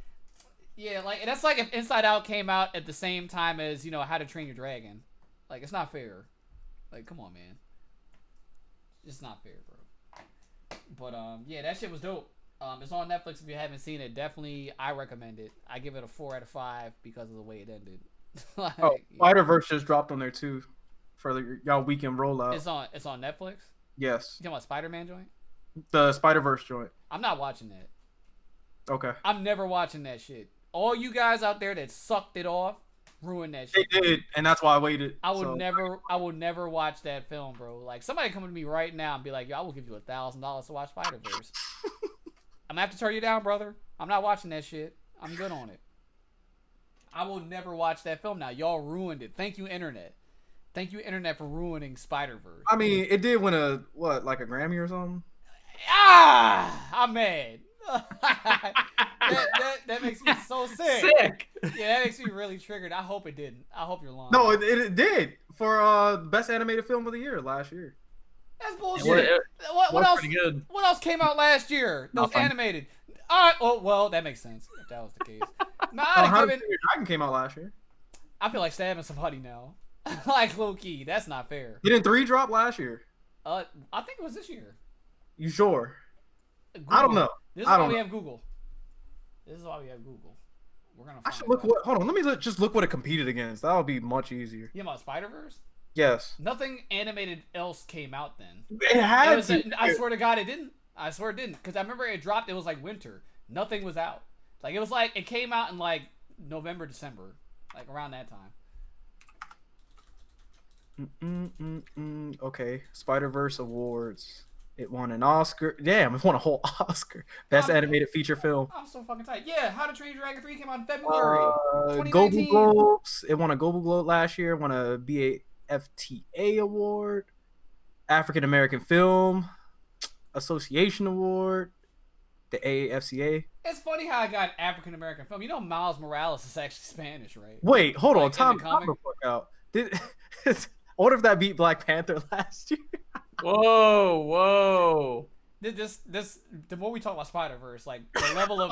Yeah, like that's like if Inside Out came out at the same time as, you know, How to Train Your Dragon. Like, it's not fair. Like, come on, man. It's not fair, bro. But yeah, that shit was dope. It's on Netflix. If you haven't seen it, definitely I recommend it. I give it a 4 out of 5 because of the way it ended. Like, Oh, yeah. Spider-Verse just dropped on there too for y'all weekend rollout. It's on Netflix. Yes, You talking about Spider-Man joint? the Spider-Verse joint. I'm not watching that. Okay, I'm never watching that shit. All you guys out there that sucked it off, ruined that shit. they did, and that's why I waited. I so. would never watch that film, bro. Like, somebody come to me right now and be like, "Yo, I will give you $1,000 to watch Spider-Verse." I'm gonna have to turn you down, brother. I'm not watching that shit. I'm good on it. I will never watch that film now. Y'all ruined it. Thank you, internet. Thank you, internet, for ruining Spider-Verse. I mean, it did win like a Grammy or something. I'm mad. that makes me so sick. Sick. Yeah, that makes me really triggered. I hope it didn't. I hope you're lying. No, it did for best animated film of the year last year. That's It bullshit. was- What was else? pretty good. What else came out last year that was Nothing. animated? All right. Oh, well, that makes sense if that was the case. Nah, Oh, I'd How have to given. Train Your Dragon came out last year. I feel like stabbing somebody now. Like, low key. That's not fair. Didn't 3 drop last year? I think it was this year. You sure? Google. I don't know. This is I why don't we know. have Google. This is why we have Google. We're gonna. I Find should look out. what. Hold on, let me just look what it competed against. That would be much easier. You know about Spider-Verse? Yes, Nothing animated else came out then. it had It was to. I swear to God, it didn't. I swear it didn't. Because I remember it dropped. It was like winter. Nothing was out. Like, it was like it came out in like November, December, like around that time. Okay, Spider-Verse awards. It won an Oscar. Damn, it won a whole Oscar. Best animated feature film. I'm so fucking tight. Yeah, How to Train Your Dragon 3 came out in February. Global 2019. Globes. It won a Global Globe last year. Won a BAFTA award. African American Film Association Award. The AAFCA. It's funny how I got African American film. You know, Miles Morales is actually Spanish, right? Wait, hold on. Like, in the Time comic? the fuck out. What if that beat Black Panther last year? Whoa. This the more we talk about Spider-Verse, like the level of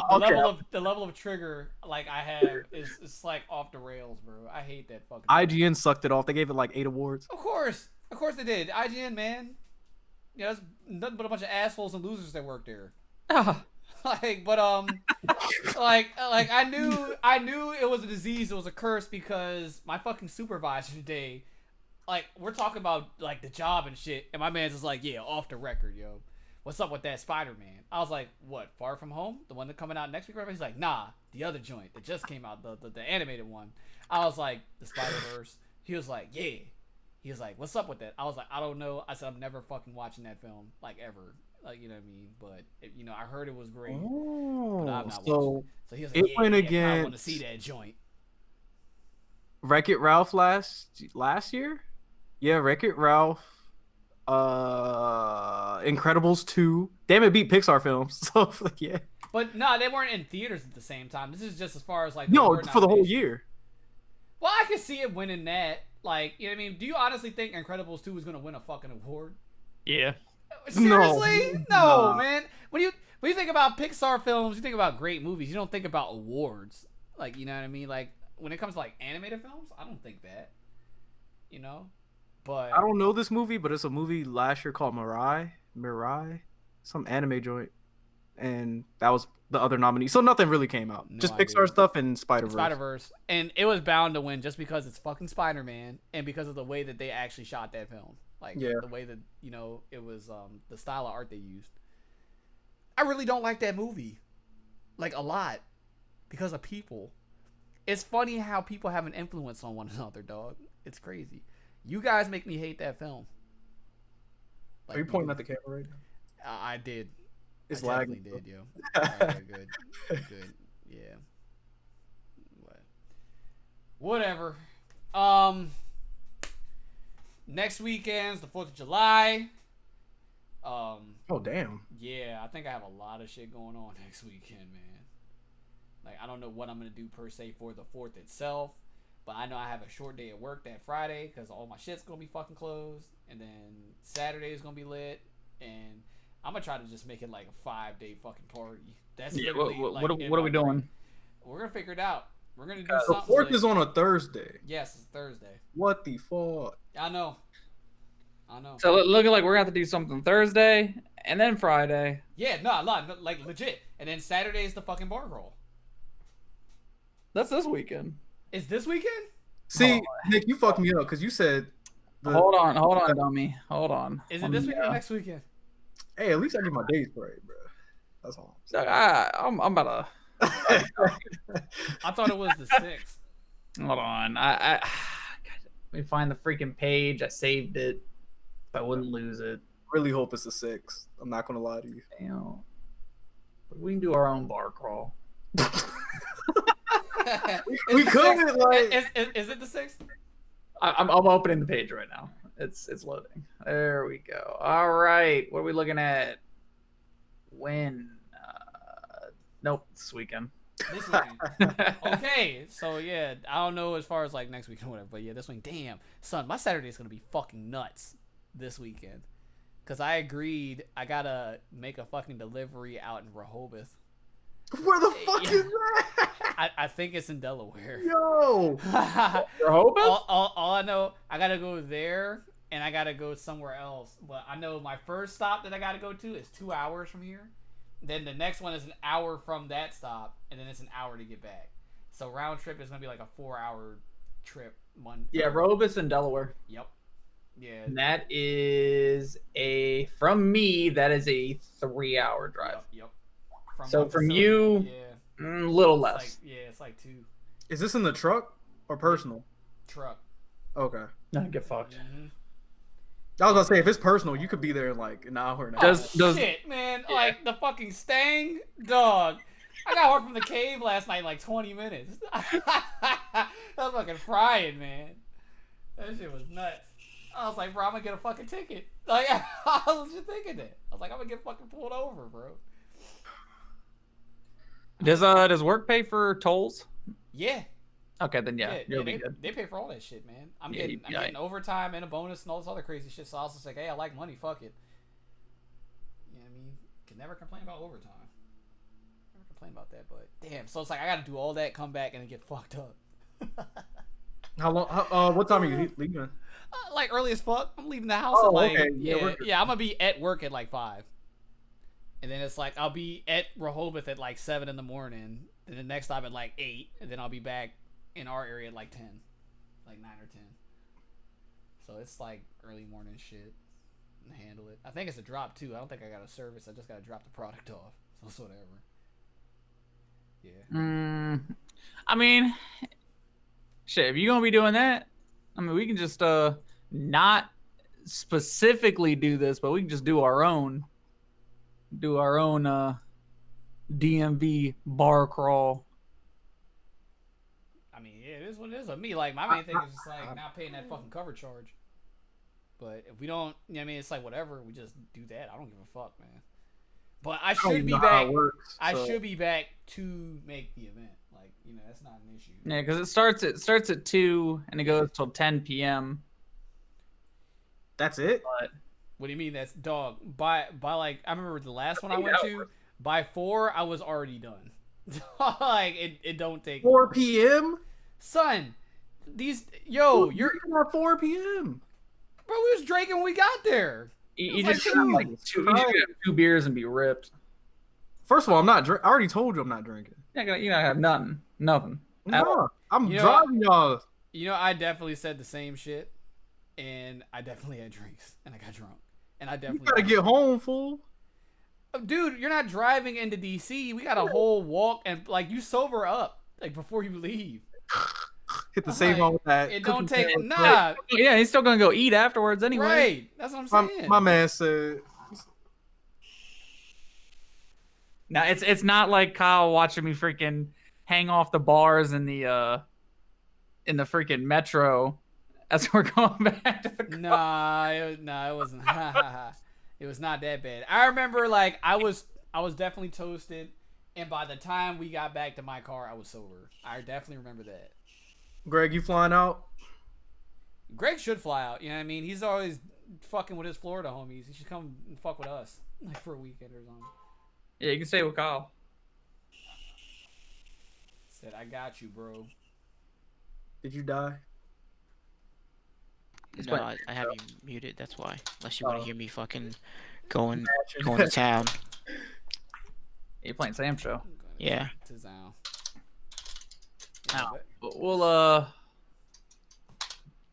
the level of trigger like I have is it's like off the rails, bro. I hate that fucking IGN sucked it off. They gave it like 8 awards. Of course they did. IGN, man. Yeah, that's nothing but a bunch of assholes and losers that work there. Like, but like I knew it was a disease, it was a curse, because my fucking supervisor today, like, we're talking about like the job and shit, and my man's just like, yeah, off the record, yo. What's up with that Spider-Man? I was like, what, Far From Home? The one that's coming out next week? He's like, nah, the other joint that just came out, the animated one. I was like, the Spider-Verse. He was like, yeah. He was like, what's up with that? I was like, I don't know. I said, I'm never fucking watching that film, like, ever. Like, you know what I mean? But, you know, I heard it was great. But I'm not watching it. So he was like, it went I against want to see that joint. Wreck-It Ralph last year? Yeah, Wreck-It Ralph. Incredibles 2. Damn, it beat Pixar films. So yeah. But no, they weren't in theaters at the same time. This is just as far as like the No, award for the whole nomination. year. Well, I can see it winning that. Like, you know what I mean? Do you honestly think Incredibles 2 is gonna win a fucking award? Yeah. Seriously? No, Nah. man. When you think about Pixar films, you think about great movies. You don't think about awards. Like, you know what I mean? Like, when it comes to like animated films, I don't think that. You know? But I don't know this movie, but it's a movie last year called Mirai. Some anime joint. and that was the other nominee. So nothing really came out. No Just idea. Pixar stuff and Spider-Verse. Spider-Verse, and it was bound to win just because it's fucking Spider-Man and because of the way that they actually shot that film. Like the way that it was the style of art they used. I really don't like that movie, like a lot, because of people. It's funny how people have an influence on one another, dog. It's crazy. You guys make me hate that film. Are you pointing at the camera right now? I did. It's I lagging. definitely did, yo. Okay, good. Good. Yeah. What? Whatever. Next weekend's the 4th of July. Oh damn. Yeah, I think I have a lot of shit going on next weekend, man. Like, I don't know what I'm gonna do per se for the 4th itself, but I know I have a short day at work that Friday because all my shit's gonna be fucking closed, and then Saturday is gonna be lit, and I'm gonna try to just make it like a 5-day fucking party. That's literally What like are we doing? We're gonna figure it out. We're gonna do The something. 4th is on a Thursday. Yes, it's Thursday. What the fuck? I know. So looking like we're gonna have to do something Thursday and then Friday. Yeah, no, like legit. And then Saturday is the fucking bar crawl. That's this weekend. Is this weekend? See, Nick, you fucked me up because you said. Hold on, dummy. Hold on. Is it this weekend or next weekend? Hey, at least I get my days right, bro. That's all. I'm about to. I thought it was the 6th. Hold on. Let me find the freaking page. I saved it. I wouldn't lose it. Really hope it's the 6th. I'm not gonna lie to you. Damn. We can do our own bar crawl. we could like. Is it the 6th? I'm opening the page right now. It's loading. There we go. All right. What are we looking at? When? Nope. This weekend. This weekend. Okay. So yeah, I don't know as far as like next weekend or whatever, but yeah, this week. Damn, son, my Saturday is gonna be fucking nuts this weekend. Cause I agreed I gotta make a fucking delivery out in Rehoboth. Where the fuck is that? I think it's in Delaware. Yo. Rehoboth? All I know, I gotta go there and I gotta go somewhere else. But I know my first stop that I gotta go to is 2 hours from here. Then the next one is an hour from that stop, and then it's an hour to get back. So round trip is gonna be like a 4-hour trip. Yeah, Rehoboth's in Delaware. Yep. Yeah. And that is from me. That is a 3-hour drive. Yep. From you, yeah, a little less. It's like 2. Is this in the truck or personal? Truck. Okay. No, get fucked. Mm-hmm. I was gonna say if it's personal, you could be there in like an hour and a half. Shit, man! Yeah. Like the fucking Stang, dog. I got home from the cave last night in like 20 minutes. I was fucking frying, man. That shit was nuts. I was like, bro, I'm gonna get a fucking ticket. Like, I was just thinking that. I was like, I'm gonna get fucking pulled over, bro. Does work pay for tolls? Yeah. Okay, then you'll be good. They pay for all that shit, man. I'm getting overtime and a bonus and all this other crazy shit. So I was just like, hey, I like money. Fuck it. You know what I mean? Can never complain about overtime. Never complain about that, but damn. So it's like I got to do all that, come back, and then get fucked up. How long? What time are you leaving? Like early as fuck. I'm leaving the house at like I'm gonna be at work at like 5. And then it's like I'll be at Rehoboth at like 7 in the morning. And the next stop at like 8. And then I'll be back in our area at like 10. Like 9 or 10. So it's like early morning shit. And handle it. I think it's a drop too. I don't think I got a service. I just gotta drop the product off. So it's whatever. Yeah. I mean, shit, if you're gonna be doing that, I mean, we can just not specifically do this, but we can just do our own DMV bar crawl. I mean, yeah, it is what it is. With me, like, my main thing is just like not paying that fucking cover charge. But if we don't, you know what I mean, it's like whatever. We just do that. I don't give a fuck, man. But I should be back. I should be back to make the event. Like, you know, that's not an issue. Yeah, because it starts at 2 and it goes till 10 p.m. That's it. But what do you mean? That's dog. By like, I remember the last one I went to. By 4, I was already done. Like it don't take 4 p.m. Son, you're at 4 p.m. Bro, we was drinking when we got there. You just have like 2 beers and be ripped. First of all, I'm not drink. I already told you I'm not drinking. You're not gonna have nothing. Nothing. No, I'm You know driving y'all. You know, I definitely said the same shit, and I definitely had drinks, and I got drunk, and I You definitely gotta get home, fool. Oh, dude, you're not driving into DC. We got a whole walk, and like you sober up like before you leave. Hit the same Like, one with that. it don't cookie take sandwich. nah. Yeah, he's still gonna go eat afterwards anyway. Right, that's what I'm My, saying. my man said, Now it's not like Kyle watching me freaking hang off the bars in the freaking metro as we're going back to the car. Nah, it wasn't. It was not that bad. I remember like I was definitely toasted, and by the time we got back to my car, I was sober. I definitely remember that. Greg, you flying out? Greg should fly out. You know what I mean? He's always fucking with his Florida homies. He should come and fuck with us, like for a weekend or something. Yeah, you can stay with Kyle. Said, I got you, bro. Did you die? No, I have you muted. That's why. Unless you want to hear me fucking going to town. You playing Sam show? Yeah. To Zion. Yeah, but we'll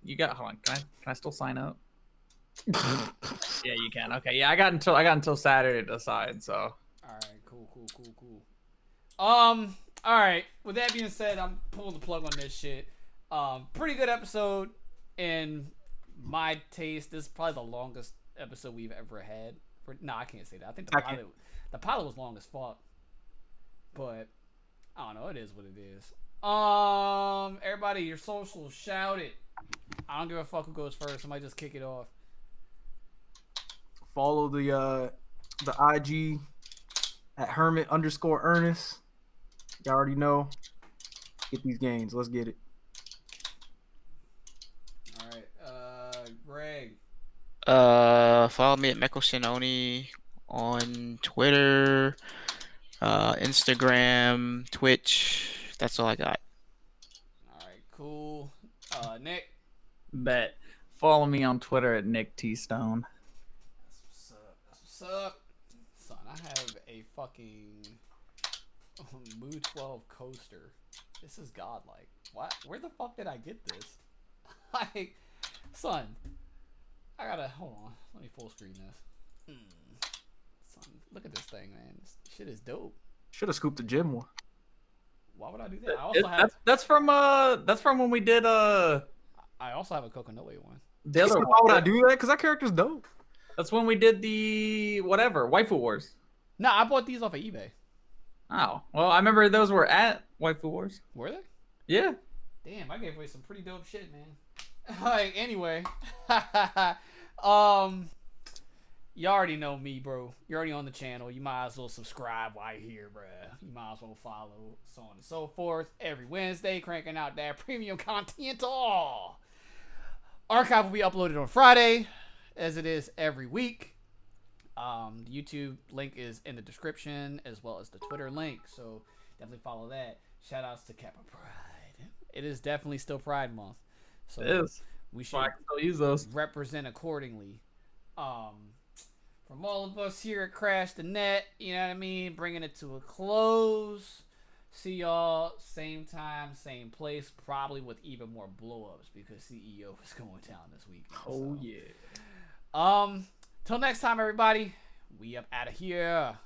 you got hold on. Can I still sign up? Yeah, you can. Okay, yeah, I got until Saturday to decide. So. All right, cool. All right. With that being said, I'm pulling the plug on this shit. Pretty good episode in my taste. This is probably the longest episode we've ever had. I can't say that. I think the pilot was long as fuck. But I don't know. It is what it is. Everybody, your socials, shout it. I don't give a fuck who goes first. Somebody just kick it off. Follow the IG at Hermit_Ernest. Y'all already know. Get these games. Let's get it. All right, Greg. Follow me at Meko Shinoni on Twitter, Instagram, Twitch. That's all I got. All right, cool. Nick. Bet. Follow me on Twitter at Nick T Stone. That's what's up. Son, I have a fucking Moo 12 coaster. This is godlike. What? Where the fuck did I get this? Like, son, I gotta hold on. Let me full screen this. Son, look at this thing, man. This shit is dope. Should have scooped the gym one. Why would I do that? I also have. That's from when we did I also have a Coconut one. the other Why would I do that? Because that character's dope. That's when we did the whatever Waifu Wars. No, I bought these off of eBay. Oh well, I remember those were at Waifu Wars. Were they? Yeah. Damn, I gave away some pretty dope shit, man. Like, anyway. You already know me, bro. You're already on the channel. You might as well subscribe while you're here, bruh. You might as well follow, so on and so forth. Every Wednesday, cranking out that premium content. Archive will be uploaded on Friday, as it is every week. The YouTube link is in the description, as well as the Twitter link. So definitely follow that. Shout outs to Kappa Pride. It is definitely still Pride Month. So It is. we should still use those. represent accordingly. From all of us here at Crash the Net, you know what I mean? Bringing it to a close. See y'all same time, same place, probably with even more blow-ups because CEO is going down this week. Oh, yeah. Till next time, everybody. We up out of here.